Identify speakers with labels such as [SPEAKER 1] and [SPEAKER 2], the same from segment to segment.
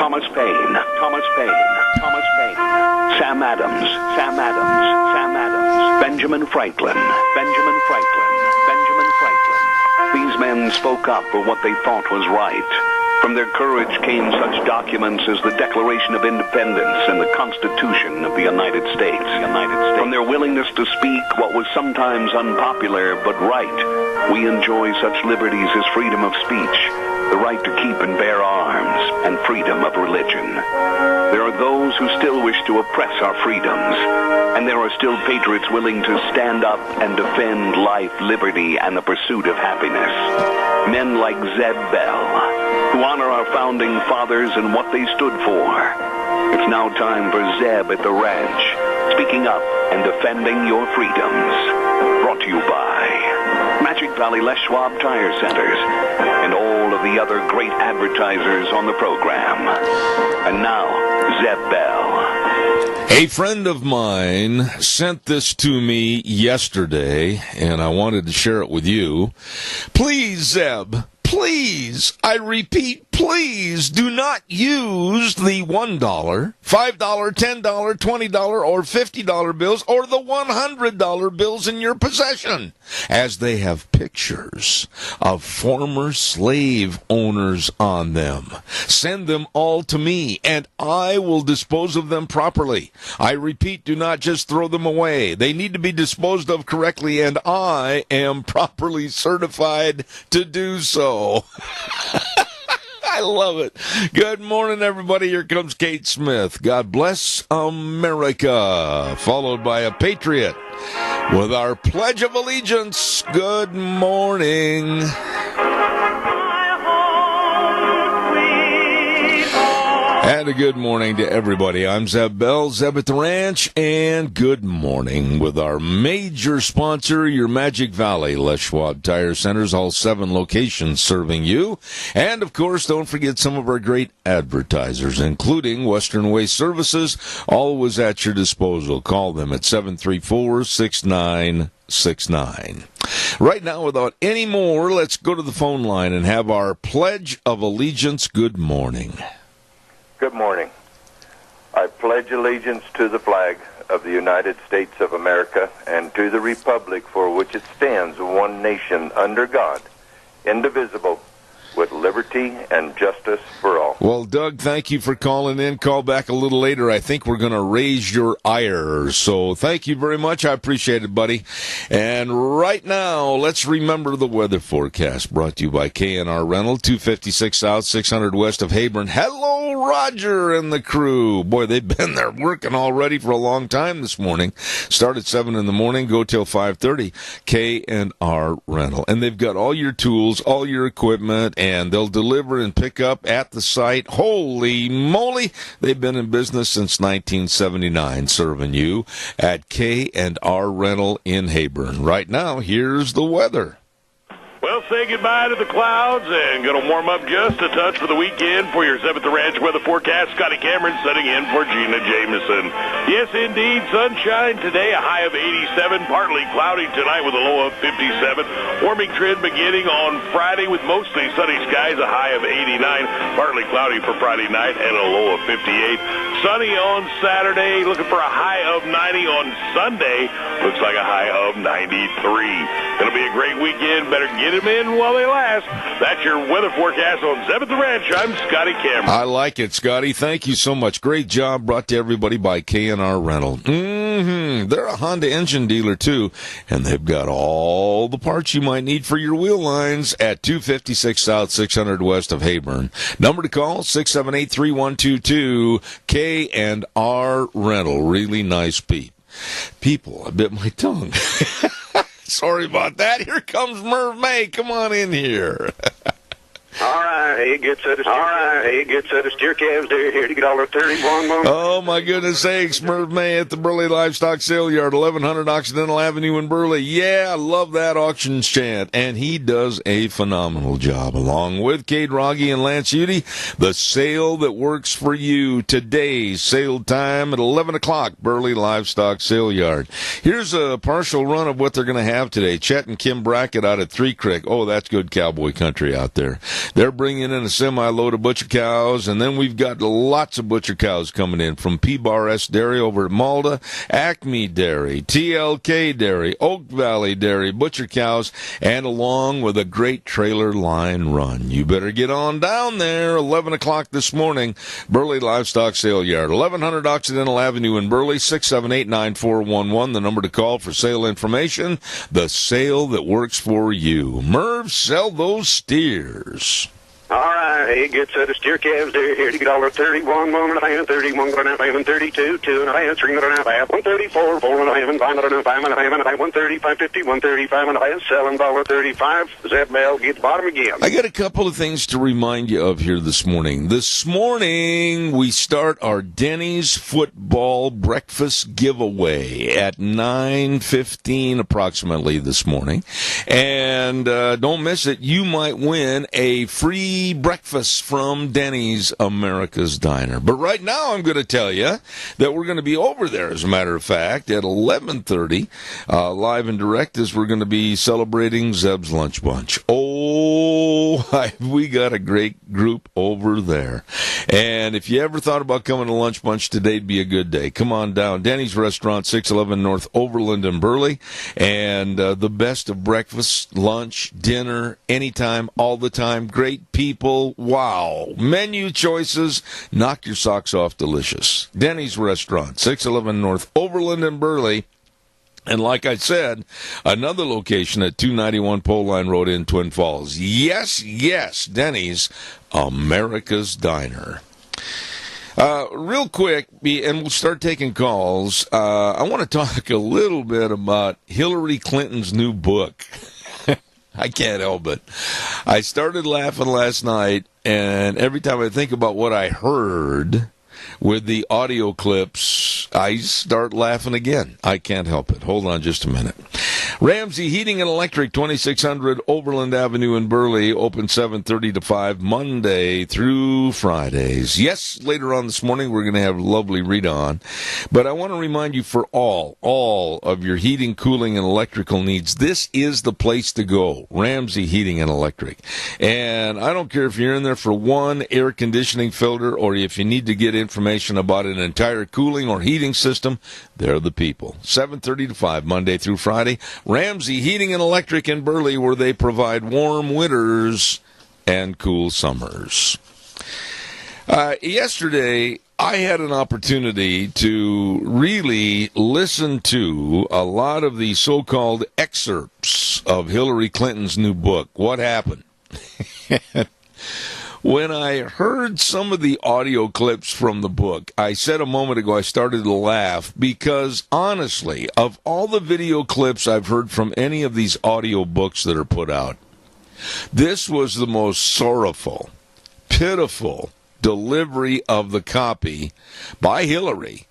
[SPEAKER 1] Thomas Paine, Thomas Paine, Thomas Paine, Sam Adams, Sam Adams, Sam Adams, Benjamin Franklin, Benjamin Franklin, Benjamin Franklin. These men spoke up for what they thought was right. From their courage came such documents as the Declaration of Independence and the Constitution of the United States. From their willingness to speak what was sometimes unpopular but right, we enjoy such liberties as freedom of speech, the right to keep and bear arms, and freedom of religion. There are those who still wish to oppress our freedoms, and there are still patriots willing to stand up and defend life, liberty, and the pursuit of happiness. Men like Zeb Bell, who honor our founding fathers and what they stood for. It's now time for Zeb at the Ranch, speaking up and defending your freedoms. Brought to you by Magic Valley Les Schwab Tire Centers and all of the other great advertisers on the program. And now, Zeb Bell.
[SPEAKER 2] A friend of mine sent this to me yesterday, and I wanted to share it with you. Please, Zeb, please, I repeat, please do not use the $1, $5, $10, $20, or $50 bills or the $100 bills in your possession, as they have pictures of former slave owners on them. Send them all to me, and I will dispose of them properly. I repeat, do not just throw them away. They need to be disposed of correctly, and I am properly certified to do so. I love it. Good morning, everybody. Here comes Kate Smith. God bless America. Followed by a patriot with our Pledge of Allegiance. Good morning. And a good morning to everybody. I'm Zeb Bell, Zeb at the Ranch, and good morning with our major sponsor, your Magic Valley Les Schwab Tire Centers, all 7 locations serving you. And, of course, don't forget some of our great advertisers, including Western Waste Services, always at your disposal. Call them at 734-6969. Right now, without any more, let's go to the phone line and have our Pledge of Allegiance. Good morning.
[SPEAKER 3] Good morning. I pledge allegiance to the flag of the United States of America and to the republic for which it stands, one nation, under God, indivisible, with liberty and justice for all.
[SPEAKER 2] Well, Doug, thank you for calling in. Call back a little later. I think we're going to raise your ire. So thank you very much. I appreciate it, buddy. And right now, let's remember the weather forecast brought to you by K&R Rental, 256 South, 600 west of Heyburn. Hello, Roger and the crew. Boy, they've been there working already for a long time this morning. Start at 7 in the morning, go till 5:30. K&R Rental. And they've got all your tools, all your equipment, and they'll deliver and pick up at the site. Holy moly! They've been in business since 1979, serving you at K&R Rental in Heyburn. Right now, here's the weather.
[SPEAKER 4] Well, say goodbye to the clouds and going to warm up just a touch for the weekend. For your 7th Ranch weather forecast, Scotty Cameron setting in for Gina Jameson. Yes, indeed, sunshine today, a high of 87, partly cloudy tonight with a low of 57. Warming trend beginning on Friday with mostly sunny skies, a high of 89, partly cloudy for Friday night and a low of 58. Sunny on Saturday, looking for a high of 90 on Sunday, looks like a high of 93. Going to be a great weekend, better get them in while they last. That's your weather forecast on 7th Ranch. I'm Scotty Cameron.
[SPEAKER 2] I like it, Scotty. Thank you so much. Great job brought to everybody by K&R Rental. They're a Honda engine dealer, too, and they've got all the parts you might need for your wheel lines at 256 South, 600 west of Heyburn. Number to call, 678-3122, K&R Rental. Really nice people. I bit my tongue. Sorry about that. Here comes Merv May. Come on in here.
[SPEAKER 5] All right, he gets at us. Steer calves there here to get all our 31.
[SPEAKER 2] Oh, my goodness sakes. Merv May at the Burley Livestock Sale Yard, 1100 Occidental Avenue in Burley. Yeah, I love that auctions chant. And he does a phenomenal job. Along with Kate Rogge and Lance Udy, the sale that works for you. Today's sale time at 11 o'clock, Burley Livestock Sale Yard. Here's a partial run of what they're going to have today. Chet and Kim Brackett out at Three Creek. Oh, that's good cowboy country out there. They're bringing in a semi-load of butcher cows, and then we've got lots of butcher cows coming in from P-Bar S Dairy over at Malda, Acme Dairy, TLK Dairy, Oak Valley Dairy, butcher cows, and along with a great trailer line run. You better get on down there, 11 o'clock this morning, Burley Livestock Sale Yard, 1100 Occidental Avenue in Burley, 678-9411, the number to call for sale information, the sale that works for you. Merv, sell those steers.
[SPEAKER 5] All right, he gets the steer calves there here to $1.31, 1.5, 31, 1.5, 32, 2.5, 3.5, 134, 4.5, 5.5, 5.5, 135, 50, 135, selling $1.35. Zeb Bell gets bottom again.
[SPEAKER 2] I got a couple of things to remind you of here this morning. This morning, we start our Denny's football breakfast giveaway at 9:15 approximately this morning. And don't miss it. You might win a free breakfast from Denny's America's Diner. But right now I'm going to tell you that we're going to be over there, as a matter of fact, at 11:30, live and direct, as we're going to be celebrating Zeb's Lunch Bunch. We got a great group over there. And if you ever thought about coming to Lunch Bunch, today'd be a good day. Come on down. Denny's Restaurant, 611 North Overland in Burley. And the best of breakfast, lunch, dinner, anytime, all the time. Great people. Wow. Menu choices. Knock your socks off delicious. Denny's Restaurant, 611 North Overland in Burley. And like I said, another location at 291 Pole Line Road in Twin Falls. Yes, Denny's America's Diner. Real quick, and we'll start taking calls, I want to talk a little bit about Hillary Clinton's new book. I can't help it. I started laughing last night, and every time I think about what I heard with the audio clips, I start laughing again. I can't help it. Hold on just a minute. Ramsey Heating and Electric, 2600 Overland Avenue in Burley, open 7:30 to 5, Monday through Fridays. Yes, later on this morning, we're going to have lovely Rita on. But I want to remind you, for all of your heating, cooling, and electrical needs, this is the place to go. Ramsey Heating and Electric. And I don't care if you're in there for one air conditioning filter or if you need to get information about an entire cooling or heating system, they're the people. 7:30 to 5, Monday through Friday. Ramsey Heating and Electric in Burley, where they provide warm winters and cool summers. Yesterday, I had an opportunity to really listen to a lot of the so-called excerpts of Hillary Clinton's new book, What Happened? When I heard some of the audio clips from the book, I said a moment ago I started to laugh because, honestly, of all the video clips I've heard from any of these audio books that are put out, this was the most sorrowful, pitiful delivery of the copy by Hillary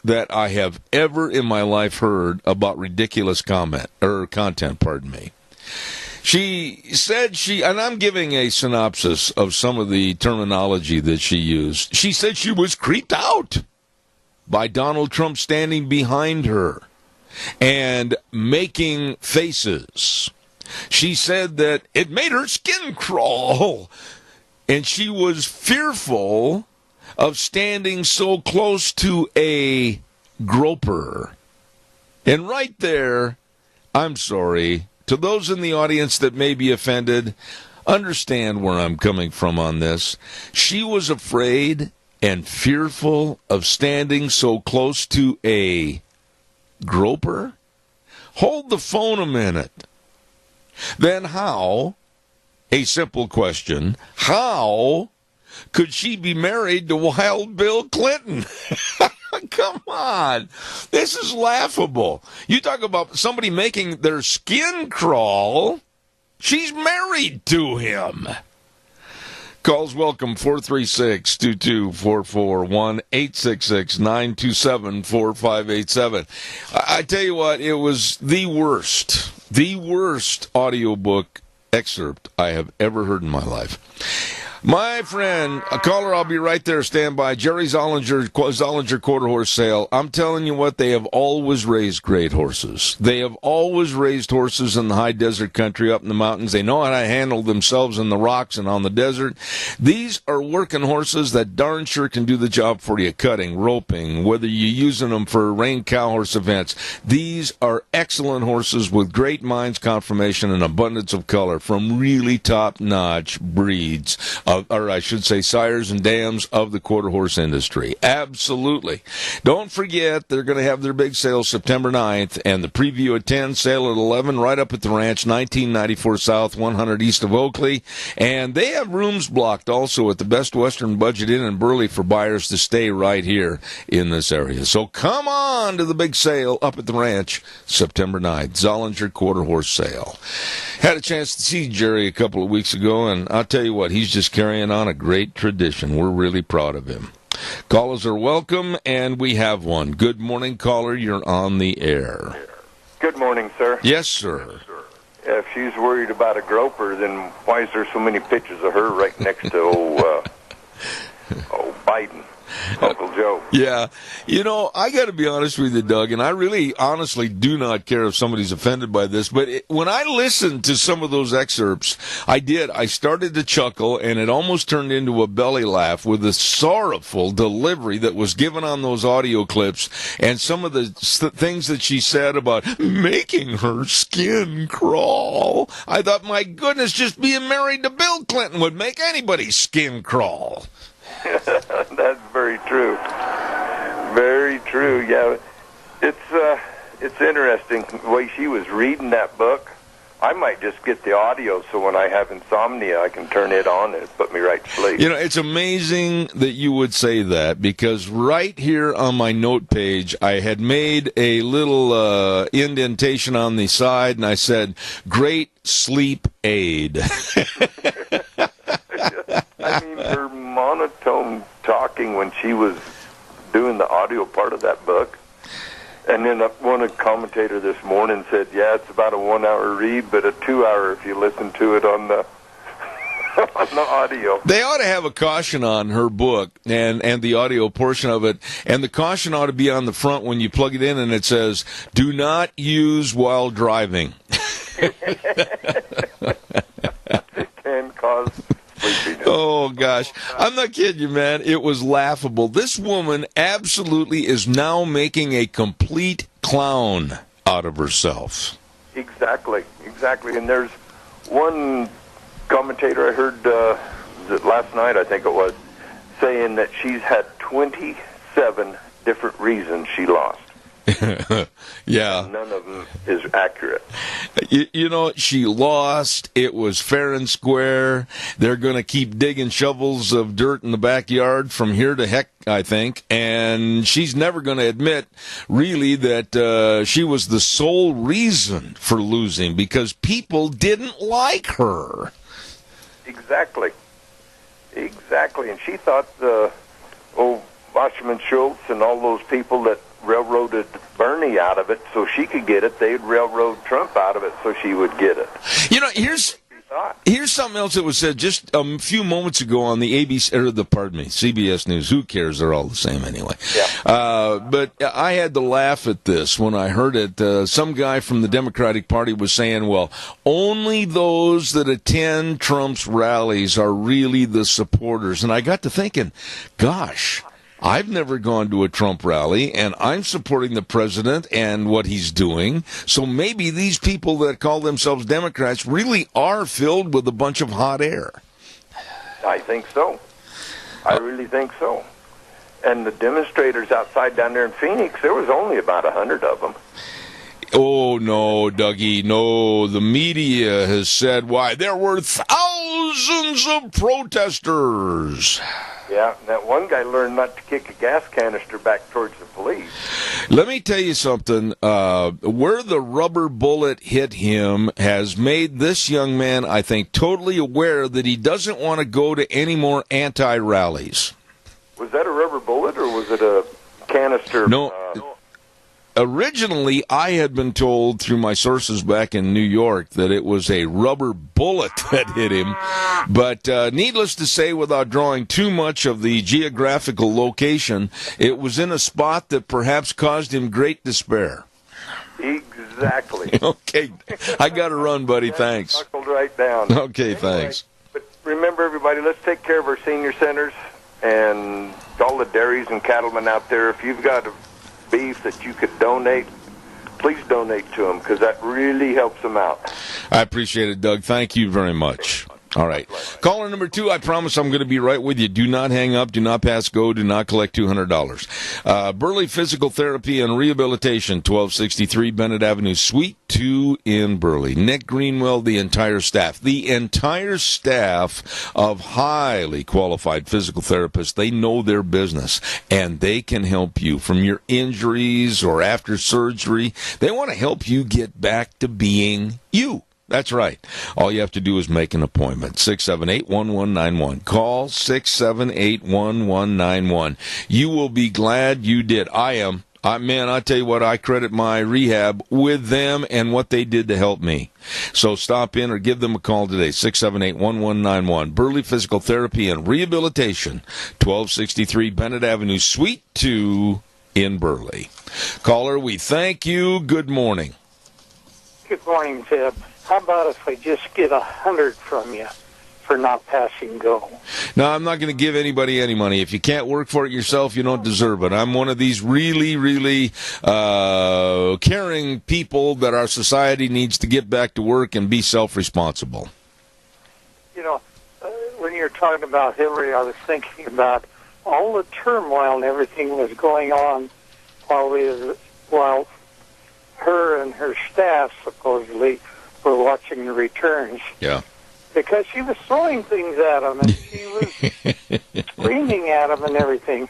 [SPEAKER 2] that I have ever in my life heard about ridiculous content. She said and I'm giving a synopsis of some of the terminology that she used. She said she was creeped out by Donald Trump standing behind her and making faces. She said that it made her skin crawl, and she was fearful of standing so close to a groper. And right there, I'm sorry, to those in the audience that may be offended, understand where I'm coming from on this. She was afraid and fearful of standing so close to a groper? Hold the phone a minute. Then how, a simple question, how could she be married to Wild Bill Clinton? Come on. This is laughable. You talk about somebody making their skin crawl. She's married to him. Calls welcome, 436-2244, 1-866-927-4587. I tell you what, it was the worst audiobook excerpt I have ever heard in my life. My friend, a caller, I'll be right there. Stand by. Jerry Zollinger Quarter Horse Sale. I'm telling you what, they have always raised great horses. They have always raised horses in the high desert country up in the mountains. They know how to handle themselves in the rocks and on the desert. These are working horses that darn sure can do the job for you, cutting, roping, whether you're using them for range cow horse events. These are excellent horses with great minds, conformation, and abundance of color from really top-notch breeds. Or I should say sires and dams of the quarter horse industry. Absolutely. Don't forget, they're going to have their big sale September 9th, and the preview at 10, sale at 11, right up at the ranch, 1994 South, 100 east of Oakley. And they have rooms blocked also at the Best Western Budget Inn in Burley for buyers to stay right here in this area. So come on to the big sale up at the ranch September 9th, Zollinger Quarter Horse Sale. Had a chance to see Jerry a couple of weeks ago, and I'll tell you what, he's just carrying on a great tradition. We're really proud of him. Callers are welcome, and we have one. Good morning, caller. You're on the air.
[SPEAKER 3] Good morning, sir.
[SPEAKER 2] Yes, sir.
[SPEAKER 3] If she's worried about a groper, then why is there so many pictures of her right next to old Biden, Uncle Joe?
[SPEAKER 2] Yeah. You know, I got to be honest with you, Doug, and I really honestly do not care if somebody's offended by this, but when I listened to some of those excerpts, I started to chuckle, and it almost turned into a belly laugh with the sorrowful delivery that was given on those audio clips and some of the things that she said about making her skin crawl. I thought, my goodness, just being married to Bill Clinton would make anybody's skin crawl.
[SPEAKER 3] That's very true. Very true. Yeah, it's interesting the way she was reading that book. I might just get the audio so when I have insomnia, I can turn it on and put me right to sleep.
[SPEAKER 2] You know, it's amazing that you would say that, because right here on my note page, I had made a little indentation on the side, and I said, "Great sleep aid."
[SPEAKER 3] I mean, her monotone talking when she was doing the audio part of that book. And then one commentator this morning said, yeah, it's about a 1 hour read, but a 2 hour if you listen to it on the on the audio.
[SPEAKER 2] They ought to have a caution on her book and the audio portion of it, and the caution ought to be on the front when you plug it in, and it says, "Do not use while driving."
[SPEAKER 3] It can cause sleepiness.
[SPEAKER 2] Oh, gosh. I'm not kidding you, man. It was laughable. This woman absolutely is now making a complete clown out of herself.
[SPEAKER 3] Exactly. And there's one commentator I heard last night, I think it was, saying that she's had 27 different reasons she lost.
[SPEAKER 2] Yeah.
[SPEAKER 3] None of them is accurate.
[SPEAKER 2] You know, she lost. It was fair and square. They're going to keep digging shovels of dirt in the backyard from here to heck, I think. And she's never going to admit, really, that she was the sole reason for losing, because people didn't like her. Exactly.
[SPEAKER 3] And she thought Wasserman Schultz and all those people that railroaded Bernie out of it so she could get it, they'd railroad Trump out of it so she would get it.
[SPEAKER 2] You know, here's something else that was said just a few moments ago on the CBS News. Who cares? They're all the same anyway.
[SPEAKER 3] Yeah.
[SPEAKER 2] But I had to laugh at this when I heard it. Some guy from the Democratic Party was saying, well, only those that attend Trump's rallies are really the supporters. And I got to thinking, gosh, I've never gone to a Trump rally, and I'm supporting the president and what he's doing. So maybe these people that call themselves Democrats really are filled with a bunch of hot air.
[SPEAKER 3] I think so. I really think so. And the demonstrators outside down there in Phoenix, there was only about 100 of them.
[SPEAKER 2] Oh, no, Dougie, no. The media has said, why, there were thousands of protesters.
[SPEAKER 3] Yeah, that one guy learned not to kick a gas canister back towards the police.
[SPEAKER 2] Let me tell you something. Where the rubber bullet hit him has made this young man, I think, totally aware that he doesn't want to go to any more anti-rallies.
[SPEAKER 3] Was that a rubber bullet, or was it a canister?
[SPEAKER 2] No. originally, I had been told through my sources back in New York that it was a rubber bullet that hit him. But needless to say, without drawing too much of the geographical location, it was in a spot that perhaps caused him great despair.
[SPEAKER 3] Exactly.
[SPEAKER 2] Okay. I got to run, buddy. Thanks.
[SPEAKER 3] Buckled right down.
[SPEAKER 2] Okay, thanks.
[SPEAKER 3] But remember, everybody, let's take care of our senior centers and all the dairies and cattlemen out there. If you've got a beef that you could donate, please donate to them, because that really helps them out.
[SPEAKER 2] I appreciate it, Doug. Thank you very much. All right. Caller number 2, I promise I'm going to be right with you. Do not hang up. Do not pass go. Do not collect $200. Burley Physical Therapy and Rehabilitation, 1263 Bennett Avenue, Suite 2 in Burley. Nick Greenwell, the entire staff. The entire staff of highly qualified physical therapists. They know their business, and they can help you from your injuries or after surgery. They want to help you get back to being you. That's right. All you have to do is make an appointment. 678-1191. Call 678-1191. You will be glad you did. I am. Man, I tell you what, I credit my rehab with them and what they did to help me. So stop in or give them a call today, 678-1191. Burley Physical Therapy and Rehabilitation, 1263 Bennett Avenue, Suite 2 in Burley. Caller, we thank you. Good morning.
[SPEAKER 6] Good morning, Zeb. How about if I just get 100 from you for not passing go?
[SPEAKER 2] No, I'm not going to give anybody any money. If you can't work for it yourself, you don't deserve it. I'm one of these really, really caring people that our society needs to get back to work and be self-responsible.
[SPEAKER 6] You know, when you're talking about Hillary, I was thinking about all the turmoil and everything was going on while her and her staff supposedly were watching the returns.
[SPEAKER 2] Yeah.
[SPEAKER 6] Because she was throwing things at them, and she was screaming at them and everything.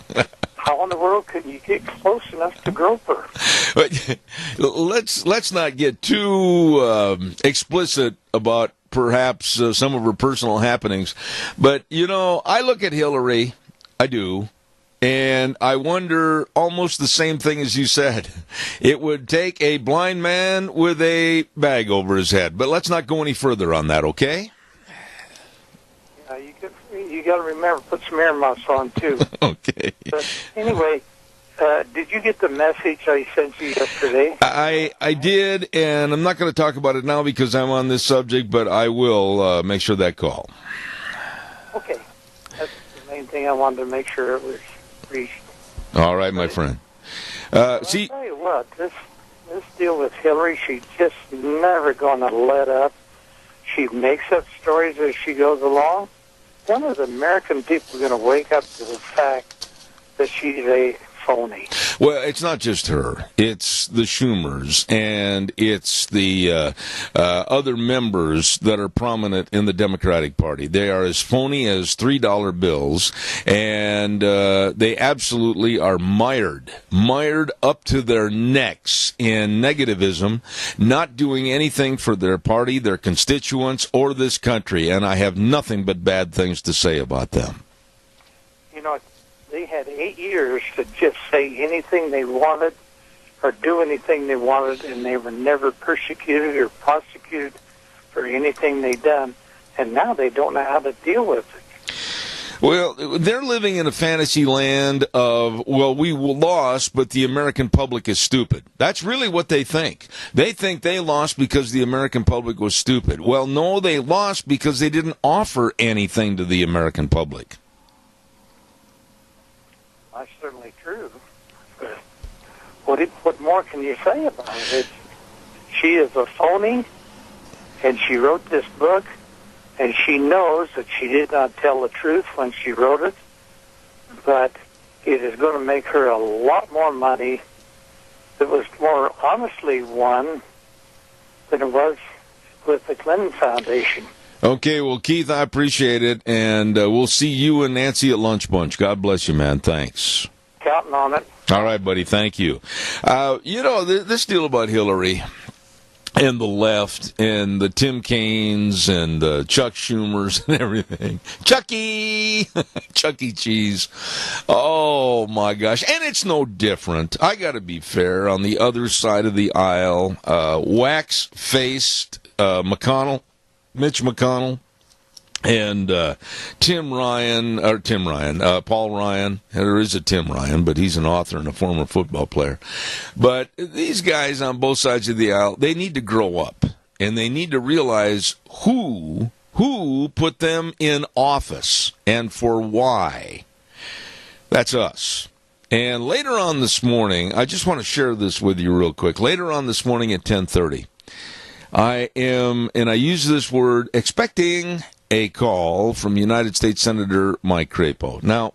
[SPEAKER 6] How in the world could you get close enough to Groper?
[SPEAKER 2] But let's not get too explicit about perhaps some of her personal happenings. But, you know, I look at Hillary, I do, and I wonder almost the same thing as you said. It would take a blind man with a bag over his head. But let's not go any further on that, okay?
[SPEAKER 6] You got to remember, put some air muffs on, too.
[SPEAKER 2] Okay.
[SPEAKER 6] But anyway, did you get the message I sent you yesterday?
[SPEAKER 2] I did, and I'm not going to talk about it now because I'm on this subject, but I will make sure that call.
[SPEAKER 6] Okay. That's the main thing I wanted to make sure it was reached.
[SPEAKER 2] All right, my friend.
[SPEAKER 6] I'll tell you what, this deal with Hillary, she's just never going to let up. She makes up stories as she goes along. When are the American people going to wake up to the fact that she's a phony?
[SPEAKER 2] Well, it's not just her. It's the Schumers, and it's the other members that are prominent in the Democratic Party. They are as phony as $3 bills, and they absolutely are mired up to their necks in negativism, not doing anything for their party, their constituents, or this country, and I have nothing but bad things to say about them.
[SPEAKER 6] You know, they had 8 years to just say anything they wanted or do anything they wanted, and they were never persecuted or prosecuted for anything they done. And now they don't know how to deal with it.
[SPEAKER 2] Well, they're living in a fantasy land of, well, we lost, but the American public is stupid. That's really what they think. They think they lost because the American public was stupid. Well, no, they lost because they didn't offer anything to the American public.
[SPEAKER 6] That's certainly true. But what more can you say about it? She is a phony, and she wrote this book, and she knows that she did not tell the truth when she wrote it, but it is going to make her a lot more money that was more honestly won than it was with the Clinton Foundation.
[SPEAKER 2] Okay, well, Keith, I appreciate it, and we'll see you and Nancy at Lunch Bunch. God bless you, man. Thanks.
[SPEAKER 6] Counting on it.
[SPEAKER 2] All right, buddy. Thank you. You know, this deal about Hillary, and the left and the Tim Kaines and Chuck Schumers and everything. Chucky! Chuck E. Cheese. Oh, my gosh. And it's no different. I got to be fair. On the other side of the aisle, wax-faced Mitch McConnell, and Paul Ryan. There is a Tim Ryan, but he's an author and a former football player. But these guys on both sides of the aisle, they need to grow up, and they need to realize who put them in office and for why. That's us. And later on this morning, I just want to share this with you real quick. Later on this morning at 10:30, I am, and I use this word, expecting a call from United States Senator Mike Crapo. Now,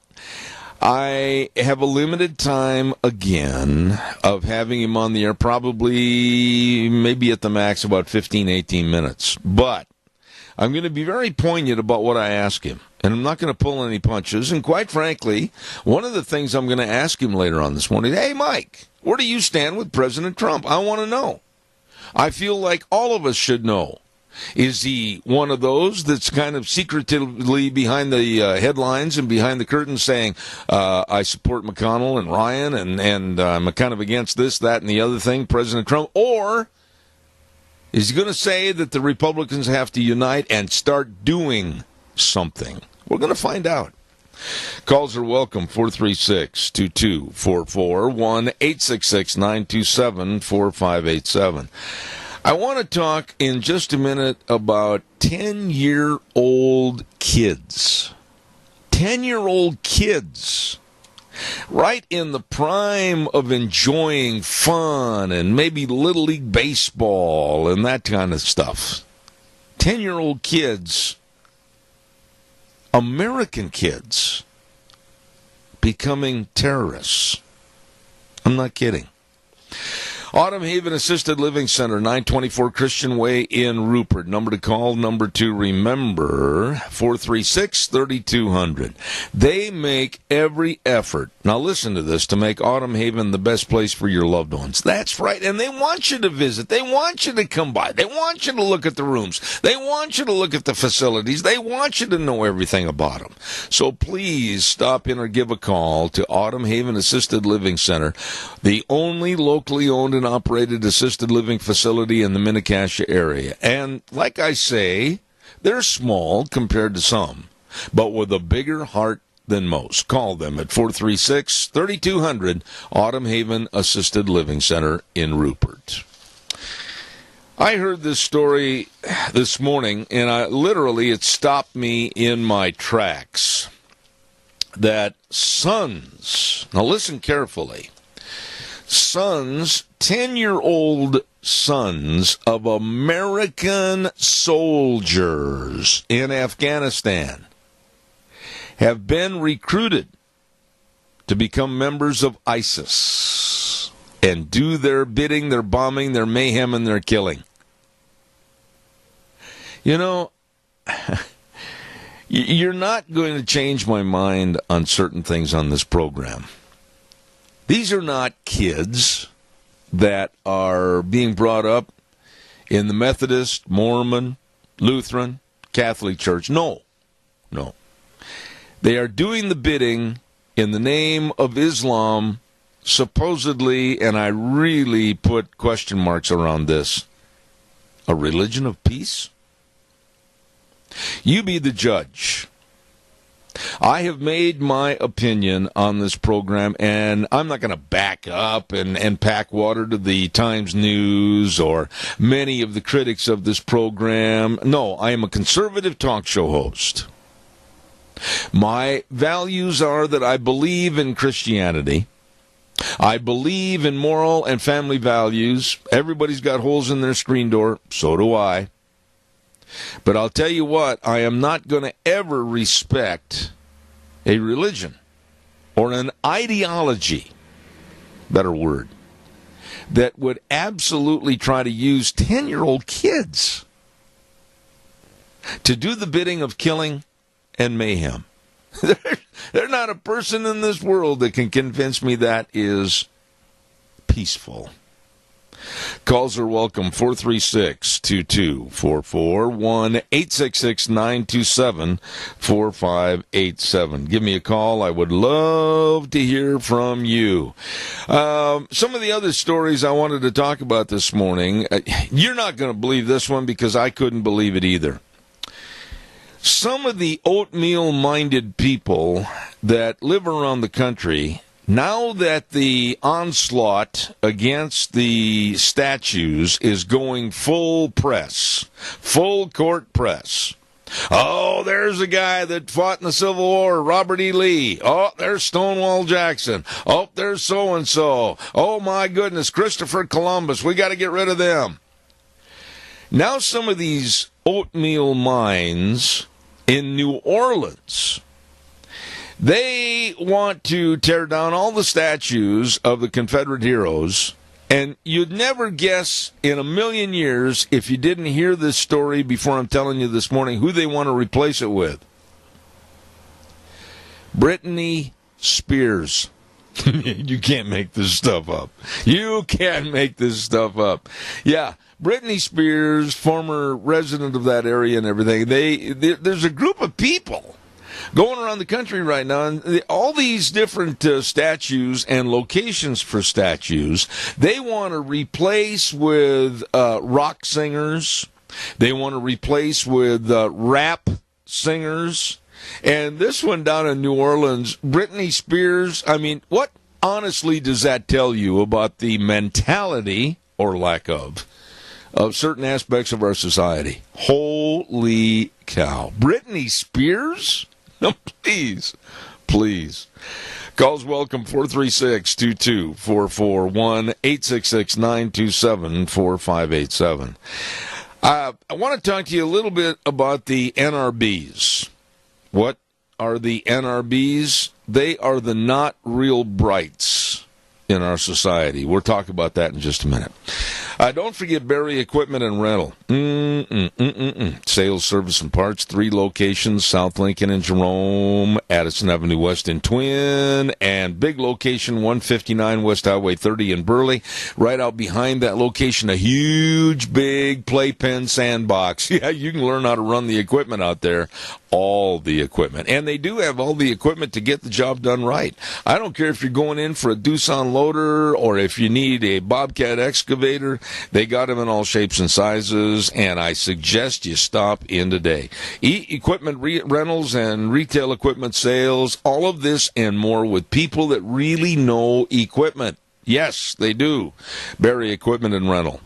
[SPEAKER 2] I have a limited time again of having him on the air, probably maybe at the max about 15, 18 minutes. But I'm going to be very poignant about what I ask him, and I'm not going to pull any punches. And quite frankly, one of the things I'm going to ask him later on this morning, hey, Mike, where do you stand with President Trump? I want to know. I feel like all of us should know. Is he one of those that's kind of secretively behind the headlines and behind the curtain saying, I support McConnell and Ryan and I'm kind of against this, that, and the other thing, President Trump? Or is he going to say that the Republicans have to unite and start doing something? We're going to find out. Calls are welcome, 436-2244, 1-866-927-4587. I want to talk in just a minute about 10-year-old kids. 10-year-old kids, right in the prime of enjoying fun and maybe Little League baseball and that kind of stuff. 10-year-old kids, American kids, becoming terrorists. I'm not kidding. Autumn Haven Assisted Living Center, 924 Christian Way in Rupert. Number to call, number to remember, 436-3200. They make every effort, now listen to this, to make Autumn Haven the best place for your loved ones. That's right, and they want you to visit. They want you to come by. They want you to look at the rooms. They want you to look at the facilities. They want you to know everything about them. So please stop in or give a call to Autumn Haven Assisted Living Center, the only locally owned and operated assisted living facility in the Mini-Cassia area. And like I say, they're small compared to some, but with a bigger heart than most. Call them at 436-3200, Autumn Haven Assisted Living Center in Rupert. I heard this story this morning, and it stopped me in my tracks. That sons, now listen carefully, 10-year-old sons of American soldiers in Afghanistan have been recruited to become members of ISIS and do their bidding, their bombing, their mayhem, and their killing. You know, you're not going to change my mind on certain things on this program. These are not kids that are being brought up in the Methodist, Mormon, Lutheran, Catholic Church. No. They are doing the bidding in the name of Islam, supposedly, and I really put question marks around this, a religion of peace? You be the judge. I have made my opinion on this program, and I'm not going to back up and pack water to the Times News or many of the critics of this program. No, I am a conservative talk show host. My values are that I believe in Christianity. I believe in moral and family values. Everybody's got holes in their screen door. So do I. But I'll tell you what, I am not going to ever respect a religion or an ideology, better word, that would absolutely try to use 10-year-old kids to do the bidding of killing and mayhem. There's not a person in this world that can convince me that is peaceful. Calls are welcome, 436-2244, 1-866-927-4587. Give me a call. I would love to hear from you. Some of the other stories I wanted to talk about this morning, you're not going to believe this one because I couldn't believe it either. Some of the oatmeal-minded people that live around the country, now that the onslaught against the statues is going full press, full court press. Oh, there's a guy that fought in the Civil War, Robert E. Lee. Oh, there's Stonewall Jackson. Oh, there's so-and-so. Oh, my goodness, Christopher Columbus. We got to get rid of them. Now some of these oatmeal mines in New Orleans, they want to tear down all the statues of the Confederate heroes, and you'd never guess in a million years, if you didn't hear this story before I'm telling you this morning, who they want to replace it with. Britney Spears. You can't make this stuff up. You can't make this stuff up. Yeah, Britney Spears, former resident of that area and everything, there's a group of people going around the country right now, and all these different statues and locations for statues, they want to replace with rock singers. They want to replace with rap singers. And this one down in New Orleans, Britney Spears, I mean, what honestly does that tell you about the mentality, or lack of certain aspects of our society? Holy cow. Britney Spears? No, please. Calls welcome, 436-2244, 1-866-927-4587. I want to talk to you a little bit about the NRBs. What are the NRBs? They are the not real brights in our society. We'll talk about that in just a minute. Don't forget Barry Equipment and Rental. Sales, service, and parts. 3 locations, South Lincoln and Jerome, Addison Avenue West in Twin, and big location, 159 West Highway 30 in Burley. Right out behind that location, a huge, big playpen sandbox. Yeah, you can learn how to run the equipment out there. All the equipment. And they do have all the equipment to get the job done right. I don't care if you're going in for a Doosan loader or if you need a Bobcat excavator. They got them in all shapes and sizes, and I suggest you stop in today. Equipment rentals and retail equipment sales, all of this and more with people that really know equipment. Yes, they do. Barry Equipment and Rental.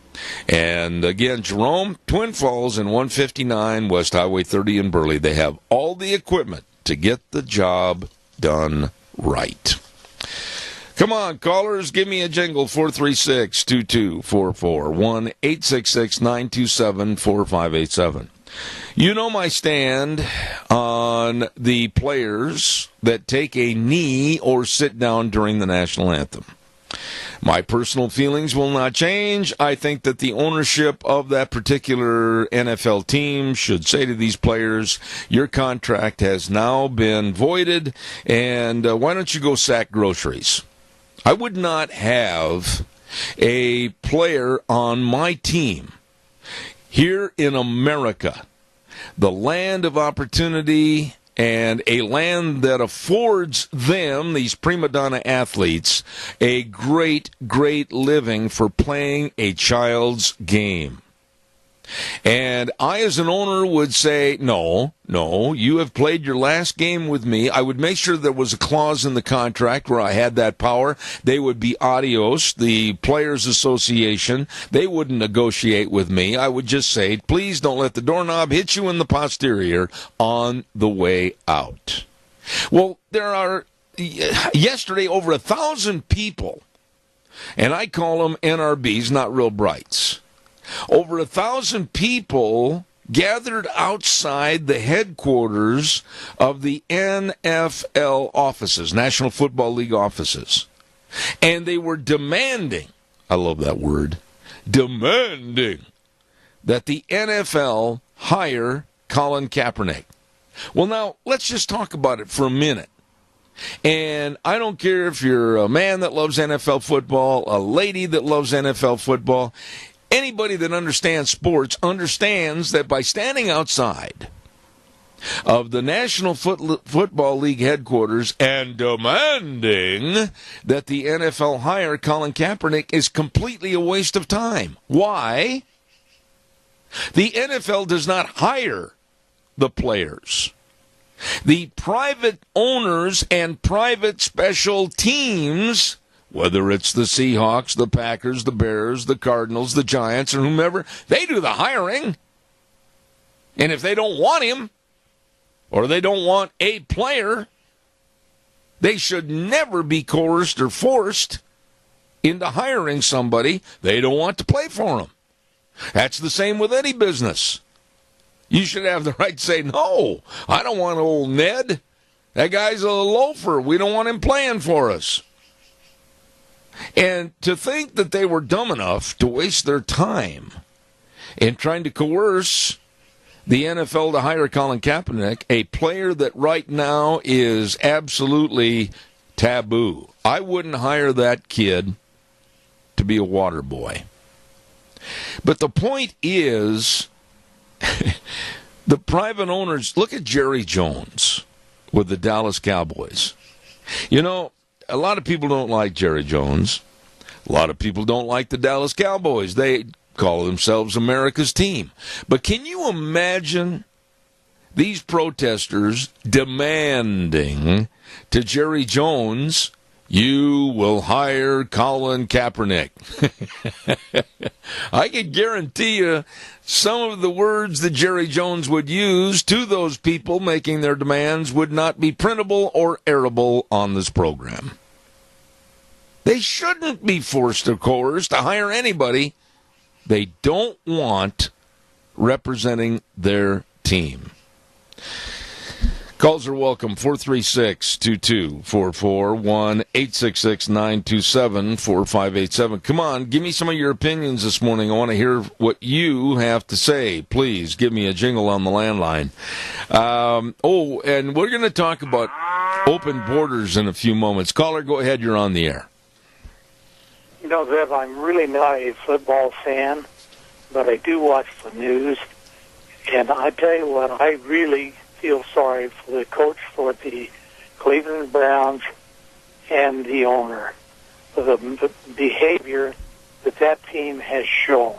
[SPEAKER 2] And again, Jerome, Twin Falls, and 159 West Highway 30 in Burley. They have all the equipment to get the job done right. Come on, callers, give me a jingle, 436-2244, 1-866-927-4587. You know my stand on the players that take a knee or sit down during the national anthem. My personal feelings will not change. I think that the ownership of that particular NFL team should say to these players, your contract has now been voided, and why don't you go sack groceries? I would not have a player on my team here in America, the land of opportunity and a land that affords them, these prima donna athletes, a great, great living for playing a child's game. And I, as an owner, would say, no, you have played your last game with me. I would make sure there was a clause in the contract where I had that power. They would be adios, the Players Association. They wouldn't negotiate with me. I would just say, please don't let the doorknob hit you in the posterior on the way out. Well, there are, yesterday, over 1,000 people, and I call them NRBs, not real brights. Over 1,000 people gathered outside the headquarters of the NFL offices, National Football League offices. And they were demanding, I love that word, demanding that the NFL hire Colin Kaepernick. Well, now, let's just talk about it for a minute. And I don't care if you're a man that loves NFL football, a lady that loves NFL football, anybody that understands sports understands that by standing outside of the National Football League headquarters and demanding that the NFL hire Colin Kaepernick is completely a waste of time. Why? The NFL does not hire the players. The private owners and private special teams, whether it's the Seahawks, the Packers, the Bears, the Cardinals, the Giants, or whomever, they do the hiring. And if they don't want him, or they don't want a player, they should never be coerced or forced into hiring somebody they don't want to play for them. That's the same with any business. You should have the right to say, no, I don't want old Ned. That guy's a loafer. We don't want him playing for us. And to think that they were dumb enough to waste their time in trying to coerce the NFL to hire Colin Kaepernick, a player that right now is absolutely taboo. I wouldn't hire that kid to be a water boy. But the point is, the private owners, look at Jerry Jones with the Dallas Cowboys. You know, a lot of people don't like Jerry Jones. A lot of people don't like the Dallas Cowboys. They call themselves America's team. But can you imagine these protesters demanding to Jerry Jones, you will hire Colin Kaepernick? I can guarantee you some of the words that Jerry Jones would use to those people making their demands would not be printable or airable on this program. They shouldn't be forced or coerced to hire anybody they don't want representing their team. Calls are welcome, 436-2244, 1-866-927-4587. Come on, give me some of your opinions this morning. I want to hear what you have to say. Please give me a jingle on the landline. And we're going to talk about open borders in a few moments. Caller, go ahead. You're on the air.
[SPEAKER 6] You know, Zeb, I'm really not a football fan, but I do watch the news. And I tell you what, I really feel sorry for the coach for the Cleveland Browns and the owner for the behavior that team has shown.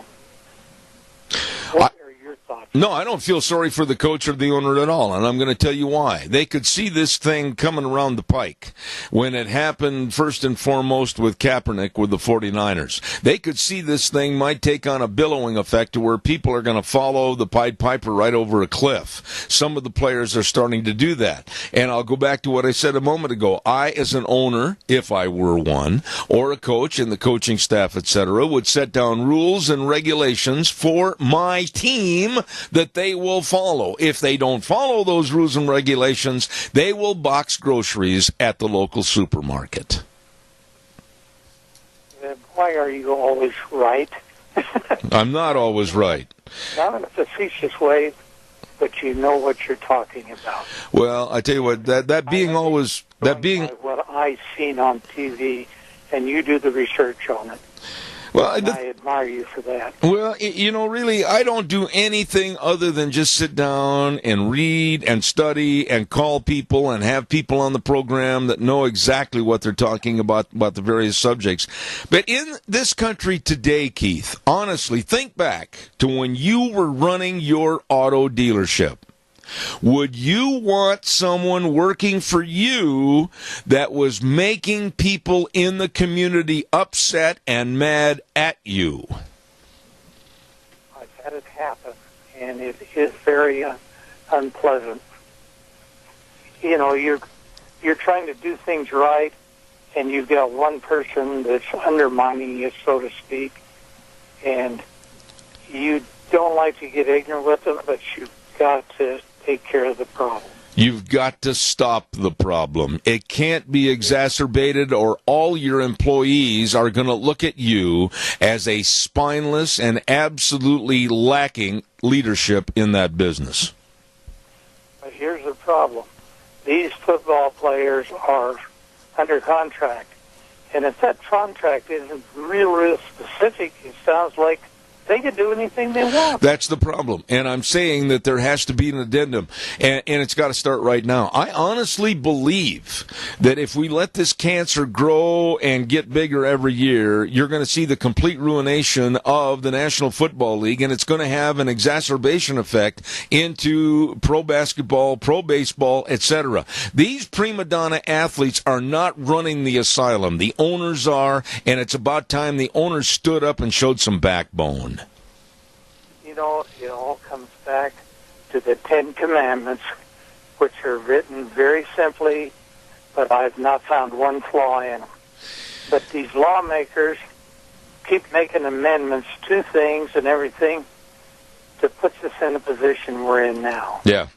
[SPEAKER 6] What are your thoughts?
[SPEAKER 2] No, I don't feel sorry for the coach or the owner at all, and I'm going to tell you why. They could see this thing coming around the pike when it happened first and foremost with Kaepernick with the 49ers. They could see this thing might take on a billowing effect to where people are going to follow the Pied Piper right over a cliff. Some of the players are starting to do that. And I'll go back to what I said a moment ago. I, as an owner, if I were one, or a coach and the coaching staff, etc., would set down rules and regulations for my team that they will follow. If they don't follow those rules and regulations, they will box groceries at the local supermarket.
[SPEAKER 6] Then why are you always right?
[SPEAKER 2] I'm not always right.
[SPEAKER 6] Not in a facetious way, but you know what you're talking about.
[SPEAKER 2] Well, I tell you what, that being always, that being
[SPEAKER 6] what I've seen on TV, and you do the research on it.
[SPEAKER 2] Well,
[SPEAKER 6] I admire you for that.
[SPEAKER 2] Well, you know, really, I don't do anything other than just sit down and read and study and call people and have people on the program that know exactly what they're talking about the various subjects. But in this country today, Keith, honestly, think back to when you were running your auto dealership. Would you want someone working for you that was making people in the community upset and mad at you?
[SPEAKER 6] I've had it happen, and it is very unpleasant. You know, you're trying to do things right, and you've got one person that's undermining you, so to speak, and you don't like to get ignorant with them, but you've got to take care of the problem.
[SPEAKER 2] You've got to stop the problem. It can't be exacerbated, or all your employees are going to look at you as a spineless and absolutely lacking leadership in that business.
[SPEAKER 6] But here's the problem. these football players are under contract. And if that contract isn't real specific, it sounds like they can do anything they want.
[SPEAKER 2] That's the problem. And I'm saying that there has to be an addendum, and it's got to start right now. I honestly believe that if we let this cancer grow and get bigger every year, you're going to see the complete ruination of the National Football League, and it's going to have an exacerbation effect into pro basketball, pro baseball, etc. These prima donna athletes are not running the asylum. The owners are, and it's about time the owners stood up and showed some backbone.
[SPEAKER 6] You know, it all comes back to the Ten Commandments, which are written very simply, but I've not found one flaw in them. But these lawmakers keep making amendments to things and everything to put us in the position we're in now.
[SPEAKER 2] Yeah.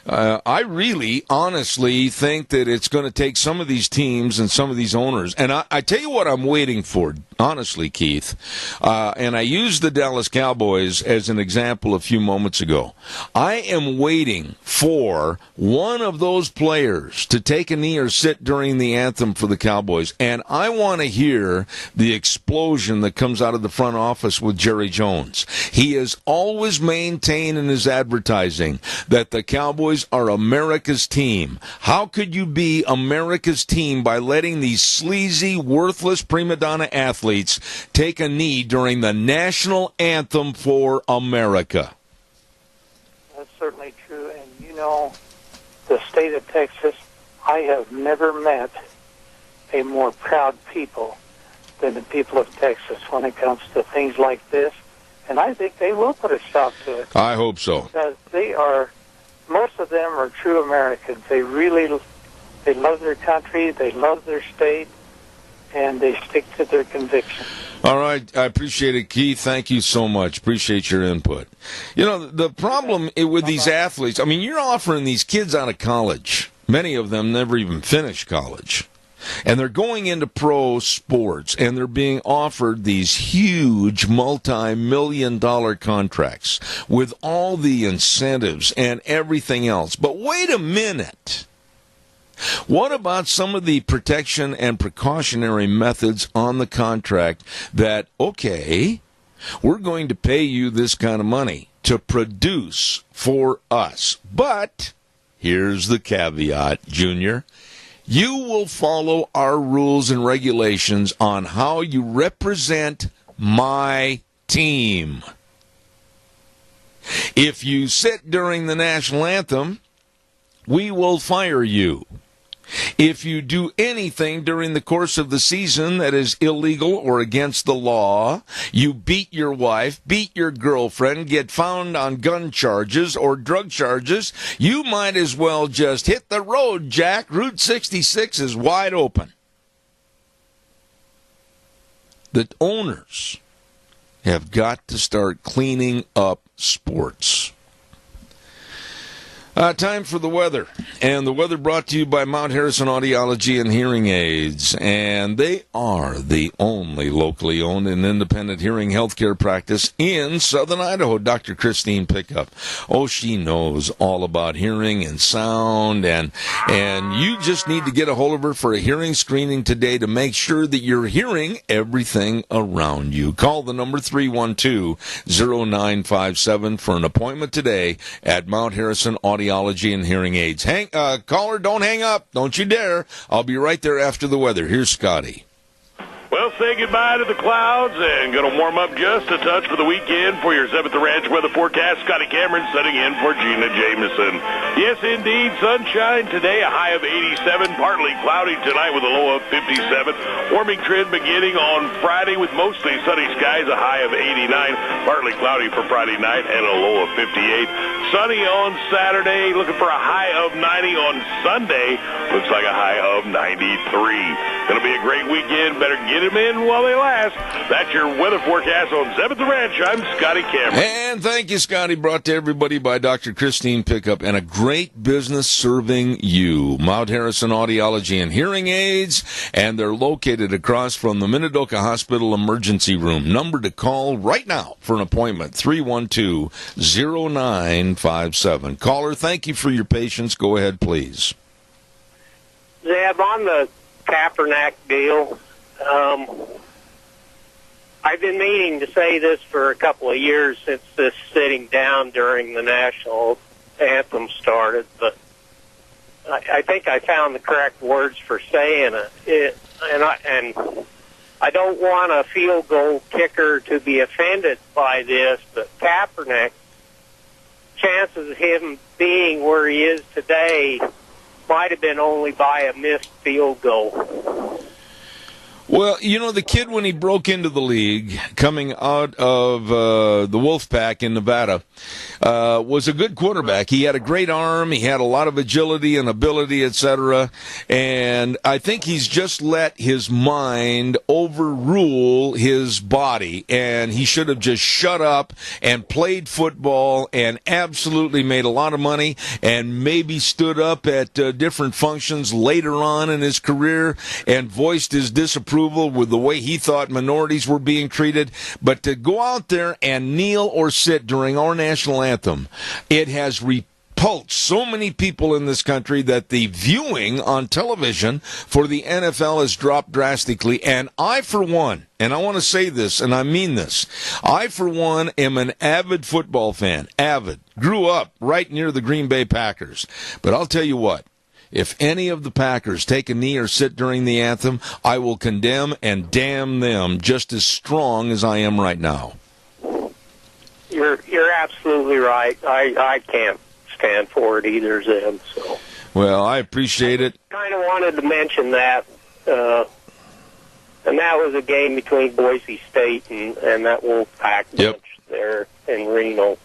[SPEAKER 2] I really, honestly think that it's going to take some of these teams and some of these owners. And I tell you what I'm waiting for, honestly, Keith. And I used the Dallas Cowboys as an example a few moments ago. I am waiting for one of those players to take a knee or sit during the anthem for the Cowboys. And I want to hear the explosion that comes out of the front office with Jerry Jones. He has always maintained in his advertising that the Cowboys are America's team. How could you be America's team by letting these sleazy, worthless prima donna athletes take a knee during the national anthem for America?
[SPEAKER 6] That's certainly true. And you know, the state of Texas, I have never met a more proud people than the people of Texas when it comes to things like this. And I think they will put a stop to it.
[SPEAKER 2] I hope so.
[SPEAKER 6] Because most of them are true Americans. They love their country, they love their state, and they stick to their convictions.
[SPEAKER 2] All right. I appreciate it, Keith. Thank you so much. Appreciate your input. You know, the problem with these athletes, I mean, you're offering these kids out of college. Many of them never even finished college. And they're going into pro sports, and they're being offered these huge multi-million-dollar contracts with all the incentives and everything else. But wait a minute. What about some of the protection and precautionary methods on the contract that, okay, we're going to pay you this kind of money to produce for us. But here's the caveat, Junior. You will follow our rules and regulations on how you represent my team. If you sit during the national anthem, we will fire you. If you do anything during the course of the season that is illegal or against the law, you beat your wife, beat your girlfriend, get found on gun charges or drug charges, you might as well just hit the road, Jack. Route 66 is wide open. The owners have got to start cleaning up sports. Time for the weather. And the weather brought to you by Mount Harrison Audiology and Hearing Aids. And they are the only locally owned and independent hearing healthcare practice in southern Idaho. Dr. Christine Pickup. Oh, she knows all about hearing and sound. And you just need to get a hold of her for a hearing screening today to make sure that you're hearing everything around you. Call the number 312-0957 for an appointment today at Mount Harrison Audiology and Hearing Aids. Caller, don't hang up. Don't you dare. I'll be right there after the weather. Here's Scotty.
[SPEAKER 4] Well, say goodbye to the clouds and going to warm up just a touch for the weekend. For your 7th Ranch weather forecast, Scotty Cameron setting in for Gina Jameson. Yes, indeed, sunshine today, a high of 87, partly cloudy tonight with a low of 57. Warming trend beginning on Friday with mostly sunny skies, a high of 89, partly cloudy for Friday night and a low of 58. Sunny on Saturday, looking for a high of 90 on Sunday. Looks like a high of 93. Going to be a great weekend. Better get him in in while they last. That's your weather forecast on 7th Ranch. I'm Scotty Cameron.
[SPEAKER 2] And thank you, Scotty. Brought to everybody by Dr. Christine Pickup and a great business serving you. Mount Harrison Audiology and Hearing Aids, and they're located across from the Minidoka Hospital Emergency Room. Number to call right now for an appointment, 312-0957. Caller, thank you for your patience. Go ahead, please.
[SPEAKER 6] Zeb, on the Kaepernick deal, I've been meaning to say this for a couple of years since this sitting down during the national anthem started, but I think I found the correct words for saying it. And I don't want a field goal kicker to be offended by this, but Kaepernick, chances of him being where he is today might have been only by a missed field goal.
[SPEAKER 2] Well, you know, the kid, when he broke into the league, coming out of the Wolfpack in Nevada, was a good quarterback. He had a great arm. He had a lot of agility and ability, etc. And I think he's just let his mind overrule his body. And he should have just shut up and played football and absolutely made a lot of money and maybe stood up at different functions later on in his career and voiced his disapproval with the way he thought minorities were being treated. But to go out there and kneel or sit during our national anthem, it has repulsed so many people in this country that the viewing on television for the NFL has dropped drastically. And I, for one, and I want to say this, and I mean this, I, for one, am an avid football fan. Avid. Grew up right near the Green Bay Packers. But I'll tell you what. If any of the Packers take a knee or sit during the anthem, I will condemn and damn them just as strong as I am right now.
[SPEAKER 6] You're absolutely right. I can't stand for it either, Zeb. So.
[SPEAKER 2] Well, I appreciate it.
[SPEAKER 6] Kind of wanted to mention that, and that was a game between Boise State and that Wolfpack bunch there in Reno.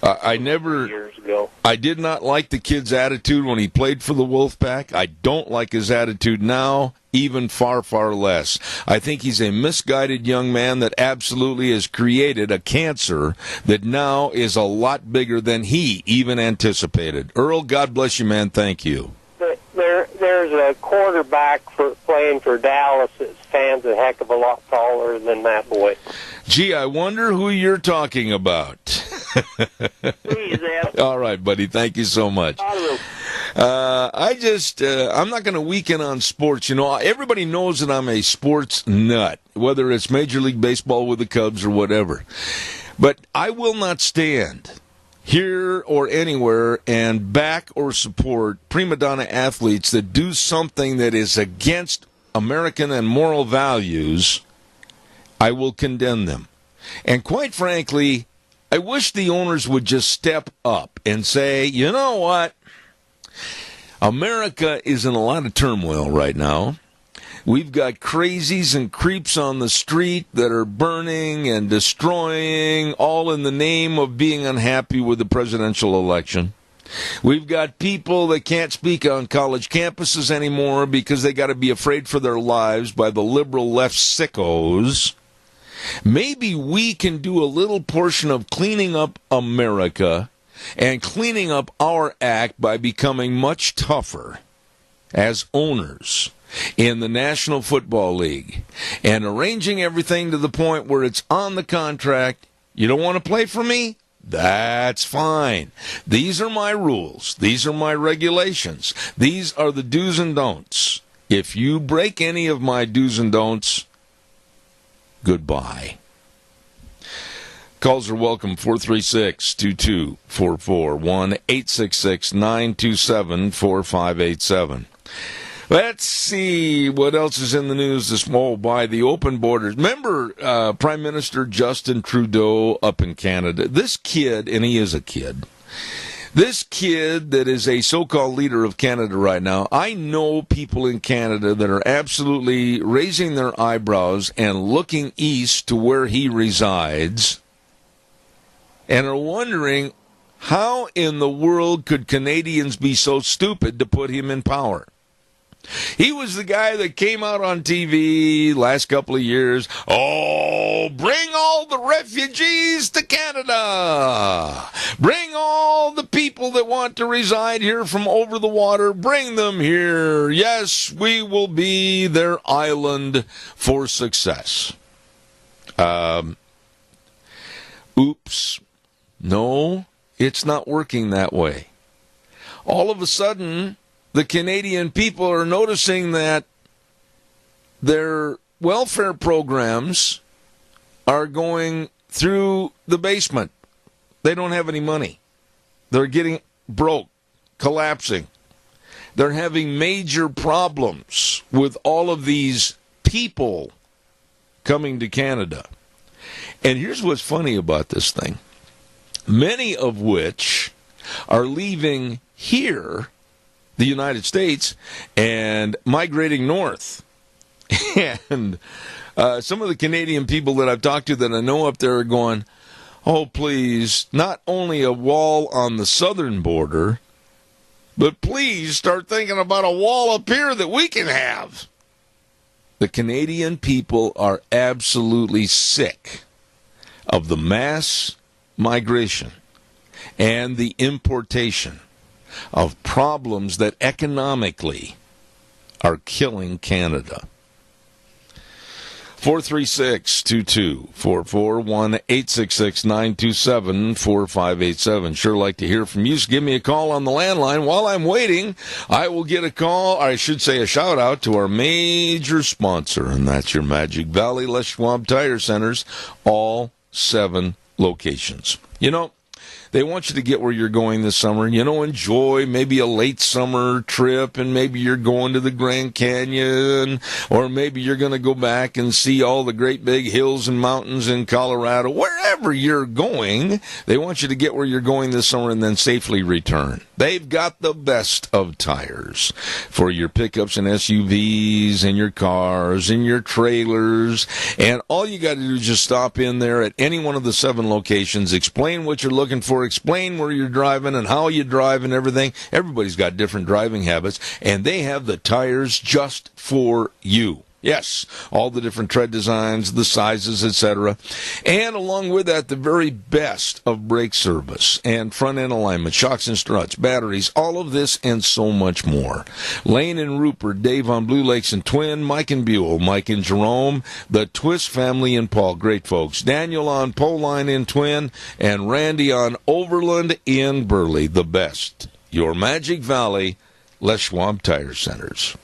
[SPEAKER 2] Years ago. I did not like the kid's attitude when he played for the Wolfpack. I don't like his attitude now, even far, far less. I think he's a misguided young man that absolutely has created a cancer that now is a lot bigger than he even anticipated. Earl, God bless you, man. Thank you.
[SPEAKER 6] There's a quarterback playing for Dallas that stands a heck of a lot taller than that boy.
[SPEAKER 2] Gee, I wonder who you're talking about.
[SPEAKER 6] Please, Ed.
[SPEAKER 2] All right, buddy. Thank you so much. I'm not going to weaken on sports. You know, everybody knows that I'm a sports nut, whether it's Major League Baseball with the Cubs or whatever. But I will not stand here or anywhere and back or support prima donna athletes that do something that is against American and moral values. I will condemn them. And quite frankly, I wish the owners would just step up and say, you know what? America is in a lot of turmoil right now. We've got crazies and creeps on the street that are burning and destroying, all in the name of being unhappy with the presidential election. We've got people that can't speak on college campuses anymore because they got to be afraid for their lives by the liberal left sickos. Maybe we can do a little portion of cleaning up America and cleaning up our act by becoming much tougher as owners in the National Football League and arranging everything to the point where it's on the contract. You don't want to play for me? That's fine. These are my rules. These are my regulations. These are the do's and don'ts. If you break any of my do's and don'ts, goodbye. Calls are welcome, 436-2244, 1-866-927-4587. Let's see what else is in the news this morning by the open borders. Remember Prime Minister Justin Trudeau up in Canada? This kid, and he is a kid, this kid that is a so-called leader of Canada right now, I know people in Canada that are absolutely raising their eyebrows and looking east to where he resides and are wondering, how in the world could Canadians be so stupid to put him in power? He was the guy that came out on TV last couple of years. Oh, bring all the refugees to Canada. Bring all the people that want to reside here from over the water. Bring them here. Yes, we will be their island for success. Oops. No, it's not working that way. All of a sudden, the Canadian people are noticing that their welfare programs are going through the basement. They don't have any money. They're getting broke, collapsing. They're having major problems with all of these people coming to Canada. And here's what's funny about this thing. Many of which are leaving here, the United States, and migrating north. And some of the Canadian people that I've talked to that I know up there are going, oh, please, not only a wall on the southern border, but please start thinking about a wall up here that we can have. The Canadian people are absolutely sick of the mass migration and the importation of problems that economically are killing Canada. 436-2244, 1-866-927-4587. Sure like to hear from you. So give me a call on the landline. While I'm waiting, I will get a call, or I should say a shout out to our major sponsor, and that's your Magic Valley Les Schwab Tire Centers, all 7 locations. You know, they want you to get where you're going this summer. You know, enjoy maybe a late summer trip, and maybe you're going to the Grand Canyon, or maybe you're going to go back and see all the great big hills and mountains in Colorado. Wherever you're going, they want you to get where you're going this summer and then safely return. They've got the best of tires for your pickups and SUVs and your cars and your trailers. And all you got to do is just stop in there at any one of the 7 locations, explain what you're looking for, explain where you're driving and how you drive and everything. Everybody's got different driving habits, and they have the tires just for you. Yes, all the different tread designs, the sizes, etc. And along with that, the very best of brake service and front-end alignment, shocks and struts, batteries, all of this and so much more. Lane and Rupert, Dave on Blue Lakes and Twin, Mike and Buell, Mike and Jerome, the Twist family and Paul, great folks. Daniel on Poline in Twin, and Randy on Overland in Burley, the best. Your Magic Valley, Les Schwab Tire Centers.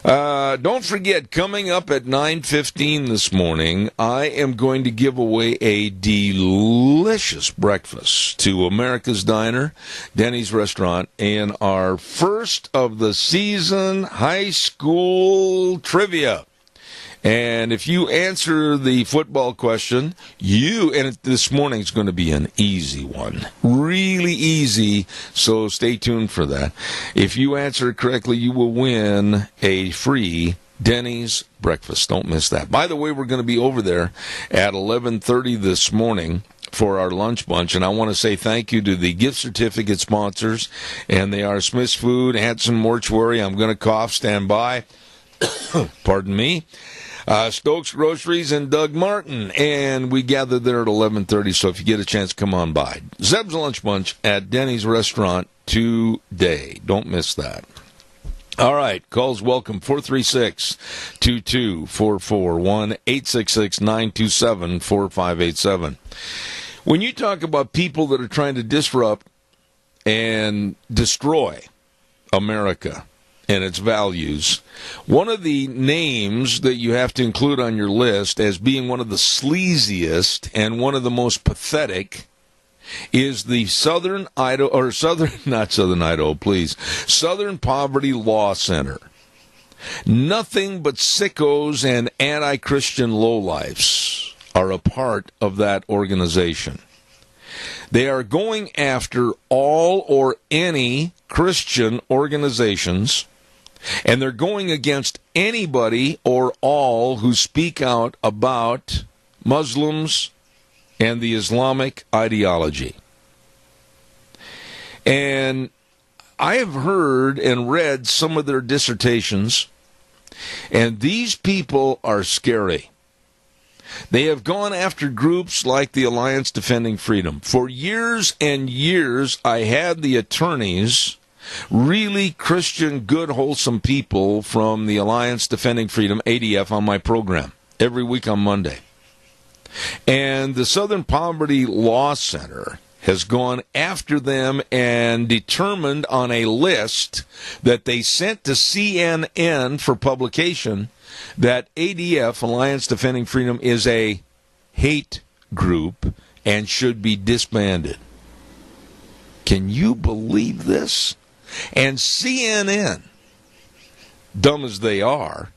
[SPEAKER 2] Don't forget, coming up at 9:15 this morning, I am going to give away a delicious breakfast to America's Diner, Denny's Restaurant, in our first of the season high school trivia. And if you answer the football question, this morning's going to be an easy one. Really easy, so stay tuned for that. If you answer it correctly, you will win a free Denny's breakfast. Don't miss that. By the way, we're going to be over there at 11:30 this morning for our lunch bunch, and I want to say thank you to the gift certificate sponsors, and they are Smith's Food, Hanson Mortuary, I'm going to cough, stand by, pardon me, Stokes Groceries, and Doug Martin. And we gather there at 11:30, so if you get a chance, come on by. Zeb's Lunch Bunch at Denny's Restaurant today. Don't miss that. All right, calls welcome, 436-2244, 1-866-927-4587. When you talk about people that are trying to disrupt and destroy America and its values, one of the names that you have to include on your list as being one of the sleaziest and one of the most pathetic is the Southern Poverty Law Center. Nothing but sickos and anti-Christian lowlifes are a part of that organization. They are going after all or any Christian organizations, and they're going against anybody or all who speak out about Muslims and the Islamic ideology. And I have heard and read some of their dissertations, and these people are scary. They have gone after groups like the Alliance Defending Freedom. For years and years, I had the attorneys, really Christian, good, wholesome people from the Alliance Defending Freedom, ADF, on my program every week on Monday. And the Southern Poverty Law Center has gone after them and determined on a list that they sent to CNN for publication that ADF, Alliance Defending Freedom, is a hate group and should be disbanded. Can you believe this? And CNN, dumb as they are,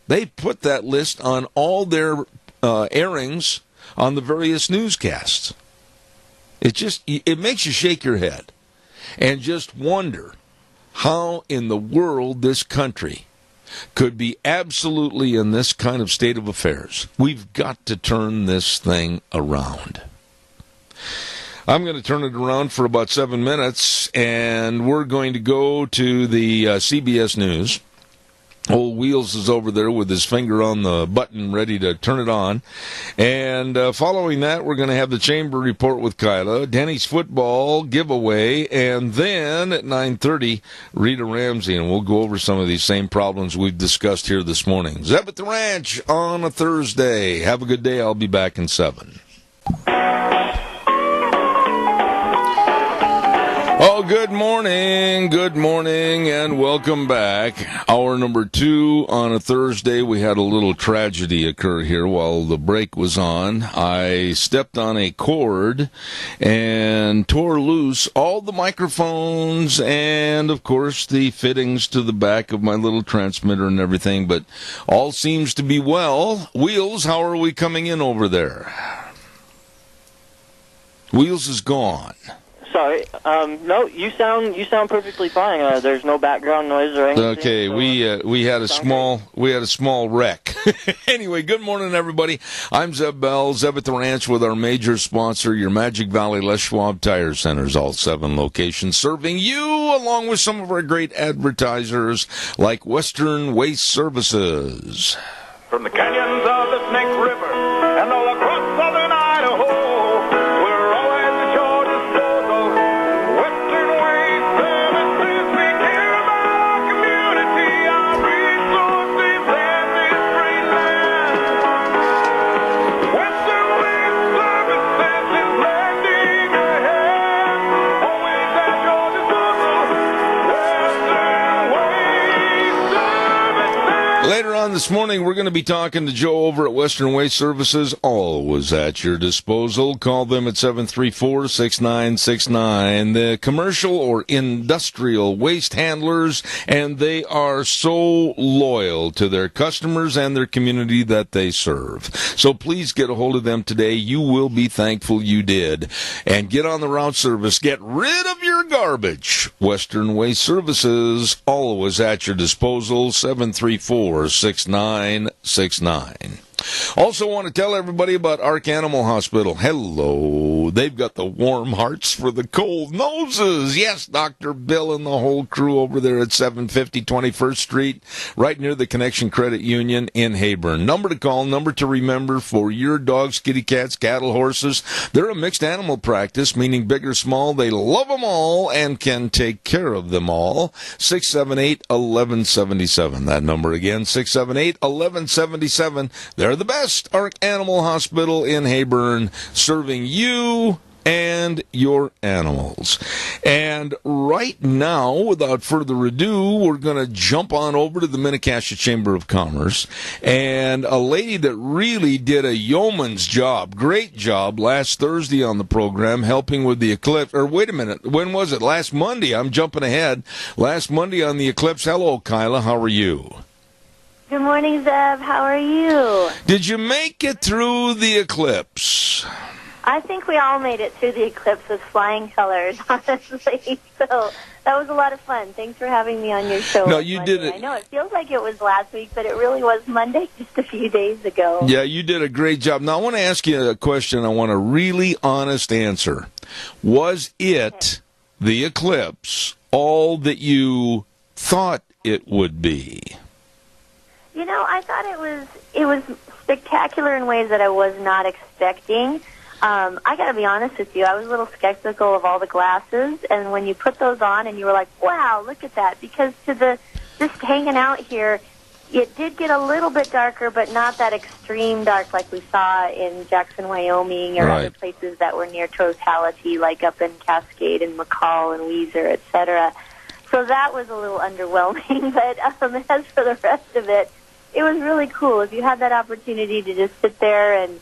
[SPEAKER 2] they put that list on all their airings on the various newscasts. It makes you shake your head and just wonder how in the world this country could be absolutely in this kind of state of affairs. We've got to turn this thing around. I'm going to turn it around for about 7 minutes, and we're going to go to the CBS News. Old Wheels is over there with his finger on the button ready to turn it on. And following that, we're going to have the Chamber Report with Kyla, Denny's football giveaway, and then at 9:30, Rita Ramsey, and we'll go over some of these same problems we've discussed here this morning. Zeb at the Ranch on a Thursday. Have a good day. I'll be back in 7. Oh, good morning, and welcome back. Hour number 2 on a Thursday. We had a little tragedy occur here while the break was on. I stepped on a cord and tore loose all the microphones and, of course, the fittings to the back of my little transmitter and everything, but all seems to be well. Wheels, how are we coming in over there? Wheels is gone.
[SPEAKER 7] Sorry. No, you sound perfectly fine. There's no background noise or anything.
[SPEAKER 2] Okay,
[SPEAKER 7] so
[SPEAKER 2] we had a small wreck. Anyway, good morning, everybody. I'm Zeb Bell, Zeb at the Ranch, with our major sponsor, your Magic Valley Les Schwab Tire Centers, all 7 locations, serving you along with some of our great advertisers like Western Waste Services.
[SPEAKER 8] From the canyons of the Snake River and all across southern Idaho, we're always at your disposal. Western Waste Services, we care about our community, our resources, and this great land. Western Waste Services is lending a hand, always at your disposal. Western Waste Services.
[SPEAKER 2] Later on this morning, we're going to be talking to Joe over at Western Waste Services, always at your disposal. Call them at 734-6969. The commercial or industrial waste handlers, and they are so loyal to their customers and their community that they serve. So please get a hold of them today. You will be thankful you did. And get on the route service. Get rid of your garbage. Western Waste Services, always at your disposal, 734-6969. Also want to tell everybody about Ark Animal Hospital. Hello. They've got the warm hearts for the cold noses. Yes, Dr. Bill and the whole crew over there at 750 21st Street, right near the Connection Credit Union in Heyburn. Number to call, number to remember for your dogs, kitty cats, cattle, horses. They're a mixed animal practice, meaning big or small. They love them all and can take care of them all. 678-1177. That number again, 678-1177. They're the best. Ark Animal Hospital in Heyburn, serving you and your animals. And right now, without further ado, we're going to jump on over to the Mini-Cassia Chamber of Commerce. And a lady that really did a yeoman's job, great job, last Thursday on the program, helping with the eclipse. Or wait a minute, when was it? Last Monday. I'm jumping ahead. Last Monday on the eclipse. Hello, Kyla. How are you?
[SPEAKER 9] Good morning, Zeb. How are you?
[SPEAKER 2] Did you make it through the eclipse?
[SPEAKER 9] I think we all made it through the eclipse with flying colors, honestly. So that was a lot of fun. Thanks for having me on your show.
[SPEAKER 2] No, you did it.
[SPEAKER 9] I know it feels like it was last week, but it really was Monday just a few days ago.
[SPEAKER 2] Yeah, you did a great job. Now, I want to ask you a question. I want a really honest answer. Was it the eclipse all that you thought it would be?
[SPEAKER 9] You know, I thought it was spectacular in ways that I was not expecting. I got to be honest with you, I was a little skeptical of all the glasses, and when you put those on and you were like, wow, look at that, because just hanging out here, it did get a little bit darker, but not that extreme dark like we saw in Jackson, Wyoming, or other places that were near totality, like up in Cascade and McCall and Weiser, etc. So that was a little underwhelming, but as for the rest of it, it was really cool. If you had that opportunity to just sit there and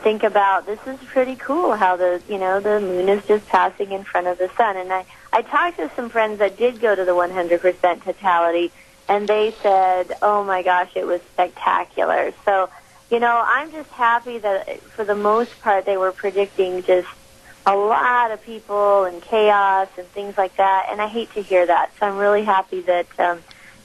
[SPEAKER 9] think about, this is pretty cool how the moon is just passing in front of the sun. And I talked to some friends that did go to the 100% totality, and they said, oh my gosh, it was spectacular. So, I'm just happy that for the most part they were predicting just a lot of people and chaos and things like that, and I hate to hear that. So I'm really happy that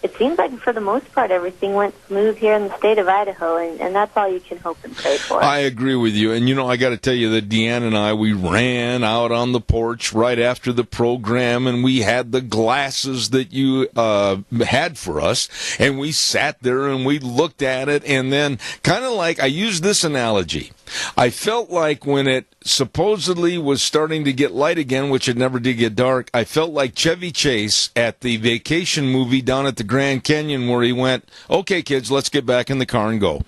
[SPEAKER 9] it seems like for the most part everything went smooth here in the state of Idaho, and that's all you can hope and pray for.
[SPEAKER 2] I agree with you. And, I got to tell you that Deanne and I, we ran out on the porch right after the program, and we had the glasses that you had for us, and we sat there and we looked at it, and then kind of like, I use this analogy. I felt like when it supposedly was starting to get light again, which it never did get dark, I felt like Chevy Chase at the vacation movie down at the Grand Canyon where he went, okay, kids, let's get back in the car and go.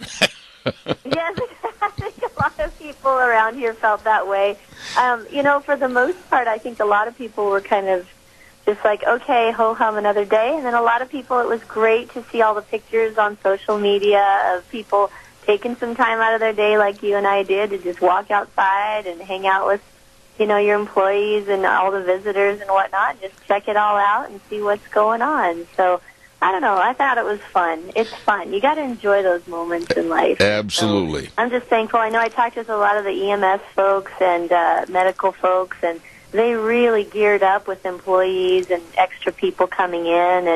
[SPEAKER 9] Yes, I think a lot of people around here felt that way. For the most part, I think a lot of people were kind of just like, okay, ho-hum another day. And then a lot of people, it was great to see all the pictures on social media of people taking some time out of their day like you and I did to just walk outside and hang out with, your employees and all the visitors and whatnot, and just check it all out and see what's going on. So, I don't know, I thought it was fun. It's fun. You got to enjoy those moments in life.
[SPEAKER 2] Absolutely.
[SPEAKER 9] So I'm just thankful. I know I talked with a lot of the EMS folks and medical folks, and they really geared up with employees and extra people coming in,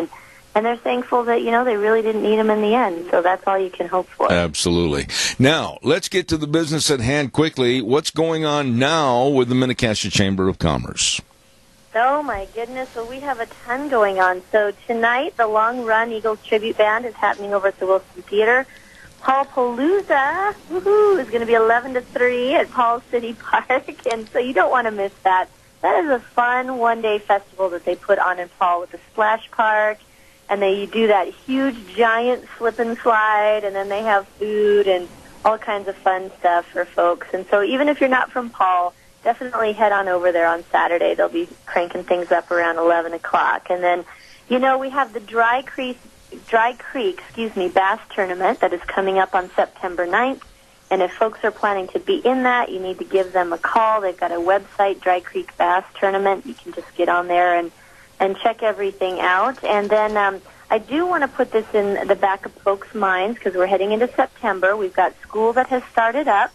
[SPEAKER 9] and they're thankful that, they really didn't need them in the end. So that's all you can hope for.
[SPEAKER 2] Absolutely. Now, let's get to the business at hand quickly. What's going on now with the Minnecasia Chamber of Commerce?
[SPEAKER 9] Oh, my goodness. Well, we have a ton going on. So tonight, the Long Run Eagles Tribute Band is happening over at the Wilson Theater. Paul Palooza, is going to be 11 to 3 at Paul City Park. And so you don't want to miss that. That is a fun one-day festival that they put on in Paul with the splash park. And they do that huge, giant slip and slide, and then they have food and all kinds of fun stuff for folks. And so even if you're not from Paul, definitely head on over there on Saturday. They'll be cranking things up around 11 o'clock. And then, we have the Dry Creek, Bass Tournament that is coming up on September 9th. And if folks are planning to be in that, you need to give them a call. They've got a website, Dry Creek Bass Tournament. You can just get on there and check everything out. And then I do want to put this in the back of folks' minds because we're heading into September. We've got school that has started up.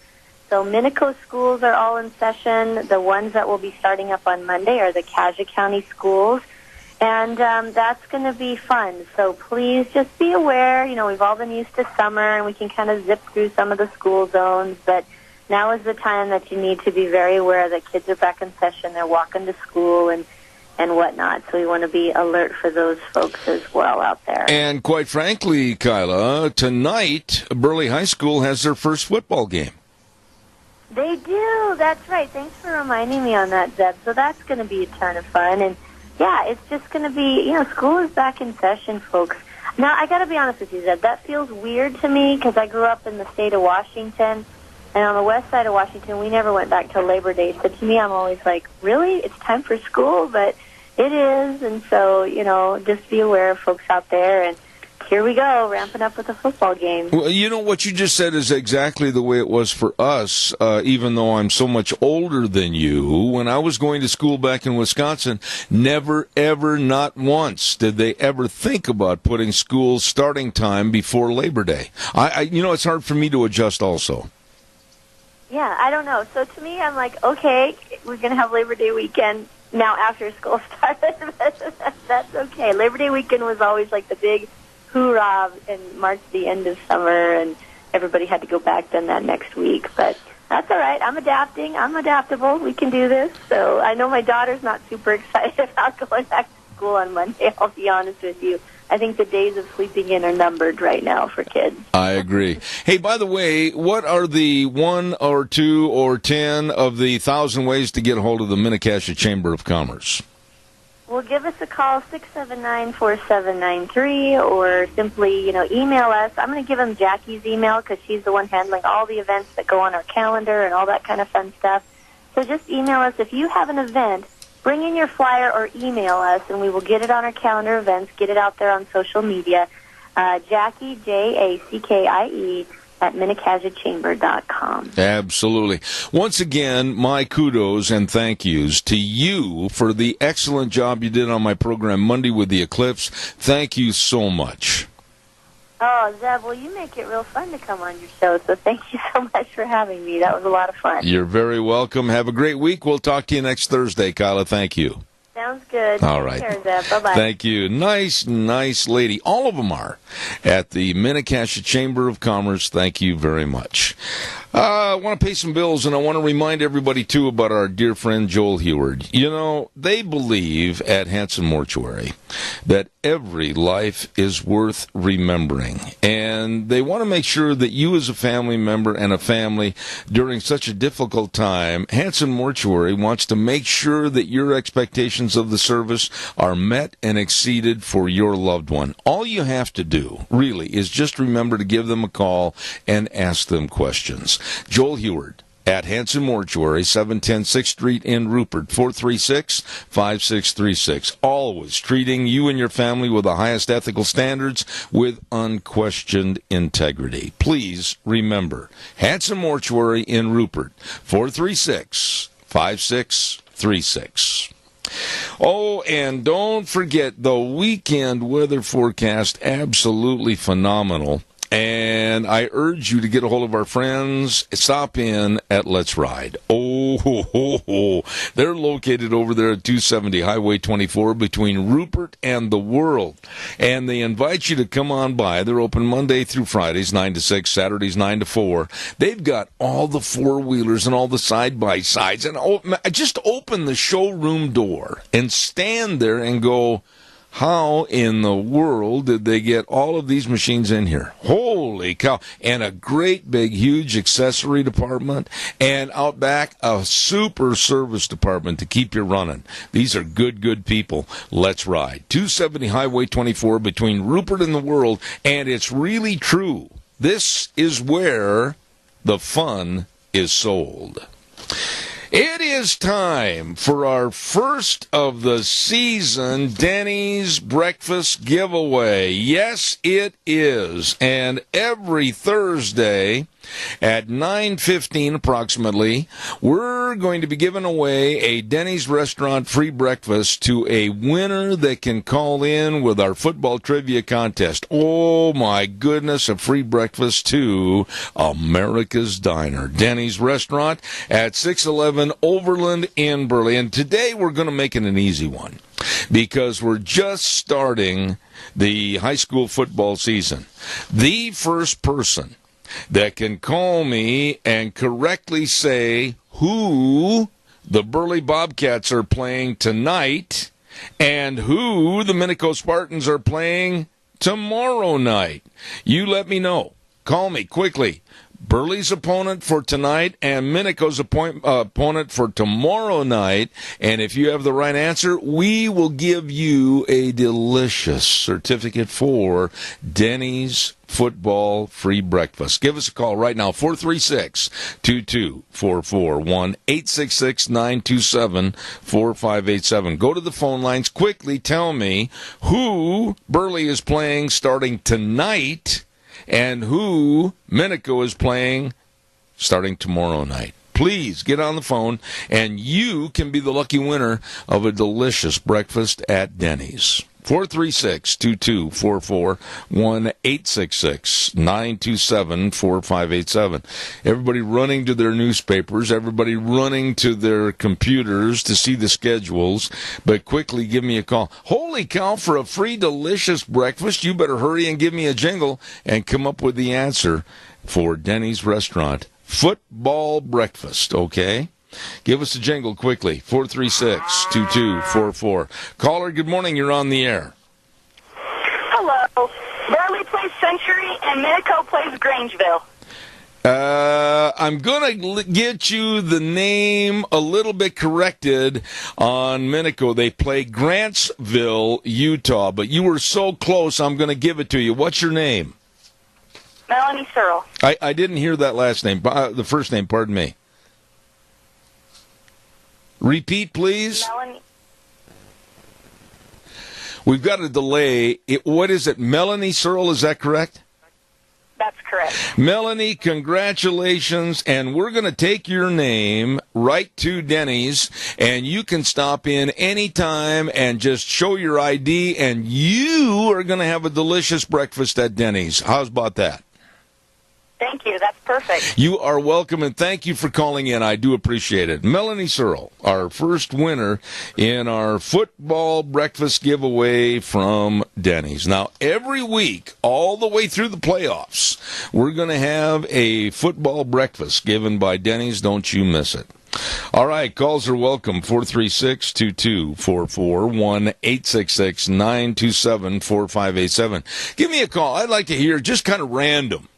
[SPEAKER 9] So Minico schools are all in session. The ones that will be starting up on Monday are the Cassia County schools. And that's going to be fun. So please just be aware. We've all been used to summer, and we can kind of zip through some of the school zones. But now is the time that you need to be very aware that kids are back in session. They're walking to school and whatnot. So we want to be alert for those folks as well out there.
[SPEAKER 2] And quite frankly, Kyla, tonight, Burley High School has their first football game.
[SPEAKER 9] They do. That's right. Thanks for reminding me on that, Zeb. So that's going to be a ton of fun. And, yeah, it's just going to be, school is back in session, folks. Now, I got to be honest with you, Zeb. That feels weird to me because I grew up in the state of Washington. And on the west side of Washington, we never went back till Labor Day. So to me, I'm always like, really? It's time for school? But it is. And so, just be aware of folks out there. And here we go, ramping up with a football game.
[SPEAKER 2] Well, what you just said is exactly the way it was for us, even though I'm so much older than you. When I was going to school back in Wisconsin, never, ever, not once did they ever think about putting school starting time before Labor Day. It's hard for me to adjust also.
[SPEAKER 9] Yeah, I don't know. So to me, I'm like, okay, we're going to have Labor Day weekend now after school started. That's okay. Labor Day weekend was always like the big hoorah and marked the end of summer, and everybody had to go back then that next week. But that's all right. I'm adapting. I'm adaptable. We can do this. So I know my daughter's not super excited about going back to school on Monday, I'll be honest with you. I think the days of sleeping in are numbered right now for kids.
[SPEAKER 2] I agree. Hey, by the way, what are the 1 or 2 or 10 of the 1,000 ways to get a hold of the Minnecasia Chamber of Commerce?
[SPEAKER 9] Well, give us a call, 679-4793, or simply, email us. I'm going to give them Jackie's email because she's the one handling all the events that go on our calendar and all that kind of fun stuff. So just email us. If you have an event, bring in your flyer or email us, and we will get it on our calendar events, get it out there on social media. Jackie, Jackie, at MinnecajaChamber.com.
[SPEAKER 2] Absolutely. Once again, my kudos and thank yous to you for the excellent job you did on my program Monday with the Eclipse. Thank you so much.
[SPEAKER 9] Oh, Zeb, well, you make it real fun to come on your show, so thank you so much for having me. That was a lot of fun.
[SPEAKER 2] You're very welcome. Have a great week. We'll talk to you next Thursday, Kyla. Thank you.
[SPEAKER 9] Sounds good.
[SPEAKER 2] All right.
[SPEAKER 9] Take care, Zeb. Bye-bye.
[SPEAKER 2] Thank you. Nice lady. All of them are at the Minnecasia Chamber of Commerce. Thank you very much. I want to pay some bills, and I want to remind everybody, too, about our dear friend Joel Heward. They believe at Hanson Mortuary that every life is worth remembering, and they want to make sure that you as a family member and a family during such a difficult time, Hanson Mortuary wants to make sure that your expectations of the service are met and exceeded for your loved one. All you have to do, really, is just remember to give them a call and ask them questions. Joel Heward at Hanson Mortuary, 710 6th Street in Rupert, 436-5636. Always treating you and your family with the highest ethical standards with unquestioned integrity. Please remember, Hanson Mortuary in Rupert, 436-5636. Oh, and don't forget the weekend weather forecast, absolutely phenomenal. And I urge you to get a hold of our friends. Stop in at Let's Ride. Oh, they're located over there at 270 Highway 24 between Rupert and the World. And they invite you to come on by. They're open Monday through Fridays, 9 to 6, Saturdays, 9 to 4. They've got all the four-wheelers and all the side-by-sides. And just open the showroom door and stand there and go, how in the world did they get all of these machines in here? Holy cow. And a great big huge accessory department, and out back a super service department to keep you running. These are good people. Let's Ride. 270 Highway 24 between Rupert and the World, and it's really true. This is where the fun is sold. It is time for our first of the season Denny's Breakfast Giveaway. Yes, it is. And every Thursday at 9:15 approximately, we're going to be giving away a Denny's restaurant free breakfast to a winner that can call in with our football trivia contest. Oh my goodness, a free breakfast to America's Diner, Denny's restaurant at 611 Overland in Burley. And today we're going to make it an easy one because we're just starting the high school football season. The first person that can call me and correctly say who the Burley Bobcats are playing tonight and who the Minico Spartans are playing tomorrow night. You let me know. Call me quickly. Burley's opponent for tonight and Minico's opponent for tomorrow night. And if you have the right answer, we will give you a delicious certificate for Denny's football free breakfast. Give us a call right now, 436-2244, 1-866-927-4587. Go to the phone lines. Quickly tell me who Burley is playing starting tonight and who Minico is playing starting tomorrow night. Please get on the phone, and you can be the lucky winner of a delicious breakfast at Denny's. 436-2244, 1-866-927-4587. Everybody running to their newspapers, everybody running to their computers to see the schedules, but quickly give me a call. Holy cow, for a free delicious breakfast, you better hurry and give me a jingle and come up with the answer for Denny's restaurant football breakfast, okay? Give us a jingle quickly. 436-2244. Caller, good morning. You're on the air.
[SPEAKER 10] Hello. Burley plays Century, and Minico plays Grangeville.
[SPEAKER 2] I'm going to get you the name a little bit corrected on Minico. They play Grantsville, Utah, but you were so close, I'm going to give it to you. What's your name?
[SPEAKER 10] Melanie Searle.
[SPEAKER 2] I didn't hear that last name, the first name, pardon me. Repeat, please.
[SPEAKER 10] Melanie.
[SPEAKER 2] We've got a delay. What is it, Melanie Searle, is that correct?
[SPEAKER 10] That's correct.
[SPEAKER 2] Melanie, congratulations, and we're going to take your name right to Denny's, and you can stop in anytime and just show your ID, and you are going to have a delicious breakfast at Denny's. How's about that?
[SPEAKER 10] Thank you. That's perfect.
[SPEAKER 2] You are welcome, and thank you for calling in. I do appreciate it. Melanie Searle, our first winner in our football breakfast giveaway from Denny's. Now, every week, all the way through the playoffs, we're going to have a football breakfast given by Denny's. Don't you miss it. All right, calls are welcome. 436-2244, 1-866-927-4587. Give me a call. I'd like to hear just kind of random.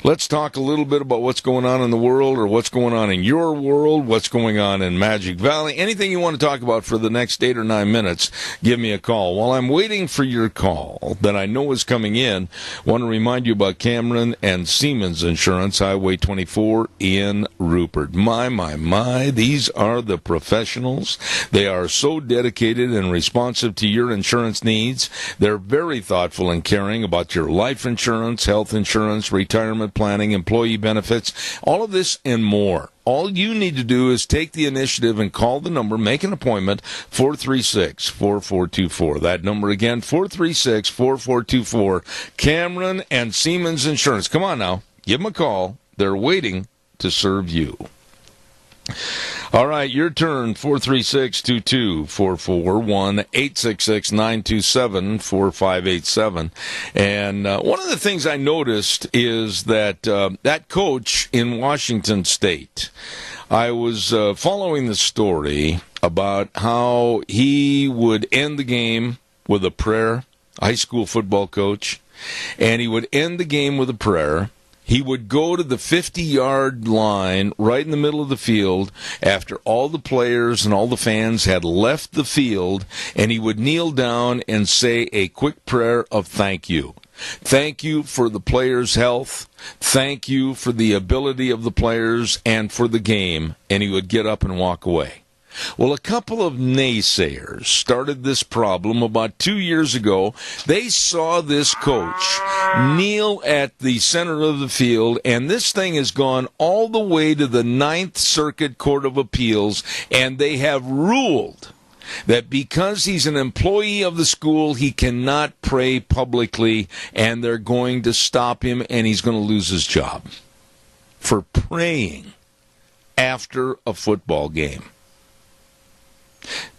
[SPEAKER 2] Let's talk a little bit about what's going on in the world, or what's going on in your world, what's going on in Magic Valley. Anything you want to talk about for the next 8 or 9 minutes, give me a call. While I'm waiting for your call that I know is coming in, I want to remind you about Cameron and Siemens Insurance, Highway 24 in Rupert. My, these are the professionals. They are so dedicated and responsive to your insurance needs. They're very thoughtful and caring about your life insurance, health insurance, retirement planning, employee benefits, all of this and more. All you need to do is take the initiative and call the number, make an appointment, 436-4424. That number again, 436-4424. Cameron and Siemens Insurance. Come on now, give them a call. They're waiting to serve you. All right, your turn, 436-2244, 1-866-927-4587. And one of the things I noticed is that that coach in Washington State, I was following the story about how he would end the game with a prayer, a high school football coach, and he would end the game with a prayer. He would go to the 50-yard line right in the middle of the field after all the players and all the fans had left the field, and he would kneel down and say a quick prayer of thank you. Thank you for the players' health. Thank you for the ability of the players and for the game. And he would get up and walk away. Well, a couple of naysayers started this problem about 2 years ago. They saw this coach kneel at the center of the field, and this thing has gone all the way to the Ninth Circuit Court of Appeals, and they have ruled that because he's an employee of the school, he cannot pray publicly, and they're going to stop him, and he's going to lose his job for praying after a football game.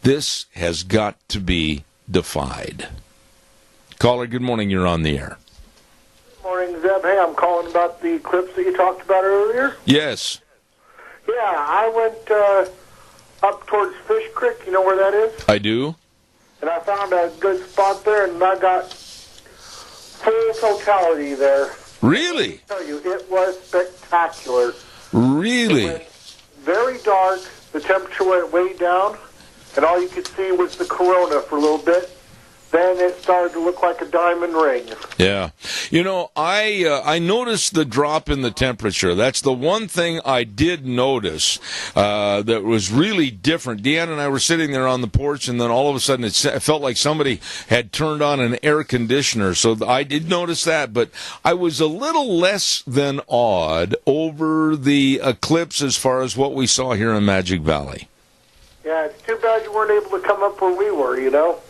[SPEAKER 2] This has got to be defied. Caller, good morning. You're on the air.
[SPEAKER 11] Good morning, Zeb. Hey, I'm calling about the eclipse that you talked about earlier.
[SPEAKER 2] Yes.
[SPEAKER 11] Yeah, I went up towards Fish Creek. You know where that is?
[SPEAKER 2] I do.
[SPEAKER 11] And I found a good spot there, and I got full totality there.
[SPEAKER 2] Really?
[SPEAKER 11] I tell you, it was spectacular.
[SPEAKER 2] Really?
[SPEAKER 11] It went very dark. The temperature went way down. And all you could see was the corona for a little bit. Then it started to look like a diamond ring.
[SPEAKER 2] Yeah. You know, I noticed the drop in the temperature. That's the one thing I did notice that was really different. Deanna and I were sitting there on the porch, and then all of a sudden it felt like somebody had turned on an air conditioner. So I did notice that, but I was a little less than awed over the eclipse as far as what we saw here in Magic Valley.
[SPEAKER 11] Yeah, it's too bad you weren't able to come up where we were, you know?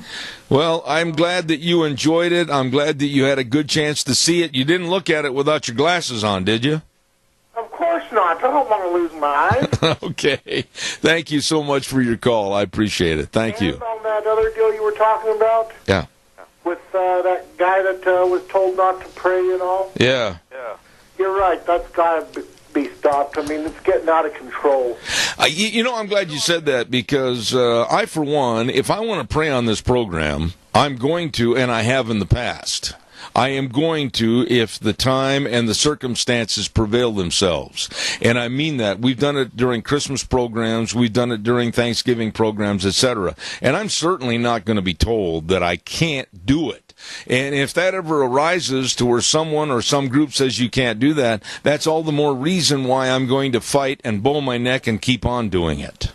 [SPEAKER 2] Well, I'm glad that you enjoyed it. I'm glad that you had a good chance to see it. You didn't look at it without your glasses on, did you?
[SPEAKER 11] Of course not. I don't want to lose my eyes.
[SPEAKER 2] Okay. Thank you so much for your call. I appreciate it. Thank you.
[SPEAKER 11] And on that other deal you were talking about?
[SPEAKER 2] Yeah.
[SPEAKER 11] With that guy that was told not to pray and all?
[SPEAKER 2] Yeah.
[SPEAKER 11] You're right. That's got to be stopped. I mean, it's getting out of control.
[SPEAKER 2] I'm glad you said that, because I, for one, if I want to pray on this program, I'm going to, and I have in the past. I am going to if the time and the circumstances prevail themselves. And I mean that. We've done it during Christmas programs. We've done it during Thanksgiving programs, etc. And I'm certainly not going to be told that I can't do it. And if that ever arises to where someone or some group says you can't do that, that's all the more reason why I'm going to fight and bow my neck and keep on doing it.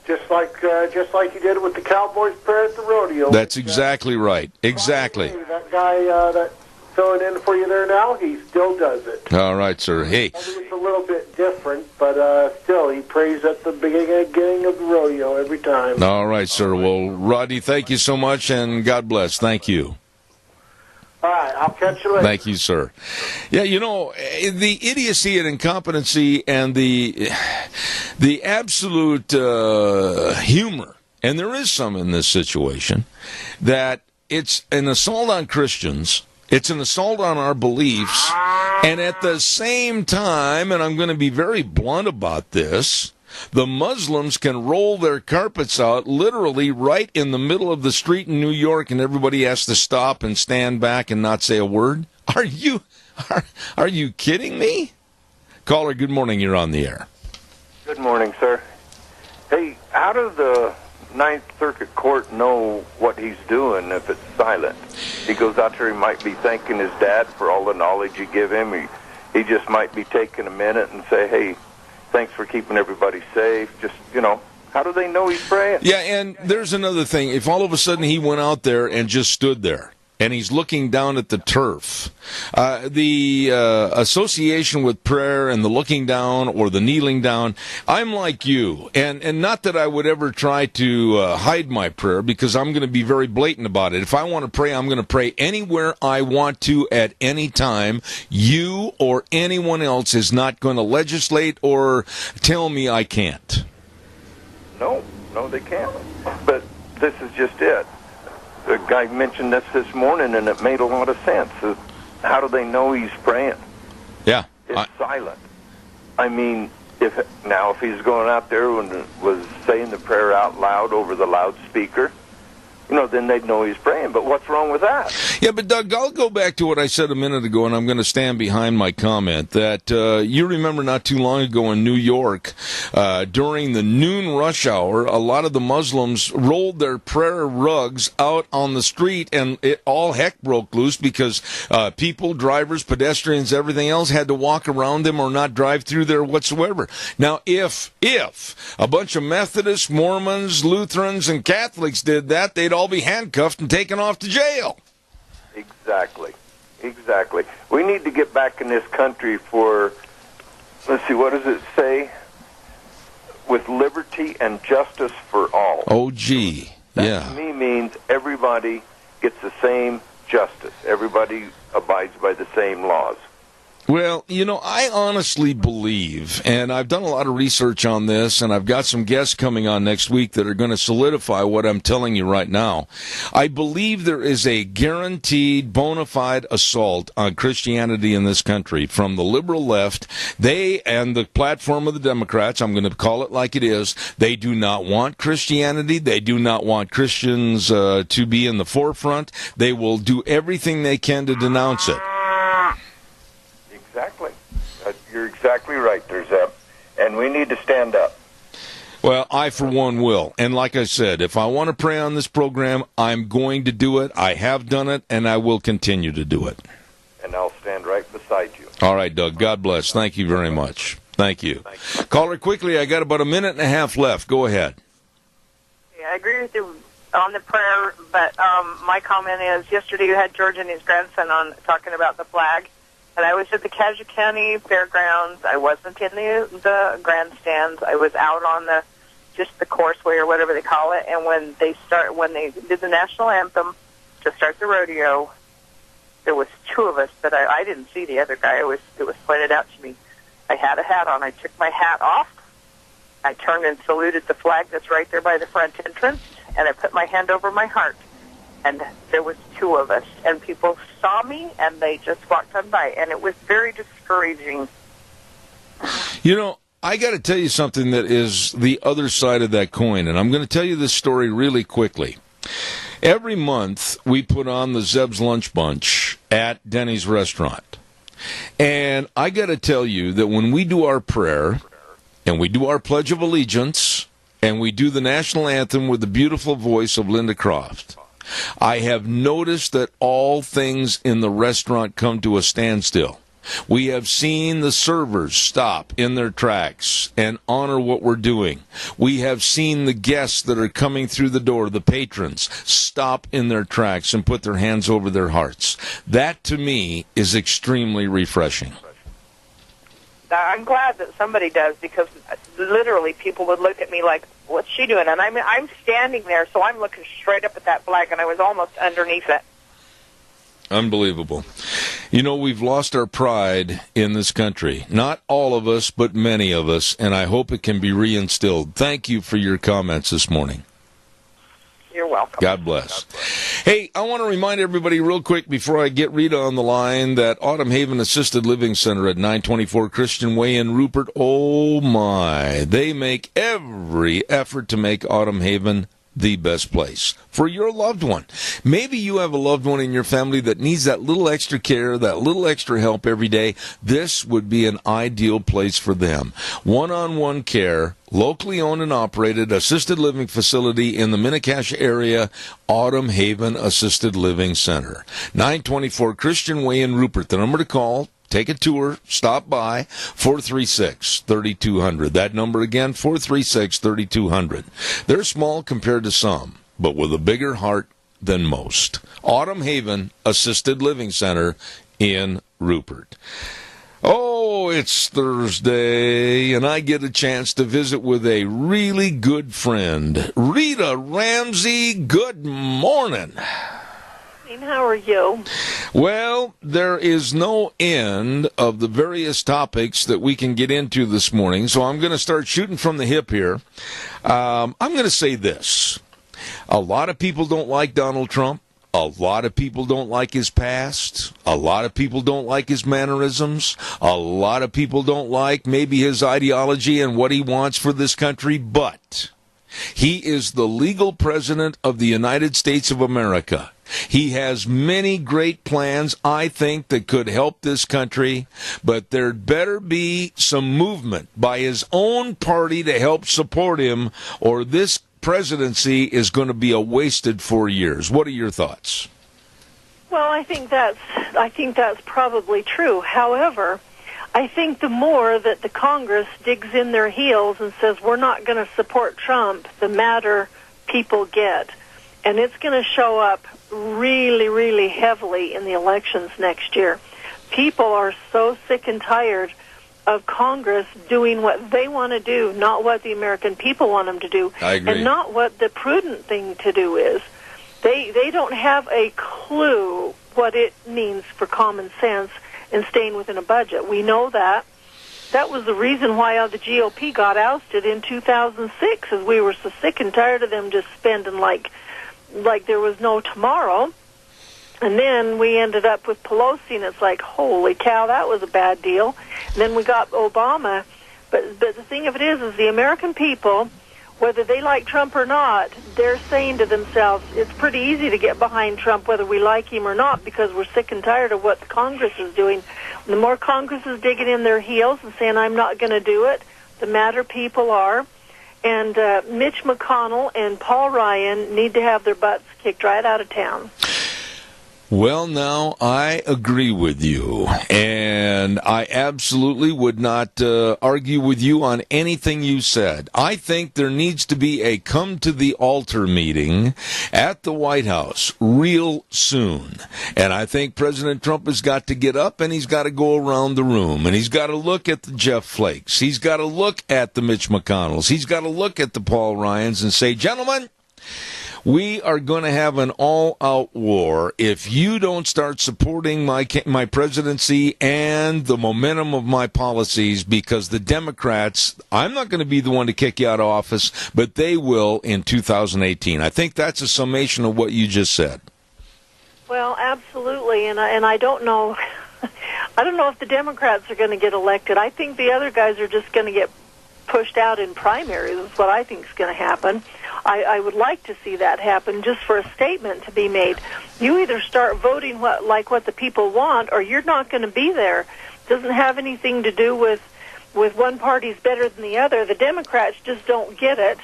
[SPEAKER 11] Just like you did with the Cowboys prayer at the rodeo.
[SPEAKER 2] That's exactly right. Exactly.
[SPEAKER 11] That guy that's filling in for you there now, he still does it.
[SPEAKER 2] All right, sir. Hey.
[SPEAKER 11] I think it's a little bit different, but still, he prays at the beginning of the rodeo every time.
[SPEAKER 2] All right, sir. Well, Rodney, thank you so much, and God bless. Thank you.
[SPEAKER 11] All right, I'll catch you later.
[SPEAKER 2] Thank you, sir. Yeah, the idiocy and incompetency and the absolute humor, and there is some in this situation, that it's an assault on Christians, it's an assault on our beliefs, and at the same time, and I'm going to be very blunt about this, the Muslims can roll their carpets out literally right in the middle of the street in New York, and everybody has to stop and stand back and not say a word. Are you kidding me? Caller, good morning. You're on the air.
[SPEAKER 3] Good morning, sir. Hey, how does the Ninth Circuit Court know what he's doing if it's silent? He goes out there, he might be thanking his dad for all the knowledge you give him. He just might be taking a minute and say, hey, thanks for keeping everybody safe. Just, how do they know he's praying?
[SPEAKER 2] Yeah, and there's another thing. If all of a sudden he went out there and just stood there, and he's looking down at the turf, the association with prayer and the looking down or the kneeling down, I'm like you, and not that I would ever try to hide my prayer, because I'm going to be very blatant about it. If I want to pray, I'm going to pray anywhere I want to at any time. You or anyone else is not going to legislate or tell me I can't.
[SPEAKER 3] No, they can't. But this is just it. The guy mentioned this morning, and it made a lot of sense. How do they know he's praying?
[SPEAKER 2] Yeah.
[SPEAKER 3] It's silent. I mean, if he's going out there and was saying the prayer out loud over the loudspeaker, then they'd know he's praying. But what's wrong with that?
[SPEAKER 2] Yeah, but Doug, I'll go back to what I said a minute ago, and I'm going to stand behind my comment that you remember not too long ago in New York, during the noon rush hour, a lot of the Muslims rolled their prayer rugs out on the street, and all heck broke loose because people, drivers, pedestrians, everything else had to walk around them or not drive through there whatsoever. Now, if a bunch of Methodists, Mormons, Lutherans, and Catholics did that, they'd all be handcuffed and taken off to jail.
[SPEAKER 3] Exactly. We need to get back in this country for, let's see, what does it say? With liberty and justice for all.
[SPEAKER 2] Oh, gee. Yeah.
[SPEAKER 3] That to me means everybody gets the same justice. Everybody abides by the same laws.
[SPEAKER 2] Well, I honestly believe, and I've done a lot of research on this, and I've got some guests coming on next week that are going to solidify what I'm telling you right now. I believe there is a guaranteed bona fide assault on Christianity in this country from the liberal left. They and the platform of the Democrats, I'm going to call it like it is, they do not want Christianity. They do not want Christians to be in the forefront. They will do everything they can to denounce it.
[SPEAKER 3] Exactly. You're exactly right there, Zeb. And we need to stand up.
[SPEAKER 2] Well, I, for one, will. And like I said, if I want to pray on this program, I'm going to do it. I have done it, and I will continue to do it.
[SPEAKER 3] And I'll stand right beside you.
[SPEAKER 2] All right, Doug. God bless. Thank you very much. Thank you. Caller, quickly, I got about a minute and a half left. Go ahead.
[SPEAKER 12] Yeah, I agree with you on the prayer, but my comment is, yesterday you had George and his grandson on talking about the flag. And I was at the Cassia County Fairgrounds. I wasn't in the grandstands. I was out on the courseway or whatever they call it. And when they did the national anthem to start the rodeo, there was two of us that I didn't see the other guy. It was pointed out to me. I had a hat on. I took my hat off. I turned and saluted the flag that's right there by the front entrance, and I put my hand over my heart. And there was two of us, and people saw me, and they just walked on by, and it was very discouraging.
[SPEAKER 2] You know, I got to tell you something that is the other side of that coin, and I'm going to tell you this story really quickly. Every month, we put on the Zeb's Lunch Bunch at Denny's restaurant. And I got to tell you that when we do our prayer, and we do our Pledge of Allegiance, and we do the national anthem with the beautiful voice of Linda Croft, I have noticed that all things in the restaurant come to a standstill. We have seen the servers stop in their tracks and honor what we're doing. We have seen the guests that are coming through the door, the patrons, stop in their tracks and put their hands over their hearts. That, to me, is extremely refreshing.
[SPEAKER 12] I'm glad that somebody does, because literally people would look at me like, what's she doing? And I'm standing there, so I'm looking straight up at that flag, and I was almost underneath it.
[SPEAKER 2] Unbelievable. You know, we've lost our pride in this country. Not all of us, but many of us, and I hope it can be reinstilled. Thank you for your comments this morning.
[SPEAKER 12] You're welcome.
[SPEAKER 2] God bless. Hey, I want to remind everybody real quick before I get Rita on the line that Autumn Haven Assisted Living Center at 924 Christian Way in Rupert, oh my, they make every effort to make Autumn Haven the best place for your loved one. Maybe you have a loved one in your family that needs that little extra care, that little extra help every day. This would be an ideal place for them. One-on-one care, locally owned and operated assisted living facility in the Mini-Cache area, Autumn Haven Assisted Living Center. 924 Christian Way in Rupert. The number to call, take a tour, stop by, 436-3200. That number again, 436-3200. They're small compared to some, but with a bigger heart than most. Autumn Haven Assisted Living Center in Rupert. Oh, it's Thursday, and I get a chance to visit with a really good friend. Rita Ramsey, good morning.
[SPEAKER 13] How are you?
[SPEAKER 2] Well, there is no end of the various topics that we can get into this morning, so I'm going to start shooting from the hip here. I'm going to say this. A lot of people don't like Donald Trump. A lot of people don't like his past. A lot of people don't like his mannerisms. A lot of people don't like maybe his ideology and what he wants for this country, but he is the legal president of the United States of America. He has many great plans, I think, that could help this country, but there'd better be some movement by his own party to help support him, or this presidency is going to be a wasted 4 years. What are your thoughts?
[SPEAKER 13] Well, I think that's probably true. However, I think the more that the Congress digs in their heels and says we're not going to support Trump, the madder people get. And it's going to show up really, really heavily in the elections next year. People are so sick and tired of Congress doing what they want to do, not what the American people want them to do.
[SPEAKER 2] I agree.
[SPEAKER 13] And not what the prudent thing to do is. They don't have a clue what it means for common sense and staying within a budget. We know that. That was the reason why the GOP got ousted in 2006, as we were so sick and tired of them just spending like there was no tomorrow. And then we ended up with Pelosi, and it's like, holy cow, that was a bad deal. And then we got Obama. But the thing of it is the American people, whether they like Trump or not, they're saying to themselves, it's pretty easy to get behind Trump whether we like him or not, because we're sick and tired of what the Congress is doing. The more Congress is digging in their heels and saying, I'm not going to do it, the madder people are. And Mitch McConnell and Paul Ryan need to have their butts kicked right out of town.
[SPEAKER 2] Well, now, I agree with you, and I absolutely would not argue with you on anything you said. I think there needs to be a come-to-the-altar meeting at the White House real soon, and I think President Trump has got to get up, and he's got to go around the room, and he's got to look at the Jeff Flakes. He's got to look at the Mitch McConnells. He's got to look at the Paul Ryans and say, gentlemen, we are going to have an all-out war if you don't start supporting my presidency and the momentum of my policies, because the Democrats, I'm not going to be the one to kick you out of office, but they will in 2018. I think that's a summation of what you just said.
[SPEAKER 13] Well, absolutely, and I don't know. I don't know if the Democrats are going to get elected. I think the other guys are just going to get pushed out in primaries. Is what I think is going to happen. I would like to see that happen, just for a statement to be made. You either start voting like what the people want, or you're not going to be there. It doesn't have anything to do with one party's better than the other. The Democrats just don't get it.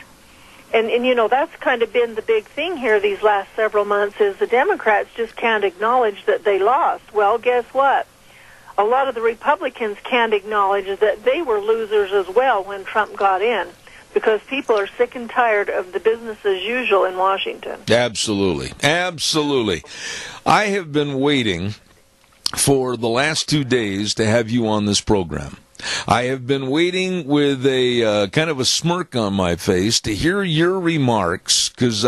[SPEAKER 13] And you know, that's kind of been the big thing here these last several months, is the Democrats just can't acknowledge that they lost. Well, guess what? A lot of the Republicans can't acknowledge that they were losers as well when Trump got in, because people are sick and tired of the business as usual in Washington.
[SPEAKER 2] Absolutely. Absolutely. I have been waiting for the last 2 days to have you on this program. I have been waiting with a kind of a smirk on my face to hear your remarks, because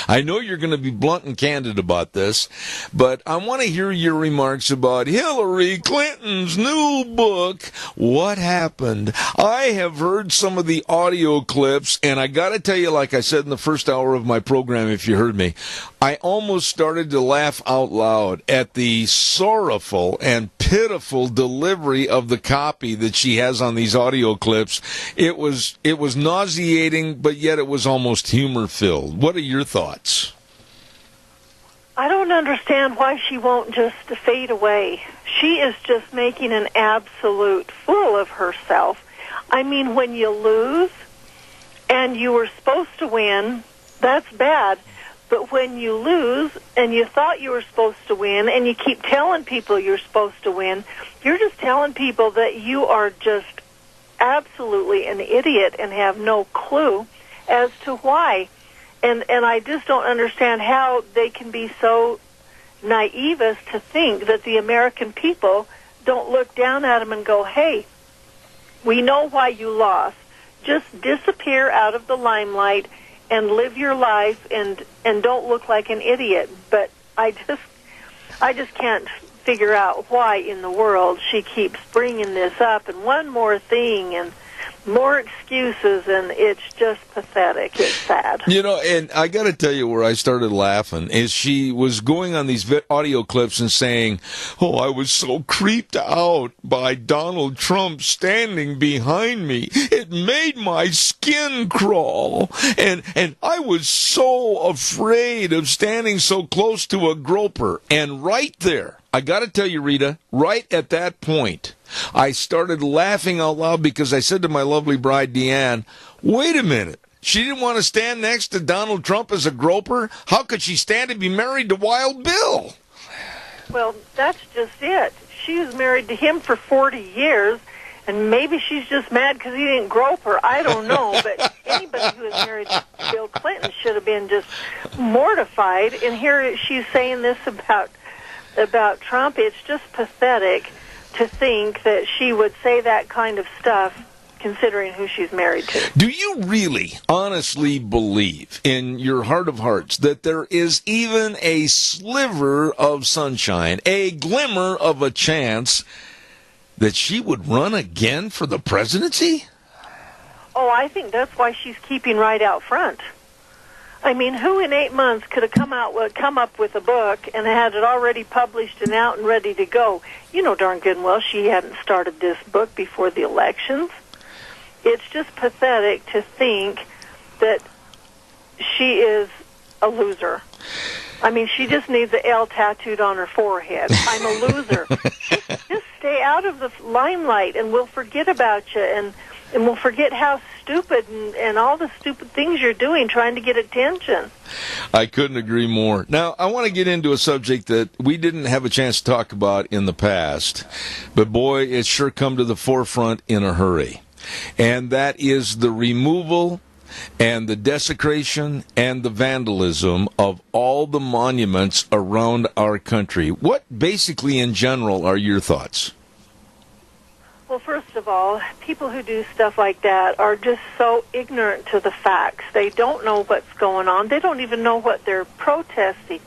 [SPEAKER 2] I know you're going to be blunt and candid about this, but I want to hear your remarks about Hillary Clinton's new book, What Happened. I have heard some of the audio clips, and I got to tell you, like I said in the first hour of my program, if you heard me, I almost started to laugh out loud at the sorrowful and pitiful delivery of the copy that she has on these audio clips. It was nauseating, but yet it was almost humor-filled. What are your thoughts?
[SPEAKER 13] I don't understand why she won't just fade away. She is just making an absolute fool of herself. I mean, when you lose and you were supposed to win, that's bad. But when you lose and you thought you were supposed to win and you keep telling people you're supposed to win, you're just telling people that you are just absolutely an idiot and have no clue as to why. And I just don't understand how they can be so naive as to think that the American people don't look down at them and go, hey, we know why you lost. Just disappear out of the limelight and live your life and don't look like an idiot. But I just can't figure out why in the world she keeps bringing this up, and one more thing and more excuses, and it's just pathetic. It's sad.
[SPEAKER 2] You know, and I got to tell you where I started laughing is she was going on these audio clips and saying, oh, I was so creeped out by Donald Trump standing behind me. It made my skin crawl. And I was so afraid of standing so close to a groper. And right there, I got to tell you, Rita, right at that point, I started laughing out loud because I said to my lovely bride, Deanne, wait a minute. She didn't want to stand next to Donald Trump as a groper? How could she stand to be married to Wild Bill?
[SPEAKER 13] Well, that's just it. She was married to him for 40 years, and maybe she's just mad because he didn't grope her. I don't know, but anybody who was married to Bill Clinton should have been just mortified. And here she's saying this about Trump. It's just pathetic to think that she would say that kind of stuff considering who she's married to.
[SPEAKER 2] Do you really honestly believe in your heart of hearts that there is even a sliver of sunshine, a glimmer of a chance that she would run again for the presidency?
[SPEAKER 13] Oh, I think that's why she's keeping right out front. I mean, who in 8 months could have come up with a book and had it already published and out and ready to go? You know darn good and well she hadn't started this book before the elections. It's just pathetic to think that she is a loser. I mean, she just needs an L tattooed on her forehead. I'm a loser. Just stay out of the limelight and we'll forget about you, and we'll forget how stupid and all the stupid things you're doing trying to get attention.
[SPEAKER 2] I couldn't agree more. Now, I want to get into a subject that we didn't have a chance to talk about in the past, but boy, it's sure come to the forefront in a hurry. And that is the removal and the desecration and the vandalism of all the monuments around our country. What basically in general are your thoughts?
[SPEAKER 13] Well, first of all, people who do stuff like that are just so ignorant to the facts. They don't know what's going on. They don't even know what they're protesting.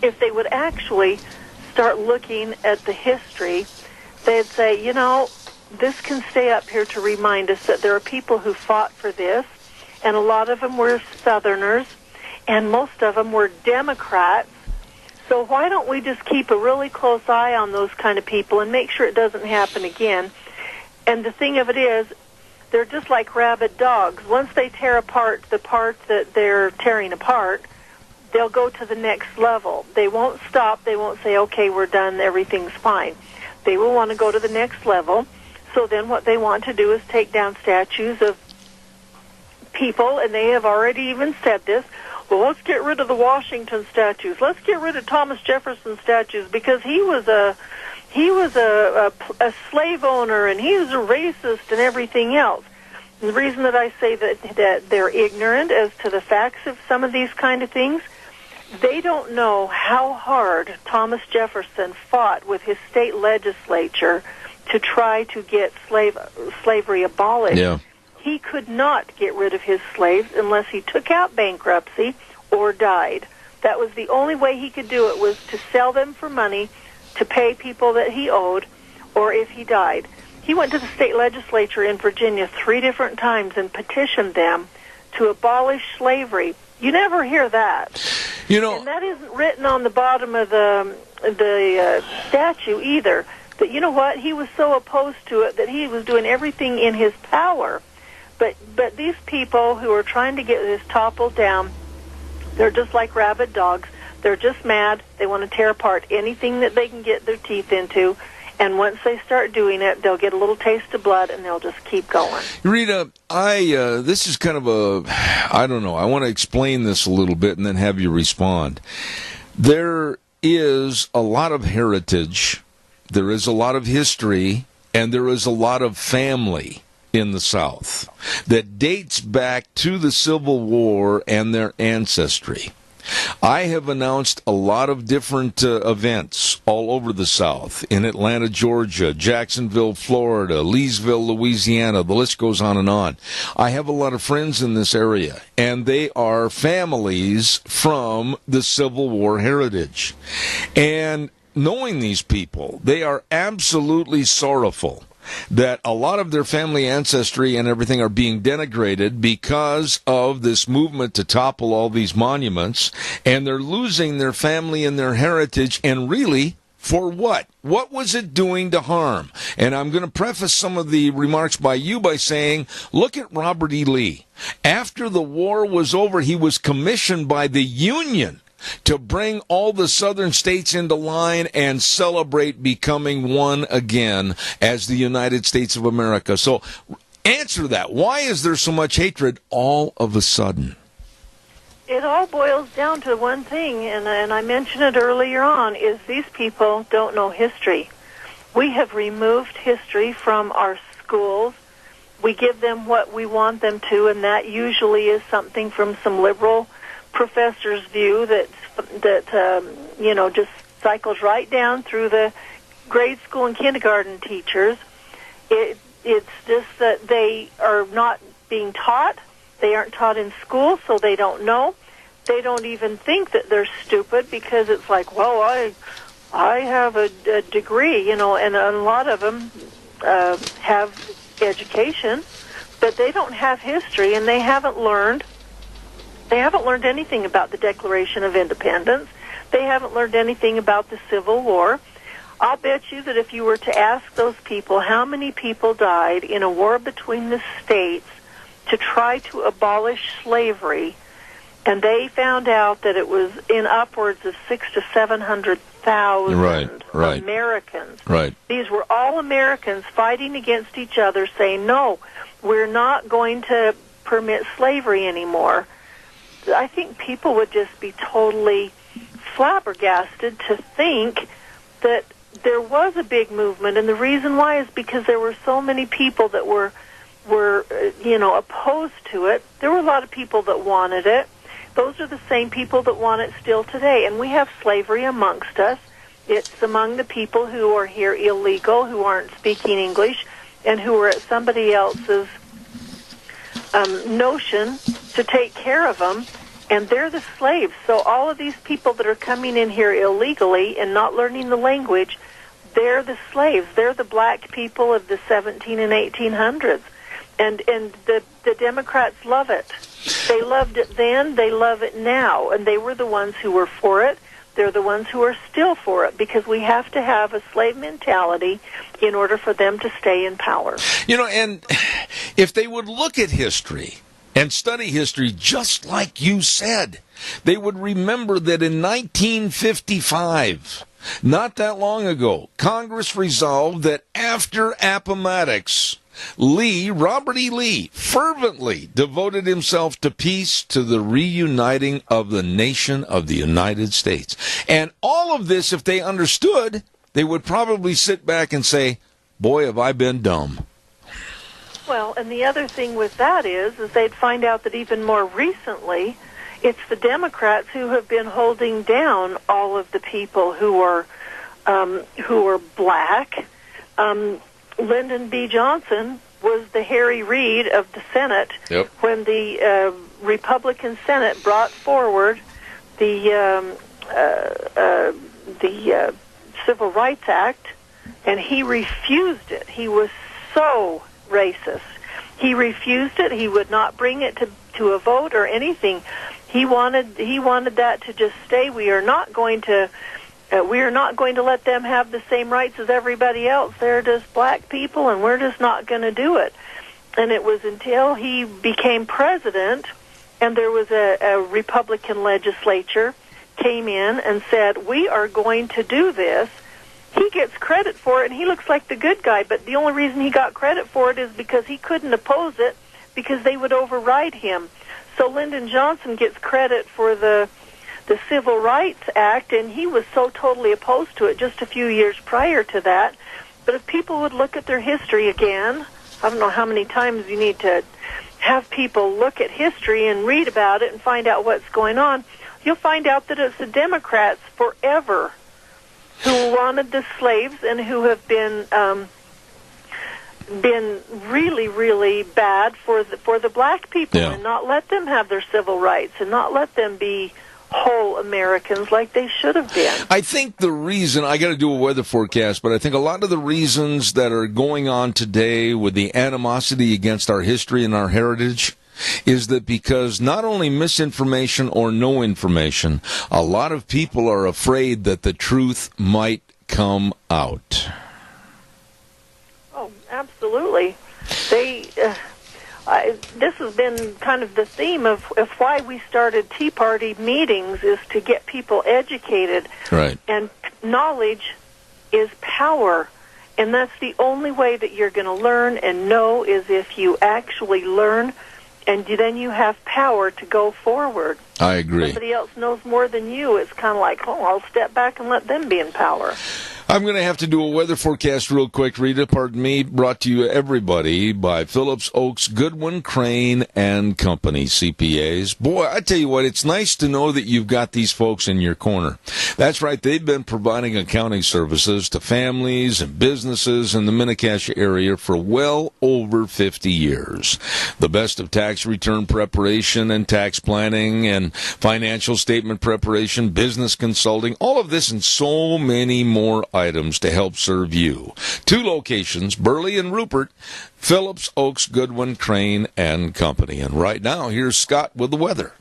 [SPEAKER 13] If they would actually start looking at the history, they'd say, you know, this can stay up here to remind us that there are people who fought for this, and a lot of them were Southerners, and most of them were Democrats. So why don't we just keep a really close eye on those kind of people and make sure it doesn't happen again? And the thing of it is, they're just like rabid dogs. Once they tear apart the part that they're tearing apart, they'll go to the next level. They won't stop. They won't say, okay, we're done, everything's fine. They will want to go to the next level. So then what they want to do is take down statues of people, and they have already even said this, well, let's get rid of the Washington statues. Let's get rid of Thomas Jefferson statues because he was a slave owner and he was a racist and everything else. And the reason that I say that they're ignorant as to the facts of some of these kind of things, they don't know how hard Thomas Jefferson fought with his state legislature to try to get slavery abolished.
[SPEAKER 2] Yeah.
[SPEAKER 13] He could not get rid of his slaves unless he took out bankruptcy or died. That was the only way he could do it, was to sell them for money, to pay people that he owed, or if he died. He went to the state legislature in Virginia 3 different times and petitioned them to abolish slavery. You never hear that.
[SPEAKER 2] You know,
[SPEAKER 13] and that isn't written on the bottom of the statue either. That, you know what, he was so opposed to it that he was doing everything in his power. But these people who are trying to get this toppled down, they're just like rabid dogs. They're just mad. They want to tear apart anything that they can get their teeth into. And once they start doing it, they'll get a little taste of blood, and they'll just keep going.
[SPEAKER 2] Rita, this is kind of I don't know. I want to explain this a little bit and then have you respond. There is a lot of heritage, there is a lot of history, and there is a lot of family in the South that dates back to the Civil War and their ancestry. I have announced a lot of different events all over the South, in Atlanta, Georgia, Jacksonville, Florida, Leesville, Louisiana. The list goes on and on. I have a lot of friends in this area, and they are families from the Civil War heritage. And knowing these people, they are absolutely sorrowful that a lot of their family ancestry and everything are being denigrated because of this movement to topple all these monuments, and they're losing their family and their heritage, and really, for what? What was it doing to harm? And I'm going to preface some of the remarks by you by saying, look at Robert E. Lee. After the war was over, he was commissioned by the Union to bring all the southern states into line and celebrate becoming one again as the United States of America. So answer that. Why is there so much hatred all of a sudden?
[SPEAKER 13] It all boils down to one thing, and I mentioned it earlier on, is these people don't know history. We have removed history from our schools. We give them what we want them to, and that usually is something from some liberal professor's view that just cycles right down through the grade school and kindergarten teachers. It's just that they are not being taught. They aren't taught in school, so they don't know. They don't even think that they're stupid because it's like, well, I have a degree, and a lot of them have education, but they don't have history, and they haven't learned. They haven't learned anything about the Declaration of Independence. They haven't learned anything about the Civil War. I'll bet you that if you were to ask those people how many people died in a war between the states to try to abolish slavery, and they found out that it was in upwards of 600,000 to 700,000 Americans.
[SPEAKER 2] Right.
[SPEAKER 13] These were all Americans fighting against each other, saying, no, we're not going to permit slavery anymore. I think people would just be totally flabbergasted to think that there was a big movement, and the reason why is because there were so many people that were opposed to it. There were a lot of people that wanted it. Those are the same people that want it still today, and we have slavery amongst us. It's among the people who are here illegal, who aren't speaking English, and who are at somebody else's notion to take care of them, and they're the slaves. So all of these people that are coming in here illegally and not learning the language, they're the slaves. They're the black people of the 17 and 1800s. And the Democrats love it. They loved it then, they love it now, and they were the ones who were for it. they're the ones who are still for it, because we have to have a slave mentality in order for them to stay in power.
[SPEAKER 2] And if they would look at history and study history just like you said, they would remember that in 1955, not that long ago, Congress resolved that after Appomattox, Robert E. Lee, fervently devoted himself to peace, to the reuniting of the nation of the United States. And all of this, if they understood, they would probably sit back and say, boy, have I been dumb.
[SPEAKER 13] Well, and the other thing with that is they'd find out that even more recently, it's the Democrats who have been holding down all of the people who are black. Lyndon B. Johnson was the Harry Reid of the Senate when the Republican Senate brought forward the Civil Rights Act, and he refused it. He was so racist. He refused it. He would not bring it to a vote or anything. He wanted that to just stay. We are not going to let them have the same rights as everybody else. They're just black people, and we're just not going to do it. And it was until he became president, and there was a Republican legislature came in and said, we are going to do this. He gets credit for it, and he looks like the good guy, but the only reason he got credit for it is because he couldn't oppose it, because they would override him. So Lyndon Johnson gets credit for the Civil Rights Act, and he was so totally opposed to it just a few years prior to that. But if people would look at their history again, I don't know how many times you need to have people look at history and read about it and find out what's going on, you'll find out that it's the Democrats forever who wanted the slaves and who have been really, really bad for the black people, and not let them have their civil rights and not let them be whole Americans like they should have been.
[SPEAKER 2] I think the reason, I got to do a weather forecast, but I think a lot of the reasons that are going on today with the animosity against our history and our heritage is that because not only misinformation or no information, a lot of people are afraid that the truth might come out.
[SPEAKER 13] Oh, absolutely. This has been kind of the theme of why we started Tea Party meetings, is to get people educated.
[SPEAKER 2] Right.
[SPEAKER 13] And knowledge is power. And that's the only way that you're going to learn and know, is if you actually learn, and then you have power to go forward.
[SPEAKER 2] I agree.
[SPEAKER 13] Somebody else knows more than you. It's kind of like, I'll step back and let them be in power.
[SPEAKER 2] I'm going to have to do a weather forecast real quick, Rita. Pardon me. Brought to you, everybody, by Phillips Oakes, Goodwin, Crane, and Company, CPAs. Boy, I tell you what, it's nice to know that you've got these folks in your corner. That's right. They've been providing accounting services to families and businesses in the Mini-Cassia area for well over 50 years. The best of tax return preparation and tax planning and financial statement preparation, business consulting, all of this and so many more items to help serve you. 2 locations, Burley and Rupert, Phillips Oakes, Goodwin, Crane, and Company. And right now, here's Scott with the weather.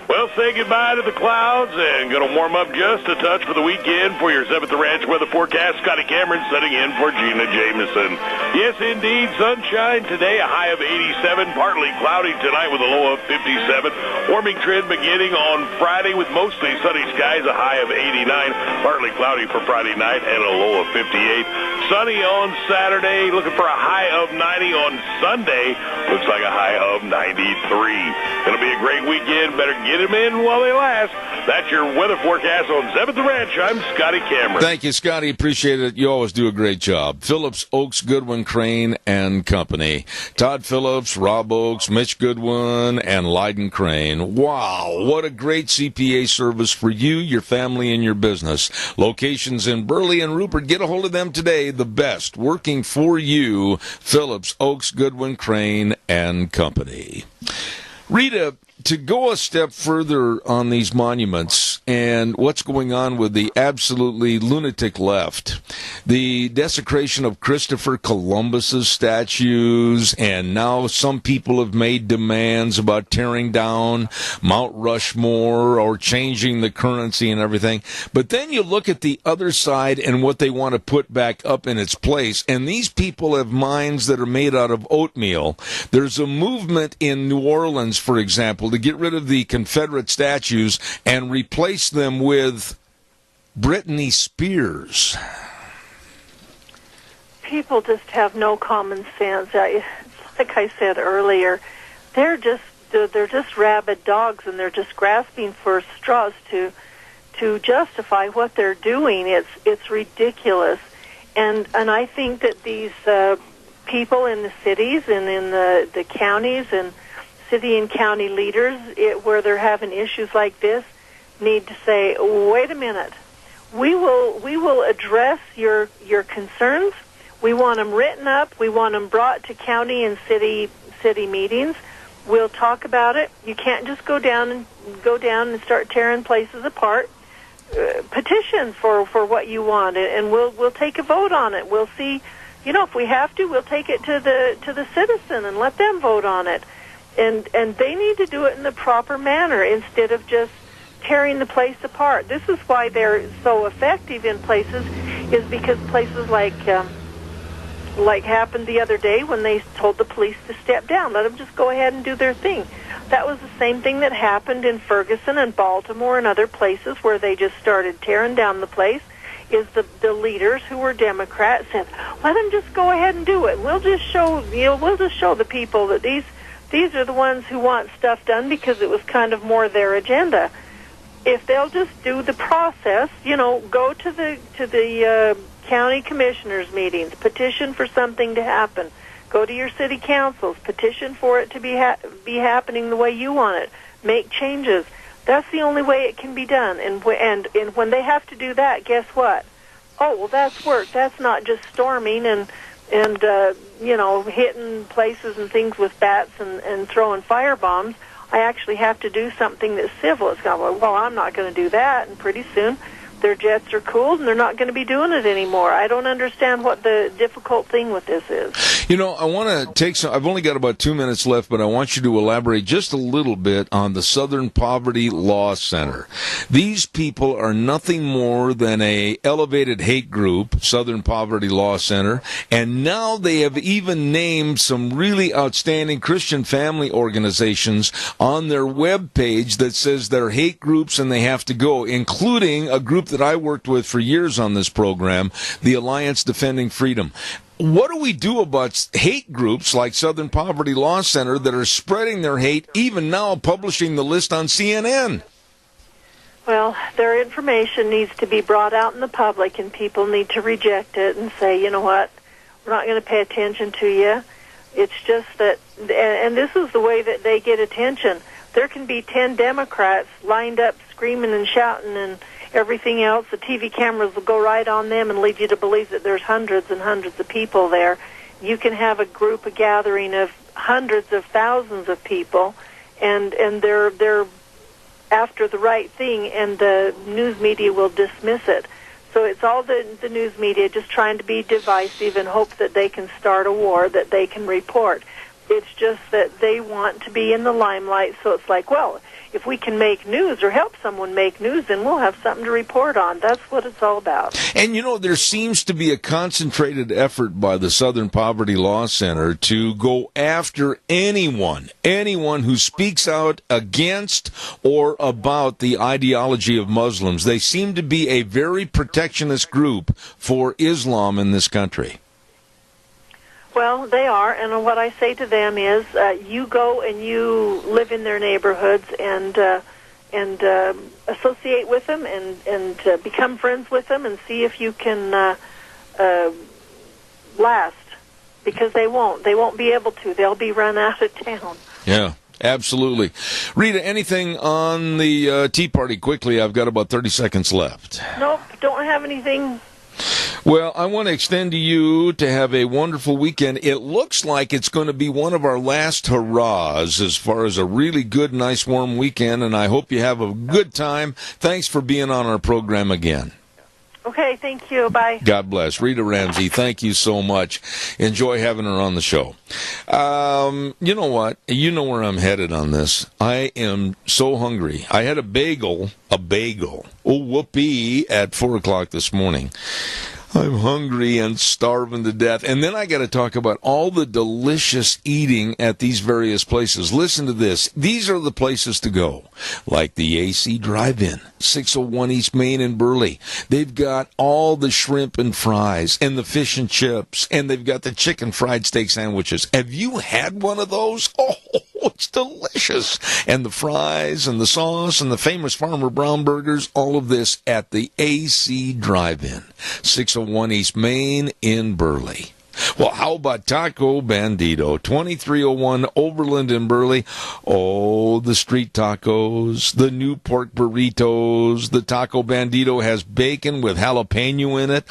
[SPEAKER 4] Well, say goodbye to the clouds and going to warm up just a touch for the weekend. For your 7th Ranch weather forecast, Scotty Cameron setting in for Gina Jameson. Yes, indeed, sunshine today, a high of 87, partly cloudy tonight with a low of 57. Warming trend beginning on Friday with mostly sunny skies, a high of 89, partly cloudy for Friday night and a low of 58. Sunny on Saturday, looking for a high of 90 on Sunday. Looks like a high of 93. Going to be a great weekend. Better get them in while they last. That's your weather forecast on 7th Ranch. I'm Scotty Cameron.
[SPEAKER 2] Thank you, Scotty. Appreciate it. You always do a great job. Phillips Oakes, Goodwin, Crane, and Company. Todd Phillips, Rob Oakes, Mitch Goodwin, and Lyden Crane. Wow, what a great CPA service for you, your family, and your business. Locations in Burley and Rupert. Get a hold of them today. The best working for you. Phillips Oakes, Goodwin, Crane, and Company. Rita, to go a step further on these monuments and what's going on with the absolutely lunatic left, the desecration of Christopher Columbus's statues, and now some people have made demands about tearing down Mount Rushmore or changing the currency and everything. But then you look at the other side and what they want to put back up in its place, and these people have minds that are made out of oatmeal. There's a movement in New Orleans, for example, to get rid of the Confederate statues and replace them with Britney Spears.
[SPEAKER 13] People just have no common sense. Like I said earlier, they're just rabid dogs, and they're just grasping for straws to justify what they're doing. It's ridiculous, and I think that these people in the cities and in the counties and city and county leaders, where they're having issues like this, need to say, wait a minute, we will address your concerns. We want them written up. We want them brought to county and city meetings. We'll talk about it. You can't just go down and start tearing places apart. Petition for what you want, and we'll take a vote on it. We'll see. If we have to, we'll take it to the citizen and let them vote on it. And they need to do it in the proper manner instead of just tearing the place apart. This is why they're so effective in places, is because places like happened the other day when they told the police to step down, let them just go ahead and do their thing. That was the same thing that happened in Ferguson and Baltimore and other places where they just started tearing down the place. Is the leaders who were Democrats said, let them just go ahead and do it. We'll just show the people that these are the ones who want stuff done, because it was kind of more their agenda. If they'll just do the process, go to the county commissioners meetings, petition for something to happen, go to your city councils, petition for it to be happening the way you want it, make changes. That's the only way it can be done. And when they have to do that, guess what? Oh, well, that's work. That's not just storming and hitting places and things with bats and throwing fire bombs. I actually have to do something that's civil. It's kind of, well, I'm not going to do that. And pretty soon their jets are cooled and they're not going to be doing it anymore. I don't understand what the difficult thing with this is.
[SPEAKER 2] I want to take I've only got about 2 minutes left, but I want you to elaborate just a little bit on the Southern Poverty Law Center. These people are nothing more than a elevated hate group, Southern Poverty Law Center, and now they have even named some really outstanding Christian family organizations on their web page that says they're hate groups and they have to go, including a group that I worked with for years on this program, the Alliance Defending Freedom. What do we do about hate groups like Southern Poverty Law Center that are spreading their hate, even now publishing the list on CNN?
[SPEAKER 13] Well, their information needs to be brought out in the public, and people need to reject it and say, you know what, we're not going to pay attention to you. It's just that, and this is the way that they get attention. There can be 10 Democrats lined up screaming and shouting and everything else. The TV cameras will go right on them and lead you to believe that there's hundreds and hundreds of people there. You can have a gathering of hundreds of thousands of people, and they're after the right thing, and the news media will dismiss it. So it's all the news media just trying to be divisive and hope that they can start a war that they can report. It's just that they want to be in the limelight, so it's like, well, if we can make news or help someone make news, then we'll have something to report on. That's what it's all about.
[SPEAKER 2] And, there seems to be a concentrated effort by the Southern Poverty Law Center to go after anyone who speaks out against or about the ideology of Muslims. They seem to be a very protectionist group for Islam in this country.
[SPEAKER 13] Well, they are, and what I say to them is, you go and you live in their neighborhoods and associate with them and become friends with them and see if you can last, because they won't be able to. They'll be run out of town.
[SPEAKER 2] Yeah. Absolutely. Rita, anything on the Tea Party quickly? I've got about 30 seconds left.
[SPEAKER 13] Nope, don't have anything.
[SPEAKER 2] Well, I want to extend to you to have a wonderful weekend. It looks like it's going to be one of our last hurrahs as far as a really good, nice, warm weekend, and I hope you have a good time. Thanks for being on our program again.
[SPEAKER 13] Okay, thank you. Bye.
[SPEAKER 2] God bless. Rita Ramsey, thank you so much. Enjoy having her on the show. You know what? You know where I'm headed on this. I am so hungry. I had a bagel, whoopee, at 4 o'clock this morning. I'm hungry and starving to death. And then I got to talk about all the delicious eating at these various places. Listen to this. These are the places to go. Like the AC Drive-In, 601 East Main in Burley. They've got all the shrimp and fries and the fish and chips. And they've got the chicken fried steak sandwiches. Have you had one of those? Oh, it's delicious. And the fries and the sauce and the famous Farmer Brown burgers. All of this at the AC Drive-In, 601 East Main in Burley. Well, how about Taco Bandito, 2301 Overland in Burley? Oh, the street tacos, the new pork burritos. The Taco Bandito has bacon with jalapeno in it.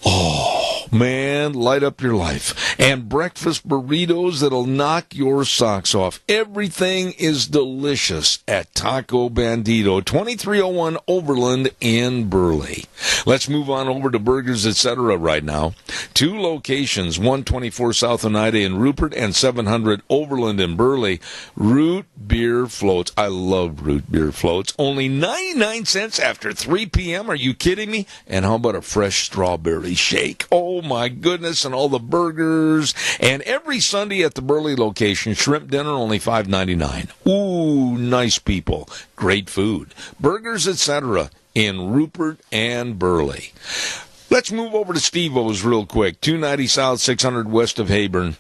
[SPEAKER 2] Oh, man, light up your life. And breakfast burritos that'll knock your socks off. Everything is delicious at Taco Bandito, 2301 Overland in Burley. Let's move on over to Burgers Etc. right now. 2 locations, 124 South Oneida in Rupert and 700 Overland in Burley. Root beer floats. I love root beer floats. Only 99 cents after 3 p.m. Are you kidding me? And how about a fresh strawberry shake? Oh, my goodness, and all the burgers. And every Sunday at the Burley location, shrimp dinner only $5.99. Ooh, nice people. Great food. Burgers Etc. in Rupert and Burley. Let's move over to Steve-O's real quick. 290 South, 600 west of Hayburn.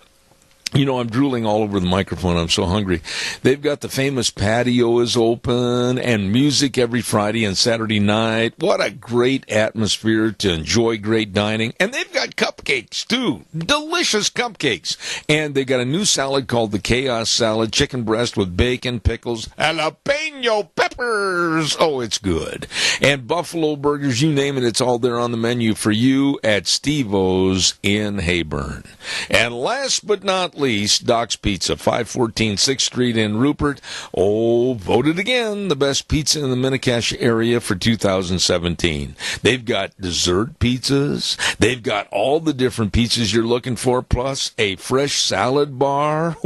[SPEAKER 2] You know, I'm drooling all over the microphone. I'm so hungry. They've got the famous patio is open and music every Friday and Saturday night. What a great atmosphere to enjoy great dining. And they've got cupcakes, too. Delicious cupcakes. And they got a new salad called the Chaos Salad, chicken breast with bacon, pickles, jalapeno peppers. Oh, it's good. And buffalo burgers, you name it, it's all there on the menu for you at Steve-O's in Hayburn. And last but not least, Doc's Pizza, 514 6th Street in Rupert. Oh, voted again the best pizza in the Mini-Cache area for 2017. They've got dessert pizzas. They've got all the different pizzas you're looking for, plus a fresh salad bar.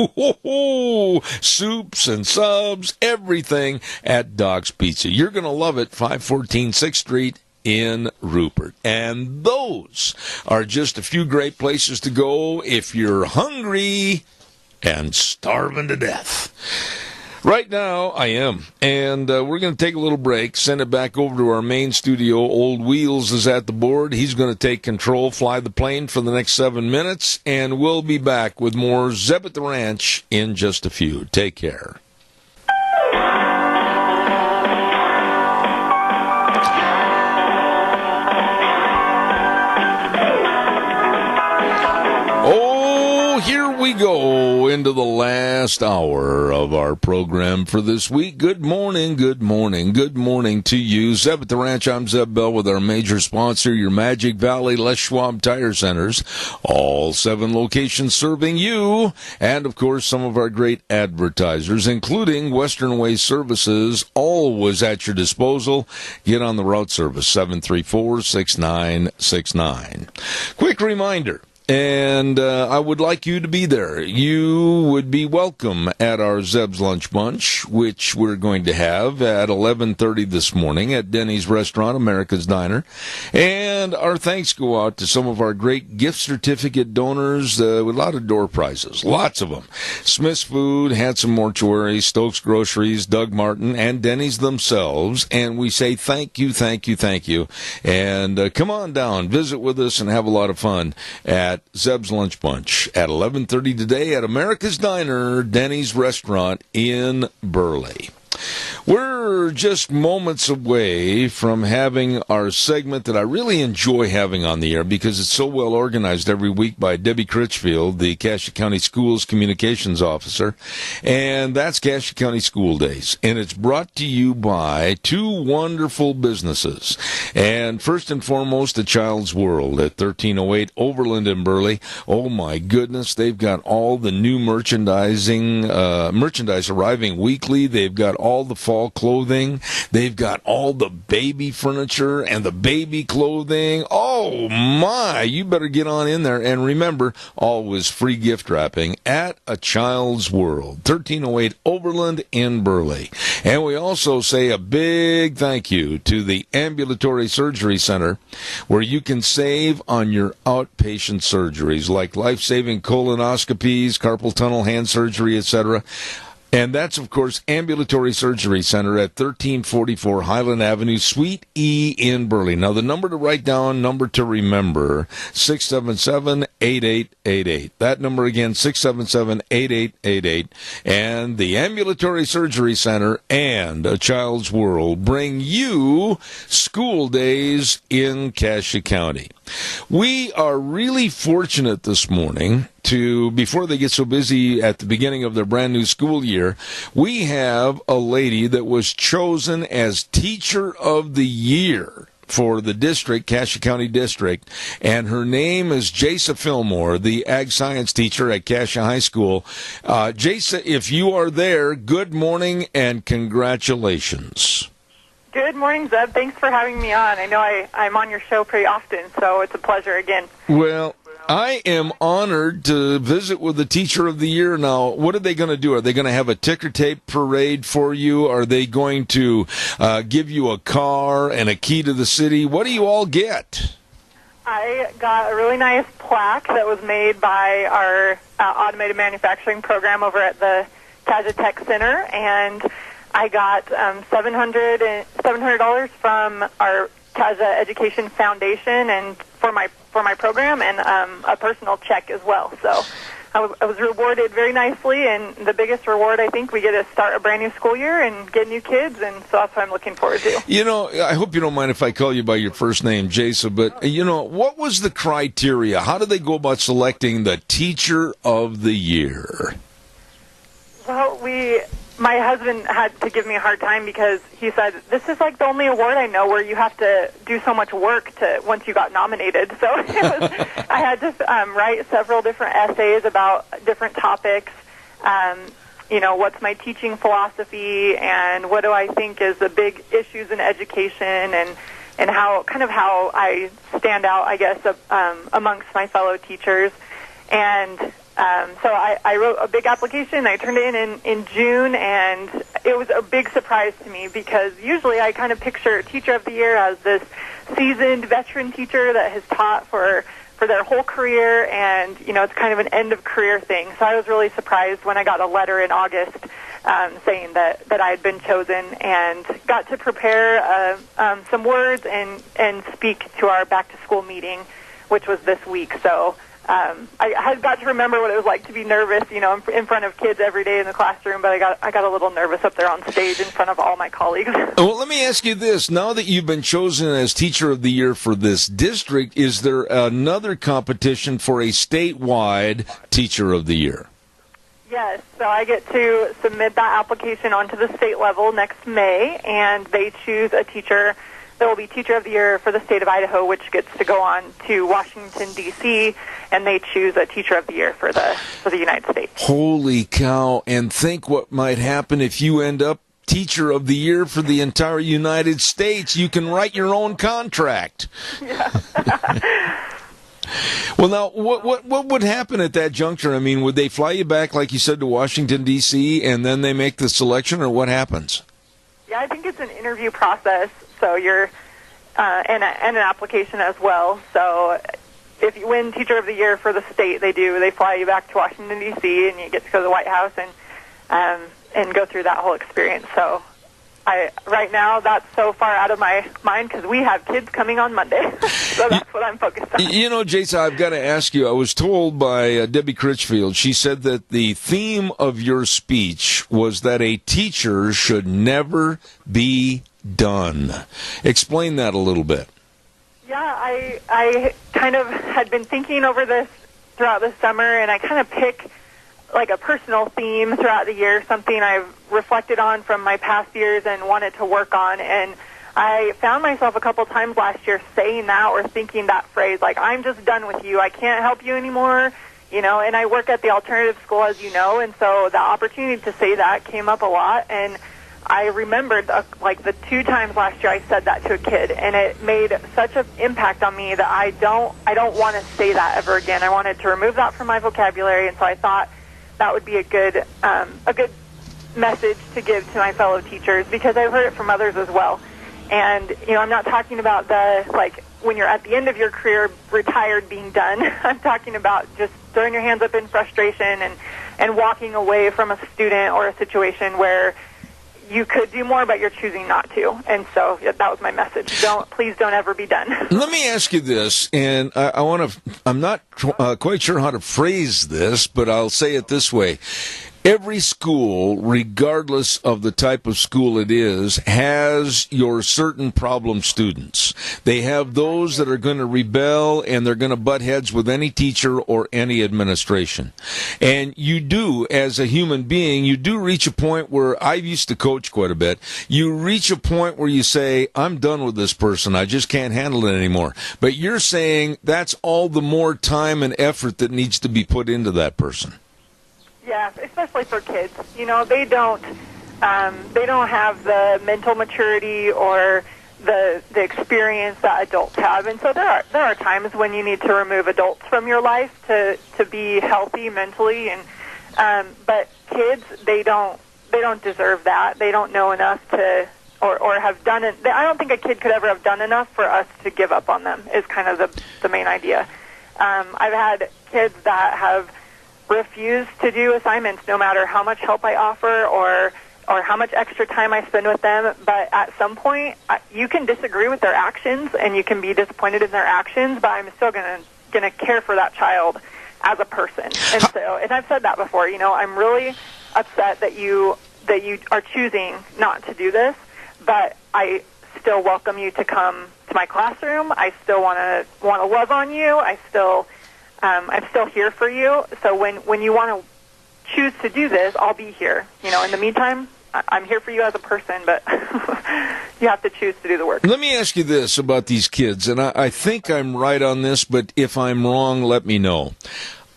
[SPEAKER 2] Soups and subs, everything at Doc's Pizza. You're going to love it, 514 6th Street in Rupert. And those are just a few great places to go if you're hungry and starving to death. Right now, I am. And we're going to take a little break, send it back over to our main studio. Old Wheels is at the board. He's going to take control, fly the plane for the next 7 minutes, and we'll be back with more Zeb at the Ranch in just a few. Take care. Here we go into the last hour of our program for this week. Good morning, good morning, good morning to you. Zeb at the Ranch, I'm Zeb Bell with our major sponsor, your Magic Valley Les Schwab Tire Centers. All 7 locations serving you, and of course some of our great advertisers, including Western Way Services, always at your disposal. Get on the route service, 734-6969. Quick reminder. And I would like you to be there. You would be welcome at our Zeb's Lunch Bunch, which we're going to have at 11:30 this morning at Denny's Restaurant, America's Diner. And our thanks go out to some of our great gift certificate donors with a lot of door prizes, lots of them. Smith's Food, Handsome Mortuary, Stokes Groceries, Doug Martin, and Denny's themselves. And we say thank you, thank you, thank you. And come on down, visit with us, and have a lot of fun at Zeb's Lunch Bunch at 11:30 today at America's Diner, Denny's Restaurant in Burley. We're just moments away from having our segment that I really enjoy having on the air because it's so well organized every week by Debbie Critchfield, the Cassia County Schools Communications Officer, and that's Cassia County School Days. And it's brought to you by two wonderful businesses. And first and foremost, the Child's World at 1308 Overland in Burley. Oh my goodness, they've got all the new merchandise arriving weekly. They've got all the fall clothing. They've got all the baby furniture and the baby clothing. Oh my, you better get on in there. And remember, always free gift wrapping at A Child's World, 1308 Overland in Burley. And we also say a big thank you to the Ambulatory Surgery Center, where you can save on your outpatient surgeries like life-saving colonoscopies, carpal tunnel, hand surgery, etc. And that's, of course, Ambulatory Surgery Center at 1344 Highland Avenue, Suite E in Burley. Now, the number to write down, number to remember, 677-8888. That number again, 677-8888. And the Ambulatory Surgery Center and A Child's World bring you School Days in Cassia County. We are really fortunate this morning to, before they get so busy at the beginning of their brand new school year, we have a lady that was chosen as Teacher of the Year for the district, Cassia County District, and her name is Jasa Fillmore, the Ag Science teacher at Cassia High School. Jasa, if you are there, good morning and congratulations.
[SPEAKER 12] Good morning, Zeb. Thanks for having me on. I know I'm on your show pretty often, so it's a pleasure again.
[SPEAKER 2] Well, I am honored to visit with the Teacher of the Year. Now, what are they going to do? Are they going to have a ticker tape parade for you? Are they going to give you a car and a key to the city? What do you all get?
[SPEAKER 12] I got a really nice plaque that was made by our automated manufacturing program over at the Cassia Tech Center, and I got $700 from our Cassia Education Foundation and for my program, and a personal check as well. So I was rewarded very nicely, and the biggest reward, I think, we get to start a brand new school year and get new kids, and so that's what I'm looking forward to.
[SPEAKER 2] You know, I hope you don't mind if I call you by your first name, Jasa, but, you know, what was the criteria? How do they go about selecting the Teacher of the Year?
[SPEAKER 12] Well, my husband had to give me a hard time because he said, this is like the only award I know where you have to do so much work to once you got nominated. So I had to write several different essays about different topics. You know, what's my teaching philosophy and what do I think is the big issues in education and how I stand out, I guess, amongst my fellow teachers. And so I wrote a big application. I turned it in June, and it was a big surprise to me because usually I kind of picture Teacher of the Year as this seasoned veteran teacher that has taught for their whole career, and, you know, it's kind of an end-of-career thing. So I was really surprised when I got a letter in August saying that I had been chosen, and got to prepare some words and speak to our back-to-school meeting, which was this week. So I got to remember what it was like to be nervous, you know, in front of kids every day in the classroom, but I got a little nervous up there on stage in front of all my colleagues.
[SPEAKER 2] Well, let me ask you this. Now that you've been chosen as Teacher of the Year for this district, is there another competition for a statewide Teacher of the Year?
[SPEAKER 12] Yes, so I get to submit that application onto the state level next May, and they choose a teacher that will be Teacher of the Year for the state of Idaho, which gets to go on to Washington, D.C., and they choose a Teacher of the Year for the United States.
[SPEAKER 2] Holy cow, and think what might happen if you end up Teacher of the Year for the entire United States. You can write your own contract.
[SPEAKER 12] Yeah.
[SPEAKER 2] Well, now, what would happen at that juncture? I mean, would they fly you back, like you said, to Washington, D.C., and then they make the selection, or what happens?
[SPEAKER 12] Yeah, I think it's an interview process, so you're and an application as well. So if you win Teacher of the Year for the state, they fly you back to Washington, D.C., and you get to go to the White House and go through that whole experience. So right now that's so far out of my mind because we have kids coming on Monday. So that's what I'm focused on.
[SPEAKER 2] You know, Jason, I've got to ask you, I was told by Debbie Critchfield, she said that the theme of your speech was that a teacher should never be done. Explain that a little bit.
[SPEAKER 12] Yeah, I kind of had been thinking over this throughout the summer, and I kind of pick like a personal theme throughout the year, something I've reflected on from my past years and wanted to work on. And I found myself a couple times last year saying that or thinking that phrase, like, I'm just done with you. I can't help you anymore. You know, and I work at the alternative school, as you know, and so the opportunity to say that came up a lot. And I remembered, like, the 2 times last year I said that to a kid, and it made such an impact on me that I don't want to say that ever again. I wanted to remove that from my vocabulary, and so I thought that would be a good message to give to my fellow teachers, because I've heard it from others as well. And, you know, I'm not talking about the, like, when you're at the end of your career, retired, being done. I'm talking about just throwing your hands up in frustration and walking away from a student or a situation where you could do more, but you're choosing not to. And so that was my message. Please don't ever be done.
[SPEAKER 2] Let me ask you this, and I'm not quite sure how to phrase this, but I'll say it this way. Every school, regardless of the type of school it is, has your certain problem students. They have those that are going to rebel and they're going to butt heads with any teacher or any administration. And you do, as a human being, you do reach a point where, I used to coach quite a bit, you reach a point where you say, I'm done with this person, I just can't handle it anymore. But you're saying that's all the more time and effort that needs to be put into that person.
[SPEAKER 12] Yeah, especially for kids. You know, they don't have the mental maturity or the experience that adults have, and so there are times when you need to remove adults from your life to be healthy mentally. And but kids, they don't deserve that. They don't know enough to or have done it. I don't think a kid could ever have done enough for us to give up on them. Is kind of the main idea. I've had kids that have refuse to do assignments no matter how much help I offer or how much extra time I spend with them. But at some point, you can disagree with their actions and you can be disappointed in their actions, but I'm still gonna care for that child as a person. And so, and I've said that before, you know, I'm really upset that you are choosing not to do this, but I still welcome you to come to my classroom. I still want to love on you. I'm still here for you. So when you want to choose to do this, I'll be here. You know, in the meantime, I'm here for you as a person, but you have to choose to do the work.
[SPEAKER 2] Let me ask you this about these kids, and I think I'm right on this, but if I'm wrong, let me know.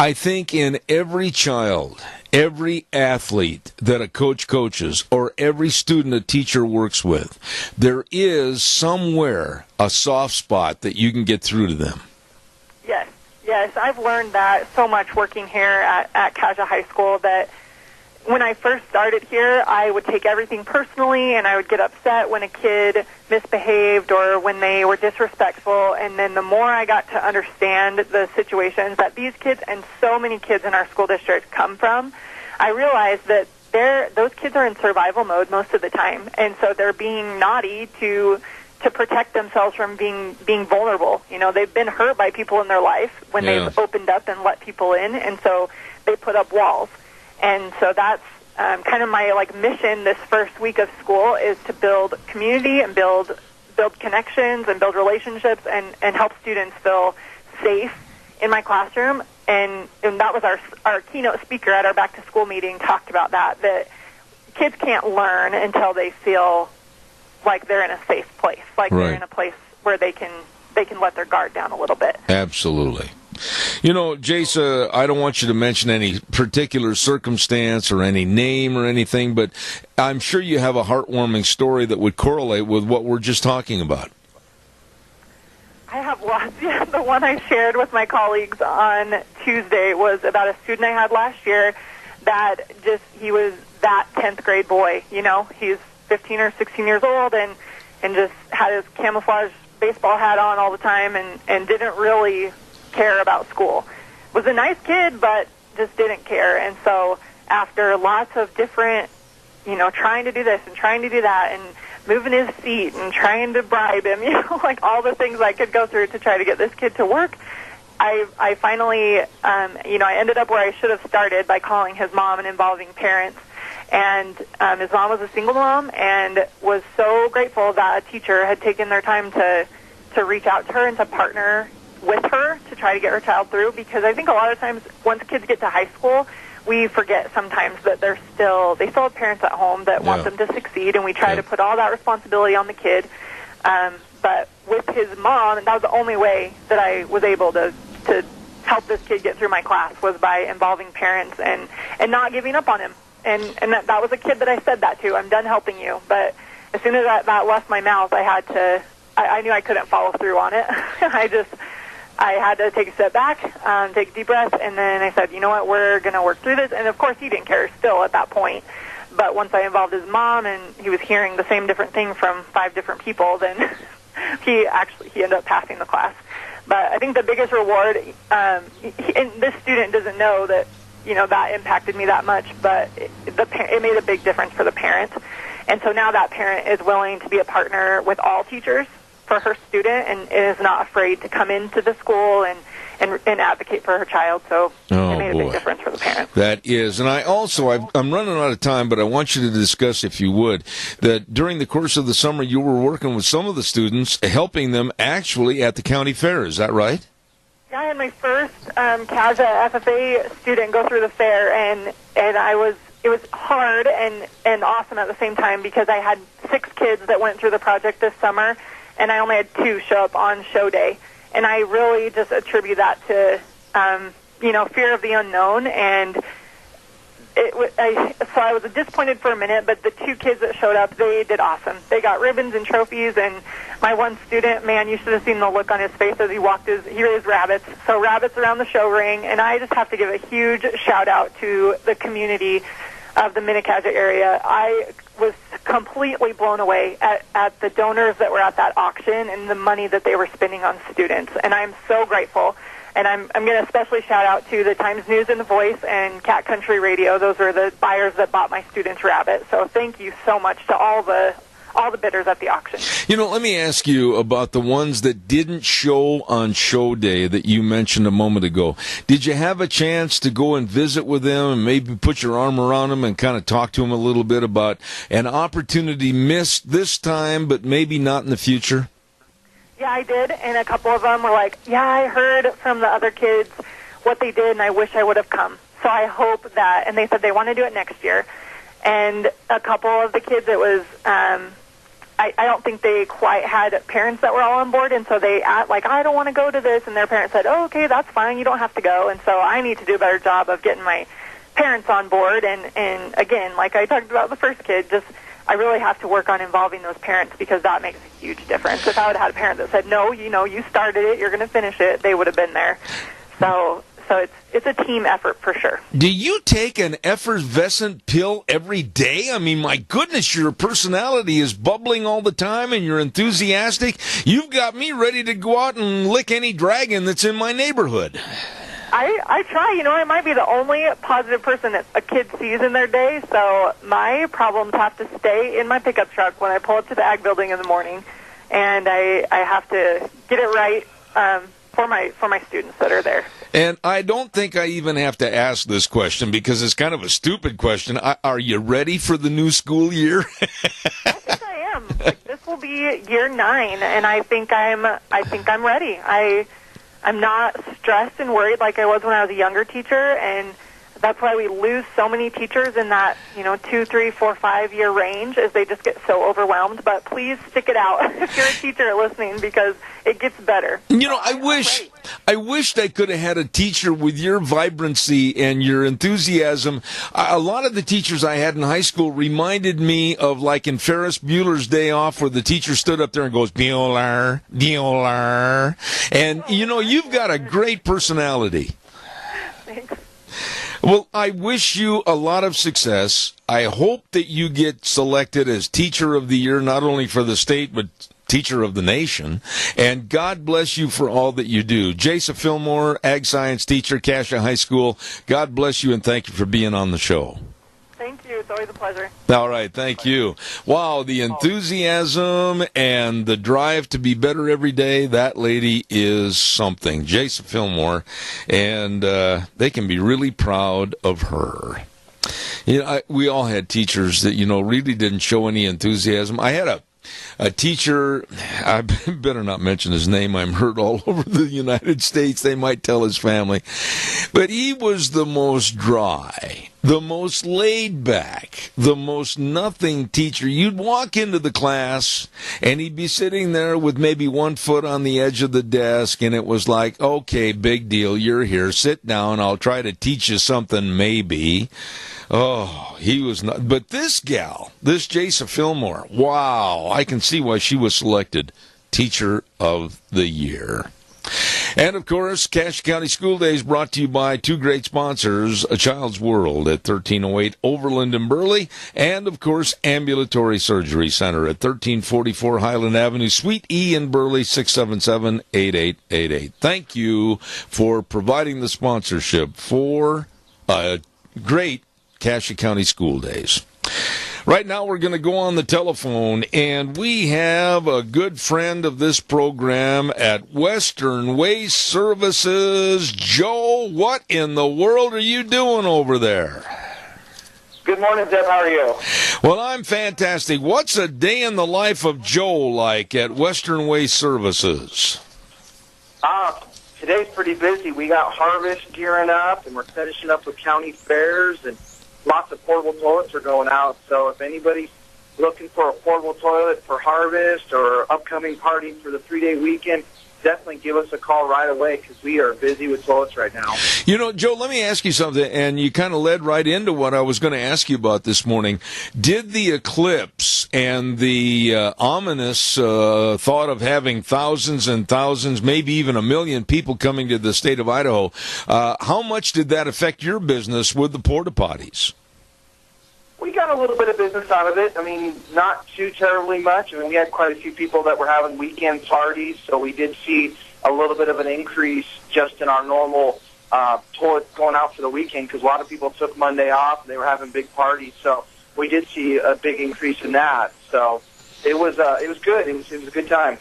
[SPEAKER 2] I think in every child, every athlete that a coach coaches, or every student a teacher works with, there is somewhere a soft spot that you can get through to them.
[SPEAKER 12] Yes, I've learned that so much working here at Kaja High School, that when I first started here, I would take everything personally, and I would get upset when a kid misbehaved or when they were disrespectful. And then the more I got to understand the situations that these kids and so many kids in our school district come from, I realized that those kids are in survival mode most of the time. And so they're being naughty to protect themselves from being vulnerable. You know, they've been hurt by people in their life when they've opened up and let people in, and so they put up walls. And so that's kind of my mission this first week of school, is to build community and build connections and build relationships and help students feel safe in my classroom. And that was our keynote speaker at our back to school meeting talked about that kids can't learn until they feel like they're in a safe place, like they're in a place where they can let their guard down a little bit.
[SPEAKER 2] Absolutely. You know, Jace, I don't want you to mention any particular circumstance or any name or anything, but I'm sure you have a heartwarming story that would correlate with what we're just talking about.
[SPEAKER 12] I have lots. Yeah, the one I shared with my colleagues on Tuesday was about a student I had last year that he was that 10th grade boy. You know, he's 15 or 16 years old and just had his camouflage baseball hat on all the time and didn't really care about school. Was a nice kid, but just didn't care. And so after lots of different, trying to do this and trying to do that and moving his seat and trying to bribe him, like all the things I could go through to try to get this kid to work. I finally, I ended up where I should have started by calling his mom and involving parents. And his mom was a single mom and was so grateful that a teacher had taken their time to reach out to her and to partner with her to try to get her child through, because I think a lot of times once kids get to high school, we forget sometimes that they still have parents at home that want them to succeed, and we try to put all that responsibility on the kid. But with his mom, and that was the only way that I was able to help this kid get through my class, was by involving parents and not giving up on him. And that was a kid that I said that to. I'm done helping you. But as soon as that left my mouth, I knew I couldn't follow through on it. I had to take a step back, take a deep breath, and then I said, you know what, we're going to work through this. And, of course, he didn't care still at that point. But once I involved his mom and he was hearing the same different thing from 5 different people, then he ended up passing the class. But I think the biggest reward, and this student doesn't know that, that impacted me that much, but it made a big difference for the parent. And so now that parent is willing to be a partner with all teachers for her student and is not afraid to come into the school and advocate for her child. So it made a big difference for the parent.
[SPEAKER 2] That is. And I'm running out of time, but I want you to discuss, if you would, that during the course of the summer you were working with some of the students, helping them actually at the county fair. Is that right?
[SPEAKER 12] Yeah, I had my first CASA FFA student go through the fair, and it was hard and awesome at the same time, because I had 6 kids that went through the project this summer, and I only had 2 show up on show day. And I really just attribute that to, fear of the unknown. And so I was disappointed for a minute, but the 2 kids that showed up, they did awesome. They got ribbons and trophies, and my one student, man, you should have seen the look on his face as he walked he raised rabbits. So rabbits around the show ring, and I just have to give a huge shout-out to the community of the Minnecaja area. I was completely blown away at the donors that were at that auction and the money that they were spending on students. And I'm so grateful. And I'm going to especially shout out to the Times News and The Voice and Cat Country Radio. Those are the buyers that bought my students' rabbit. So thank you so much to all the bidders at the auction.
[SPEAKER 2] Let me ask you about the ones that didn't show on show day that you mentioned a moment ago. Did you have a chance to go and visit with them and maybe put your arm around them and kind of talk to them a little bit about an opportunity missed this time, but maybe not in the future?
[SPEAKER 12] Yeah, I did, and a couple of them were like, yeah, I heard from the other kids what they did, and I wish I would have come. So I hope that, and they said they want to do it next year. And a couple of the kids, it was, I don't think they quite had parents that were all on board, and so they I don't want to go to this, and their parents said, oh, okay, that's fine, you don't have to go. And so I need to do a better job of getting my parents on board, and again, like I talked about the first kid, I really have to work on involving those parents, because that makes a huge difference. If I would have had a parent that said, no, you started it, you're going to finish it, they would have been there. So it's a team effort for sure.
[SPEAKER 2] Do you take an effervescent pill every day? I mean, my goodness, your personality is bubbling all the time and you're enthusiastic. You've got me ready to go out and lick any dragon that's in my neighborhood.
[SPEAKER 12] I try. I might be the only positive person that a kid sees in their day, so my problems have to stay in my pickup truck when I pull up to the ag building in the morning, and I have to get it right for my students that are there.
[SPEAKER 2] And I don't think I even have to ask this question, because it's kind of a stupid question. Are you ready for the new school year?
[SPEAKER 12] I think I am. This will be year 9, and I think I'm ready. I'm not stressed and worried like I was when I was a younger teacher, and that's why we lose so many teachers in that 2, 3, 4, 5 year range, as they just get so overwhelmed. But please stick it out if you're a teacher listening, because it gets better.
[SPEAKER 2] I wished I could have had a teacher with your vibrancy and your enthusiasm. A lot of the teachers I had in high school reminded me of, like in Ferris Bueller's Day Off, where the teacher stood up there and goes, Bueller, Bueller. And, you've got a great personality.
[SPEAKER 12] Thanks.
[SPEAKER 2] Well, I wish you a lot of success. I hope that you get selected as Teacher of the Year, not only for the state, but Teacher of the Nation. And God bless you for all that you do. Jason Fillmore, Ag Science teacher, Cassia High School. God bless you, and thank you for being on the show.
[SPEAKER 13] Thank you. It's always a pleasure.
[SPEAKER 2] All right, thank you. Wow, the enthusiasm and the drive to be better every day, that lady is something. Jason Fillmore, and they can be really proud of her. You know, we all had teachers that, really didn't show any enthusiasm. I had a teacher, I better not mention his name, I'm heard all over the United States, they might tell his family, but he was the most dry, the most laid back, the most nothing teacher. You'd walk into the class, and he'd be sitting there with maybe one foot on the edge of the desk, and it was like, okay, big deal, you're here, sit down, I'll try to teach you something maybe. Oh, he was not. But this gal, this Jason Fillmore, wow, I can see why she was selected Teacher of the Year. And, of course, Cache County School Days brought to you by two great sponsors, A Child's World at 1308 Overland in Burley, and, of course, Ambulatory Surgery Center at 1344 Highland Avenue, Suite E in Burley, 677-8888. Thank you for providing the sponsorship for a great Cache County School Days. Right now we're going to go on the telephone, and we have a good friend of this program at Western Waste Services. Joe, what in the world are you doing over there?
[SPEAKER 14] Good morning, Deb. How are you?
[SPEAKER 2] Well, I'm fantastic. What's a day in the life of Joe like at Western Waste Services?
[SPEAKER 14] Today's pretty busy. We got harvest gearing up, and we're finishing up with county fairs, and lots of portable toilets are going out. So if anybody's looking for a portable toilet for harvest or upcoming party for the 3-day weekend, definitely give us a call right away because we are busy with toilets right now.
[SPEAKER 2] Joe, let me ask you something, and you kind of led right into what I was going to ask you about this morning. Did the eclipse and the ominous thought of having thousands and thousands, maybe even 1 million people coming to the state of Idaho, how much did that affect your business with the porta potties?
[SPEAKER 14] We got a little bit of business out of it. I mean, not too terribly much. I mean, we had quite a few people that were having weekend parties, so we did see a little bit of an increase just in our normal toilets going out for the weekend because a lot of people took Monday off and they were having big parties. So we did see a big increase in that. So it was good. It was a good time.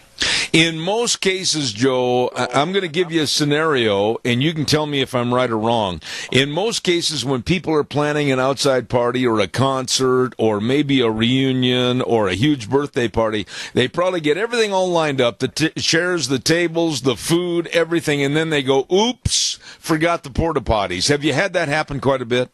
[SPEAKER 2] In most cases, Joe, I'm going to give you a scenario, and you can tell me if I'm right or wrong. In most cases, when people are planning an outside party or a concert or maybe a reunion or a huge birthday party, they probably get everything all lined up, the chairs, the tables, the food, everything, and then they go, oops, forgot the porta potties. Have you had that happen quite a bit?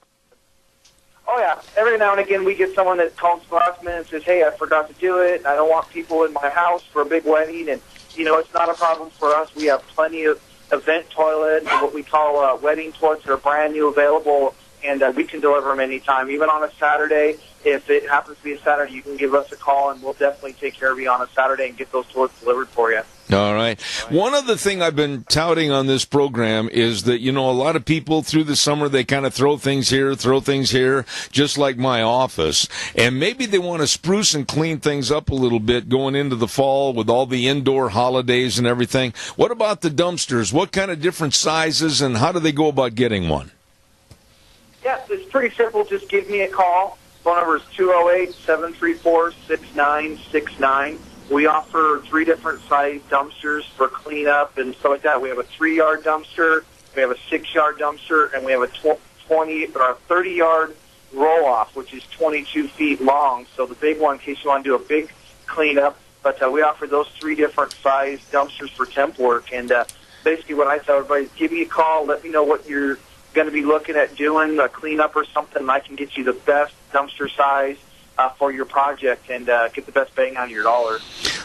[SPEAKER 14] Oh, yeah. Every now and again, we get someone that calls the last minute and says, hey, I forgot to do it. I don't want people in my house for a big wedding. And, it's not a problem for us. We have plenty of event toilets, what we call wedding toilets that are brand new available, and we can deliver them anytime. Even on a Saturday, if it happens to be a Saturday, you can give us a call, and we'll definitely take care of you on a Saturday and get those toilets delivered for you.
[SPEAKER 2] All right. One other thing I've been touting on this program is that, a lot of people through the summer, they kind of throw things here, just like my office. And maybe they want to spruce and clean things up a little bit going into the fall with all the indoor holidays and everything. What about the dumpsters? What kind of different sizes, and how do they go about getting one?
[SPEAKER 14] Yeah, it's pretty simple. Just give me a call. Phone number is 208-734-6969. We offer 3 different size dumpsters for cleanup and stuff like that. We have a 3-yard dumpster, we have a 6-yard dumpster, and we have a 30-yard roll-off, which is 22 feet long. So the big one, in case you want to do a big cleanup. But we offer those 3 different size dumpsters for temp work. And basically what I tell everybody is give me a call, let me know what you're going to be looking at doing, a cleanup or something, and I can get you the best dumpster size for your project and get the best bang on your dollar.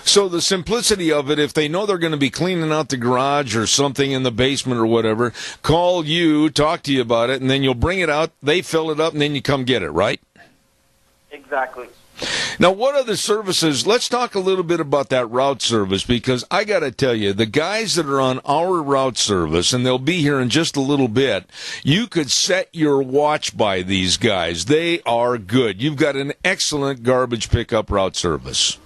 [SPEAKER 2] So the simplicity of it, if they know they're going to be cleaning out the garage or something in the basement or whatever, call you, talk to you about it, and then you'll bring it out, they fill it up, and then you come get it, right?
[SPEAKER 14] Exactly.
[SPEAKER 2] Now, what other services? Let's talk a little bit about that route service, because I got to tell you, the guys that are on our route service, and they'll be here in just a little bit, you could set your watch by these guys. They are good. You've got an excellent garbage pickup route service.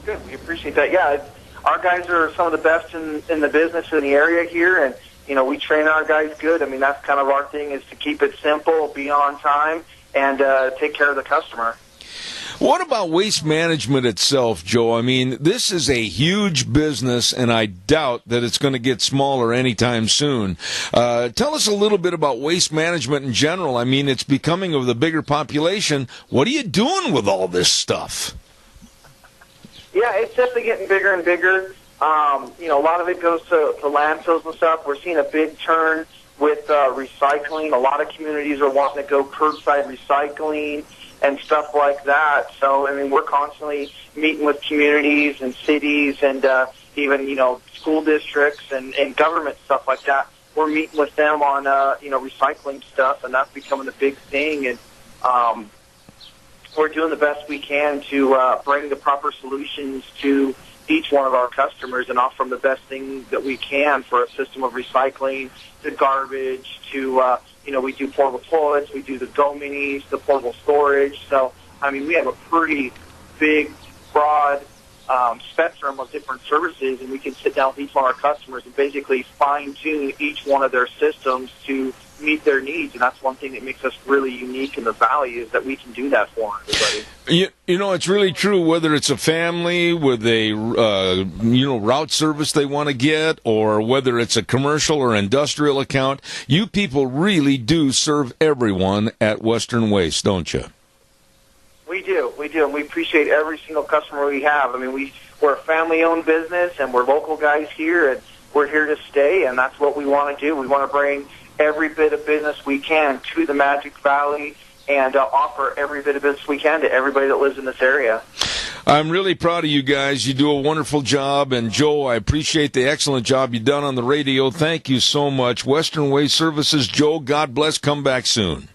[SPEAKER 14] Good. We appreciate that. Yeah, our guys are some of the best in the business in the area here, and, we train our guys good. I mean, that's kind of our thing, is to keep it simple, be on time, and take care of the customer.
[SPEAKER 2] What about waste management itself, Joe? I mean, this is a huge business, and I doubt that it's going to get smaller anytime soon. Tell us a little bit about waste management in general. I mean, it's becoming of the bigger population. What are you doing with all this stuff?
[SPEAKER 14] Yeah, it's definitely getting bigger and bigger. A lot of it goes to landfills and stuff. We're seeing a big turn with recycling. A lot of communities are wanting to go curbside recycling and stuff like that. So, I mean, we're constantly meeting with communities and cities and even, school districts and government stuff like that. We're meeting with them on, recycling stuff, and that's becoming a big thing. And we're doing the best we can to bring the proper solutions to each one of our customers and offer them the best thing that we can for a system of recycling, to garbage, to we do portable toilets, we do the Go Minis, the portable storage. So, I mean, we have a pretty big, broad spectrum of different services, and we can sit down with each one of our customers and basically fine-tune each one of their systems to meet their needs. And that's one thing that makes us really unique in the Valley, is that we can do that for everybody.
[SPEAKER 2] It's really true, whether it's a family with a, route service they want to get, or whether it's a commercial or industrial account, you people really do serve everyone at Western Waste, don't you?
[SPEAKER 14] We do, and we appreciate every single customer we have. I mean, we're a family-owned business, and we're local guys here, and we're here to stay, and that's what we want to do. We want to bring every bit of business we can to the Magic Valley and offer every bit of business we can to everybody that lives in this area.
[SPEAKER 2] I'm really proud of you guys. You do a wonderful job. And, Joe, I appreciate the excellent job you've done on the radio. Thank you so much. Western Waste Services, Joe, God bless. Come back soon.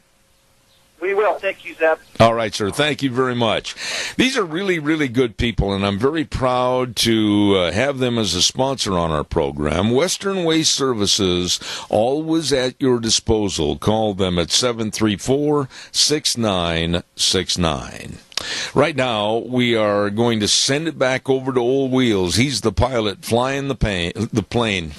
[SPEAKER 14] We will. Thank you, Zeb.
[SPEAKER 2] All right, sir. Thank you very much. These are really, really good people, and I'm very proud to have them as a sponsor on our program. Western Waste Services, always at your disposal. Call them at 734-6969. Right now, we are going to send it back over to Old Wheels. He's the pilot flying the pain in the plane.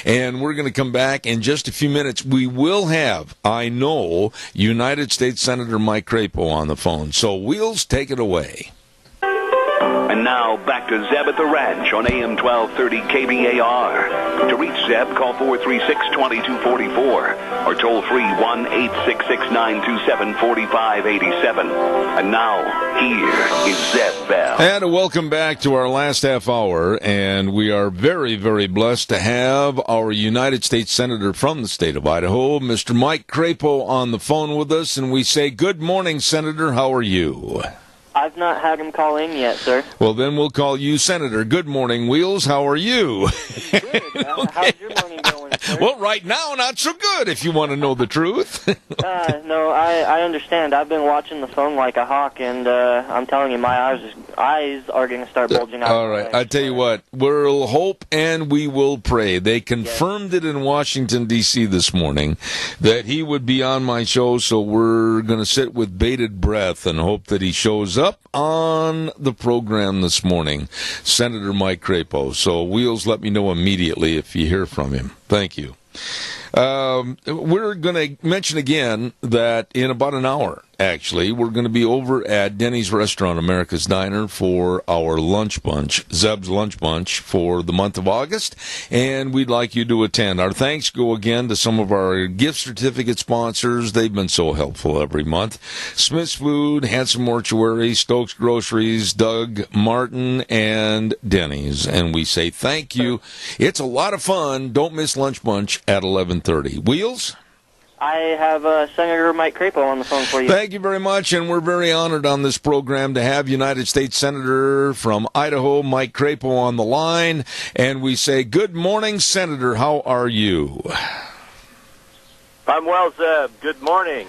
[SPEAKER 2] And we're going to come back in just a few minutes. We will have, I know, United States Senator Mike Crapo on the phone. So, Wheels, take it away.
[SPEAKER 1] And now, back to Zeb at the Ranch on AM 1230 KBAR. To reach Zeb, call 436-2244 or toll free 1-866-927-4587. And now, here is Zeb Bell.
[SPEAKER 2] And welcome back to our last half hour. And we are very, very blessed to have our United States Senator from the state of Idaho, Mr. Mike Crapo, on the phone with us. And we say, good morning, Senator. How are you?
[SPEAKER 7] I've not had him call in yet, sir.
[SPEAKER 2] Well, then we'll call you Senator. Good morning, Wheels. How are you?
[SPEAKER 7] Good. How's your morning going, sir?
[SPEAKER 2] Well, right now, not so good, if you want to know the truth.
[SPEAKER 7] No, I understand. I've been watching the phone like a hawk, and I'm telling you, my eyes are going to start bulging out.
[SPEAKER 2] All right. I tell you what, we'll hope and we will pray. They confirmed it in Washington, D.C. this morning that he would be on my show, so we're going to sit with bated breath and hope that he shows up on the program this morning, Senator Mike Crapo. So, Wheels, let me know immediately if you hear from him. Thank you. We're going to mention again that in about an hour, actually, we're going to be over at Denny's Restaurant, America's Diner, for our lunch bunch, Zeb's Lunch Bunch, for the month of August, and we'd like you to attend. Our thanks go again to some of our gift certificate sponsors. They've been so helpful every month. Smith's Food, Handsome Mortuary, Stokes Groceries, Doug Martin, and Denny's. And we say thank you. It's a lot of fun. Don't miss Lunch Bunch at 11:30. Wheels?
[SPEAKER 7] I have Senator Mike Crapo on the phone for you.
[SPEAKER 2] Thank you very much, and we're very honored on this program to have United States Senator from Idaho, Mike Crapo, on the line. And we say, good morning, Senator. How are you?
[SPEAKER 15] I'm well, Zeb. Good morning.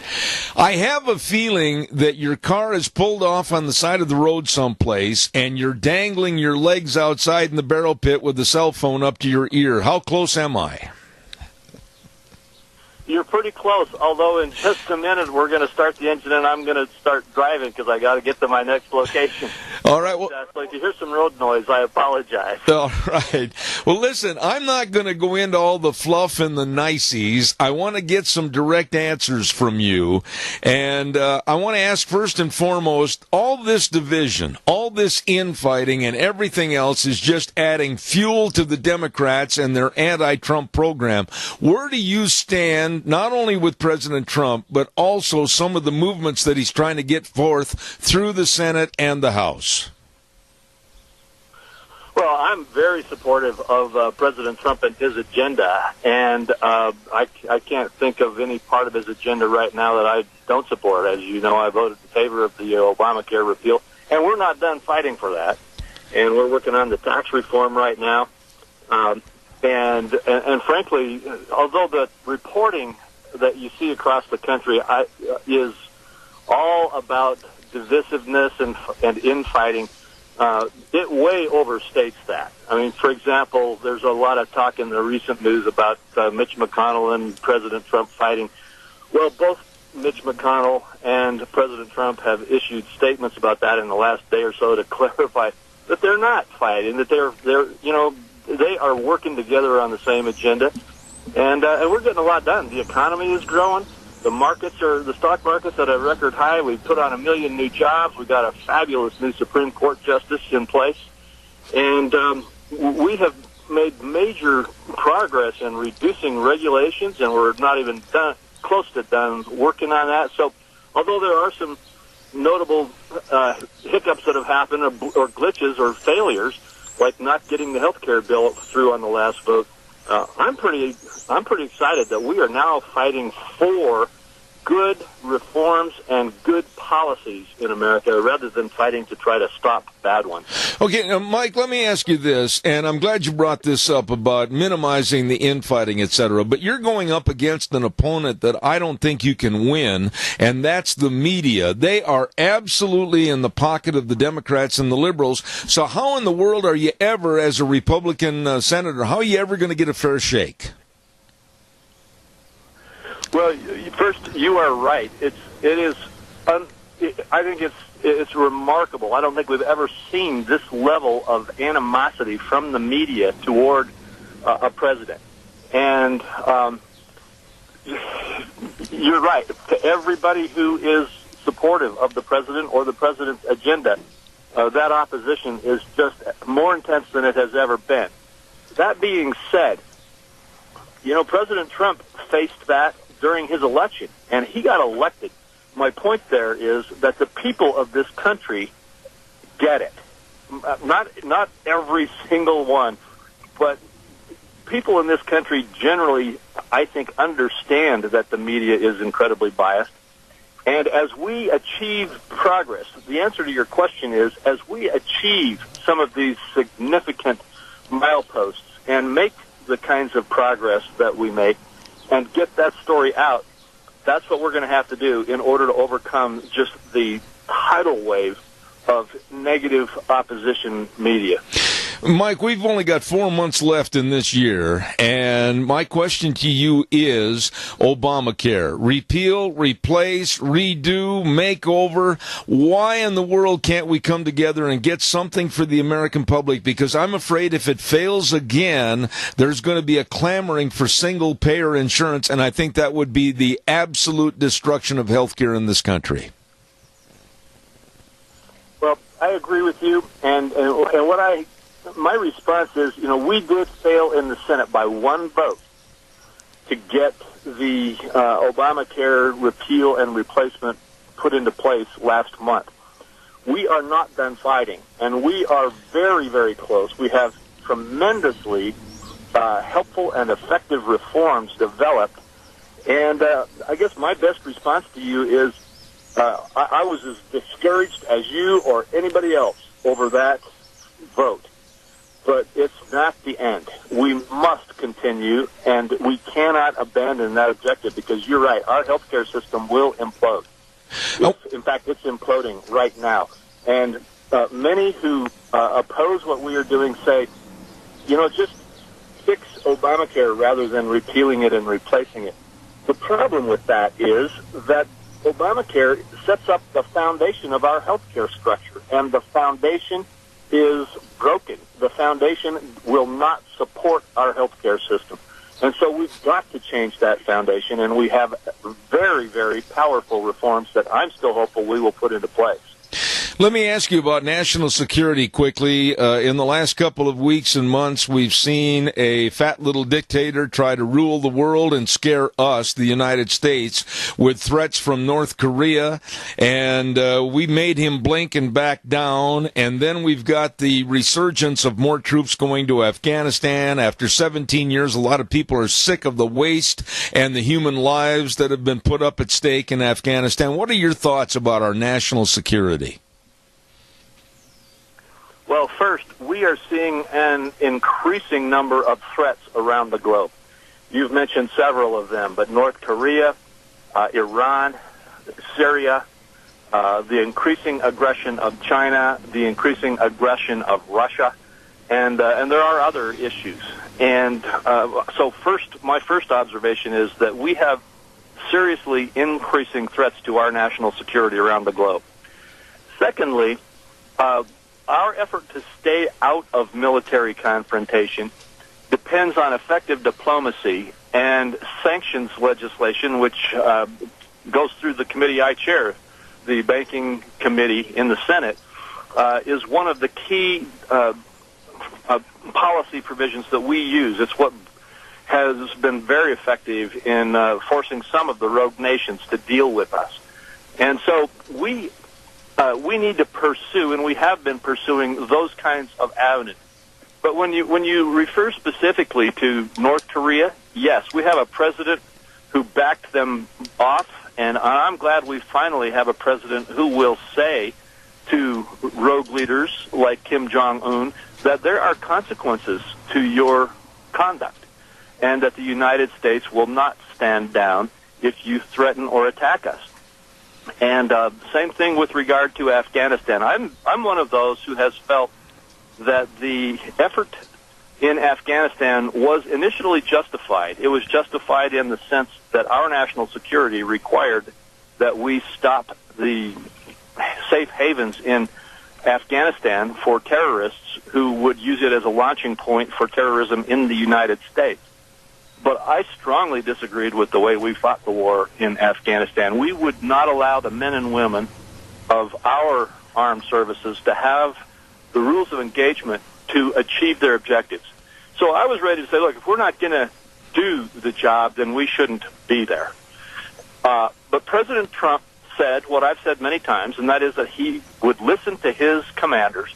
[SPEAKER 2] I have a feeling that your car is pulled off on the side of the road someplace, and you're dangling your legs outside in the barrel pit with the cell phone up to your ear. How close am I?
[SPEAKER 15] You're pretty close, although in just a minute we're going to start the engine and I'm going to start driving because I got to get to my next location.
[SPEAKER 2] All right. Well,
[SPEAKER 15] so if you hear some road noise, I apologize.
[SPEAKER 2] All right. Well, listen, I'm not going to go into all the fluff and the niceties. I want to get some direct answers from you. And I want to ask first and foremost, all this division, all this infighting and everything else is just adding fuel to the Democrats and their anti-Trump program. Where do you stand, not only with President Trump, but also some of the movements that he's trying to get forth through the Senate and the House?
[SPEAKER 15] Well, I'm very supportive of President Trump and his agenda, and I can't think of any part of his agenda right now that I don't support. As you know, I voted in favor of the Obamacare repeal, and we're not done fighting for that. And we're working on the tax reform right now. And frankly, although the reporting that you see across the country is all about divisiveness and infighting, it way overstates that. I mean, for example, there's a lot of talk in the recent news about Mitch McConnell and President Trump fighting. Well, both Mitch McConnell and President Trump have issued statements about that in the last day or so to clarify that they're not fighting, that they are working together on the same agenda, and we're getting a lot done. The economy is growing. The stock market's at a record high. We've put on 1 million new jobs. We've got a fabulous new Supreme Court justice in place. And we have made major progress in reducing regulations, and we're not even close to done working on that. So although there are some notable hiccups that have happened or glitches or failures, like not getting the health care bill through on the last vote, I'm pretty excited that we are now fighting for good reforms and good policies in America rather than fighting to try to stop bad ones.
[SPEAKER 2] Okay, now, Mike, let me ask you this, and I'm glad you brought this up about minimizing the infighting, etc., but you're going up against an opponent that I don't think you can win, and that's the media. They are absolutely in the pocket of the Democrats and the liberals, so how in the world are you ever, as a Republican senator, how are you ever going to get a fair shake?
[SPEAKER 15] Well, first, you are right. I think it's remarkable. I don't think we've ever seen this level of animosity from the media toward a president. And you're right. To everybody who is supportive of the president or the president's agenda, that opposition is just more intense than it has ever been. That being said, President Trump faced that during his election, and he got elected. My point there is that the people of this country get it. Not every single one, but people in this country generally, I think, understand that the media is incredibly biased. And as we achieve progress, the answer to your question is, as we achieve some of these significant mileposts and make the kinds of progress that we make, and get that story out, that's what we're going to have to do in order to overcome just the tidal wave of negative opposition media.
[SPEAKER 2] Mike, we've only got 4 months left in this year, and my question to you is Obamacare. Repeal, replace, redo, make over. Why in the world can't we come together and get something for the American public? Because I'm afraid if it fails again, there's going to be a clamoring for single-payer insurance, and I think that would be the absolute destruction of health care in this country.
[SPEAKER 15] Well, I agree with you, and my response is, we did fail in the Senate by one vote to get the Obamacare repeal and replacement put into place last month. We are not done fighting, and we are very, very close. We have tremendously helpful and effective reforms developed, and I guess my best response to you is I was as discouraged as you or anybody else over that vote. But it's not the end. We must continue, and we cannot abandon that objective because you're right. Our healthcare system will implode. In fact, it's imploding right now. And many who oppose what we are doing say, just fix Obamacare rather than repealing it and replacing it. The problem with that is that Obamacare sets up the foundation of our healthcare structure, and the foundation is broken. The foundation will not support our healthcare system. And so we've got to change that foundation, and we have very, very powerful reforms that I'm still hopeful we will put into place.
[SPEAKER 2] Let me ask you about national security quickly. In the last couple of weeks and months, we've seen a fat little dictator try to rule the world and scare us, the United States, with threats from North Korea, and we made him blink and back down, and then we've got the resurgence of more troops going to Afghanistan. After 17 years, a lot of people are sick of the waste and the human lives that have been put up at stake in Afghanistan. What are your thoughts about our national security?
[SPEAKER 15] Well, first, we are seeing an increasing number of threats around the globe. You've mentioned several of them, but North Korea, Iran, Syria, the increasing aggression of China, the increasing aggression of Russia, and there are other issues. And so my first observation is that we have seriously increasing threats to our national security around the globe. Secondly, our effort to stay out of military confrontation depends on effective diplomacy and sanctions legislation, which goes through the committee I chair, the Banking Committee in the Senate, is one of the key policy provisions that we use. It's what has been very effective in forcing some of the rogue nations to deal with us. And so we need to pursue, and we have been pursuing, those kinds of avenues. But when you refer specifically to North Korea, yes, we have a president who backed them off, and I'm glad we finally have a president who will say to rogue leaders like Kim Jong-un that there are consequences to your conduct, and that the United States will not stand down if you threaten or attack us. And same thing with regard to Afghanistan. I'm one of those who has felt that the effort in Afghanistan was initially justified. It was justified in the sense that our national security required that we stop the safe havens in Afghanistan for terrorists who would use it as a launching point for terrorism in the United States. But I strongly disagreed with the way we fought the war in Afghanistan. We would not allow the men and women of our armed services to have the rules of engagement to achieve their objectives. So I was ready to say, look, if we're not going to do the job, then we shouldn't be there. But President Trump said what I've said many times, and that is that he would listen to his commanders.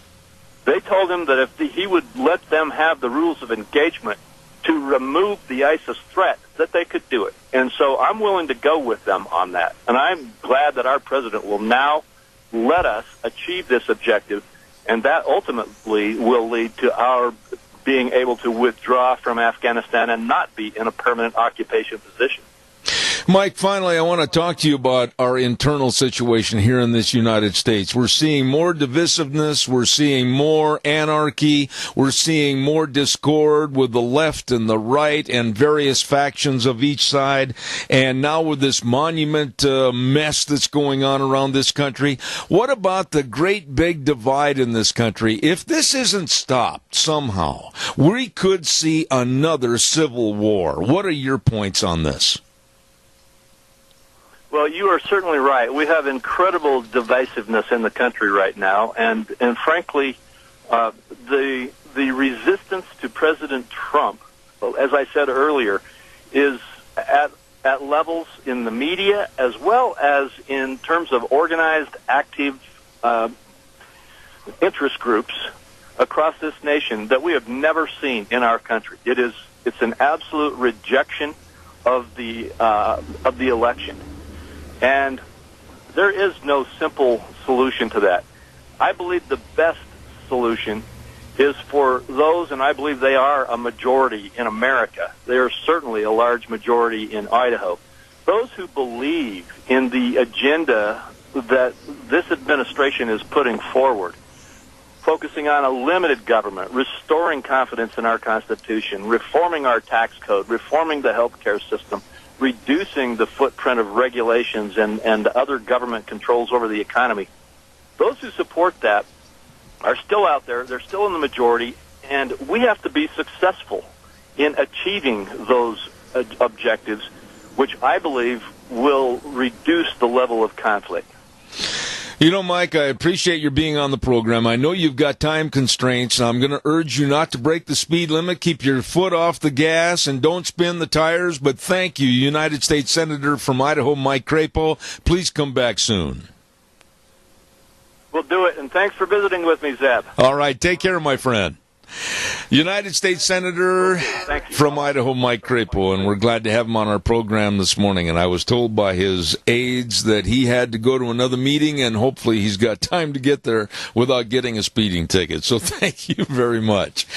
[SPEAKER 15] They told him that if he would let them have the rules of engagement to remove the ISIS threat, that they could do it. And so I'm willing to go with them on that. And I'm glad that our president will now let us achieve this objective, and that ultimately will lead to our being able to withdraw from Afghanistan and not be in a permanent occupation position.
[SPEAKER 2] Mike, finally, I want to talk to you about our internal situation here in this United States. We're seeing more divisiveness. We're seeing more anarchy. We're seeing more discord with the left and the right and various factions of each side. And now with this monument mess that's going on around this country, what about the great big divide in this country? If this isn't stopped somehow, we could see another civil war. What are your points on this?
[SPEAKER 15] Well, you are certainly right. We have incredible divisiveness in the country right now, and frankly, the resistance to President Trump, as I said earlier, is at levels in the media as well as in terms of organized, active interest groups across this nation that we have never seen in our country. It's an absolute rejection of the election. And there is no simple solution to that. I believe the best solution is for those, and I believe they are a majority in America. They are certainly a large majority in Idaho. Those who believe in the agenda that this administration is putting forward, focusing on a limited government, restoring confidence in our Constitution, reforming our tax code, reforming the healthcare system, reducing the footprint of regulations and other government controls over the economy. Those who support that are still out there. They're still in the majority, and we have to be successful in achieving those objectives, which I believe will reduce the level of conflict.
[SPEAKER 2] You know, Mike, I appreciate your being on the program. I know you've got time constraints, and I'm going to urge you not to break the speed limit. Keep your foot off the gas and don't spin the tires. But thank you, United States Senator from Idaho, Mike Crapo. Please come back soon.
[SPEAKER 15] We'll do it, and thanks for visiting with me, Zeb.
[SPEAKER 2] All right, take care, my friend. United States Senator from Idaho, Mike Crapo, and we're glad to have him on our program this morning. And I was told by his aides that he had to go to another meeting, and hopefully he's got time to get there without getting a speeding ticket. So thank you very much.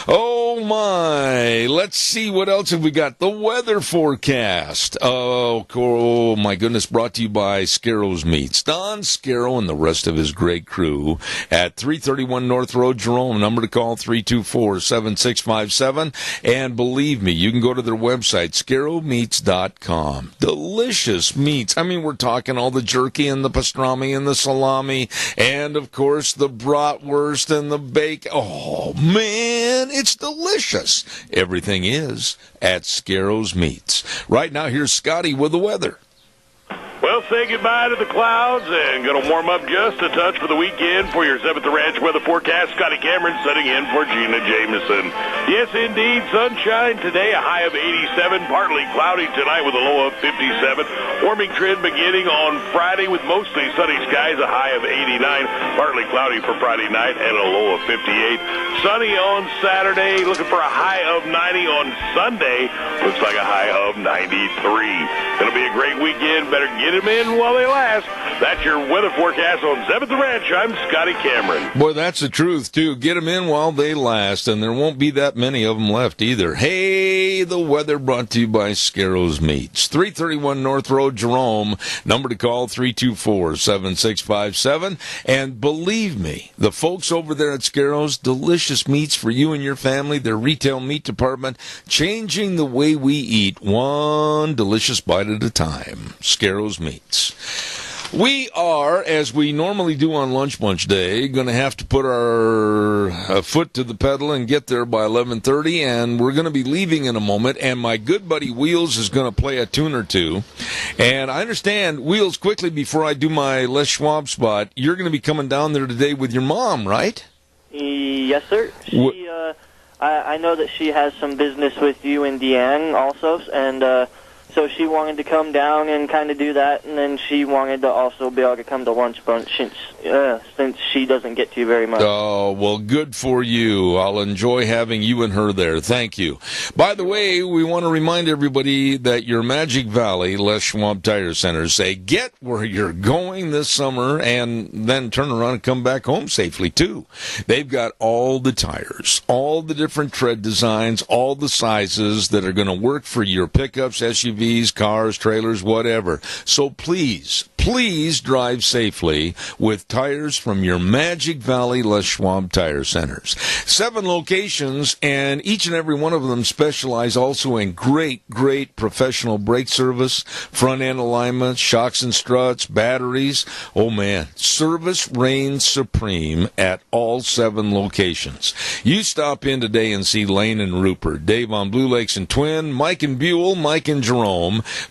[SPEAKER 2] Oh, my. Let's see, what else have we got? The weather forecast. Oh, my goodness, brought to you by Scarrow's Meats. Don Scarrow and the rest of his great crew at 331 North Road, Jerome. Number to call, 324-7657. And believe me, you can go to their website, scarrowmeats.com. Delicious meats. I mean, we're talking all the jerky and the pastrami and the salami and, of course, the bratwurst and the bacon. Oh, man, it's delicious. Everything is at Scarrow's Meats. Right now, here's Scotty with the weather.
[SPEAKER 4] Well, say goodbye to the clouds and going to warm up just a touch for the weekend. For your 7th Ranch weather forecast, Scotty Cameron setting in for Gina Jameson. Yes, indeed, sunshine today, a high of 87, partly cloudy tonight with a low of 57. Warming trend beginning on Friday with mostly sunny skies, a high of 89, partly cloudy for Friday night and a low of 58. Sunny on Saturday, looking for a high of 90 on Sunday. Looks like a high of 93. Going to be a great weekend. Better get them in while they last. That's your weather forecast on 7th Ranch. I'm Scotty Cameron.
[SPEAKER 2] Boy, that's the truth, too. Get them in while they last, and there won't be that many of them left either. Hey, the weather brought to you by Scarrow's Meats. 331 North Road, Jerome. Number to call, 324-7657. And believe me, the folks over there at Scarrow's, delicious meats for you and your family. Their retail meat department, changing the way we eat, one delicious bite at a time. Scarrow's Meats. We are, as we normally do on Lunch Bunch Day, going to have to put our foot to the pedal and get there by 11:30, and we're going to be leaving in a moment, and my good buddy Wheels is going to play a tune or two. And I understand, Wheels, quickly before I do my Les Schwab spot, you're going to be coming down there today with your mom, right?
[SPEAKER 7] Yes, sir. I know that she has some business with you and Deanne also, and so she wanted to come down and kind of do that, and then she wanted to also be able to come to Lunch Bunch since she doesn't get to very much.
[SPEAKER 2] Oh, well, good for you. I'll enjoy having you and her there. Thank you. By the way, we want to remind everybody that your Magic Valley Les Schwab Tire Center say get where you're going this summer and then turn around and come back home safely, too. They've got all the tires, all the different tread designs, all the sizes that are going to work for your pickups, SUVs, cars, trailers, whatever. So please drive safely with tires from your Magic Valley Les Schwab Tire Centers. 7 locations, and each and every one of them specialize also in great professional brake service, front-end alignment, shocks and struts, batteries. Oh, man, service reigns supreme at all 7 locations. You stop in today and see Lane and Rupert, Dave on Blue Lakes and Twin, Mike and Buell, Mike and Jerome,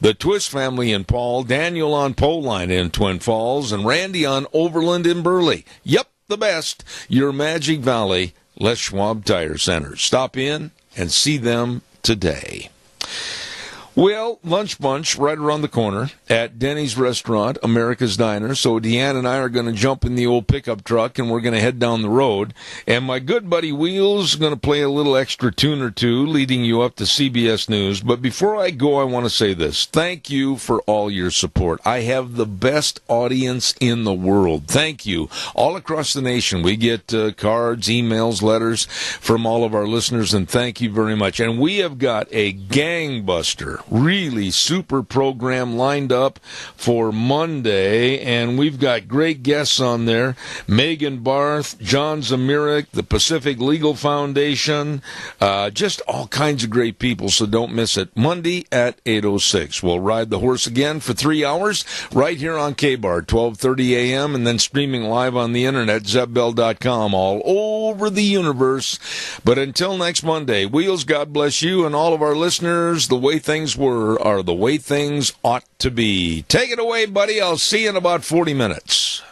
[SPEAKER 2] the Twist family in Paul, Daniel on Poline in Twin Falls, and Randy on Overland in Burley. Yep, the best. Your Magic Valley Les Schwab Tire Center. Stop in and see them today. Well, Lunch Bunch right around the corner at Denny's Restaurant, America's Diner. So Deanne and I are going to jump in the old pickup truck, and we're going to head down the road. And my good buddy Wheels is going to play a little extra tune or two, leading you up to CBS News. But before I go, I want to say this. Thank you for all your support. I have the best audience in the world. Thank you. All across the nation, we get cards, emails, letters from all of our listeners, and thank you very much. And we have got a gangbuster really super program lined up for Monday, and we've got great guests on there. Megan Barth, John Zamirik, the Pacific Legal Foundation, just all kinds of great people, so don't miss it. Monday at 8:06. We'll ride the horse again for 3 hours right here on K-Bar, 12:30 a.m., and then streaming live on the internet, zebbell.com, all over the universe. But until next Monday, Wheels, God bless you and all of our listeners. The way things were are the way things ought to be. Take it away, buddy. I'll see you in about 40 minutes.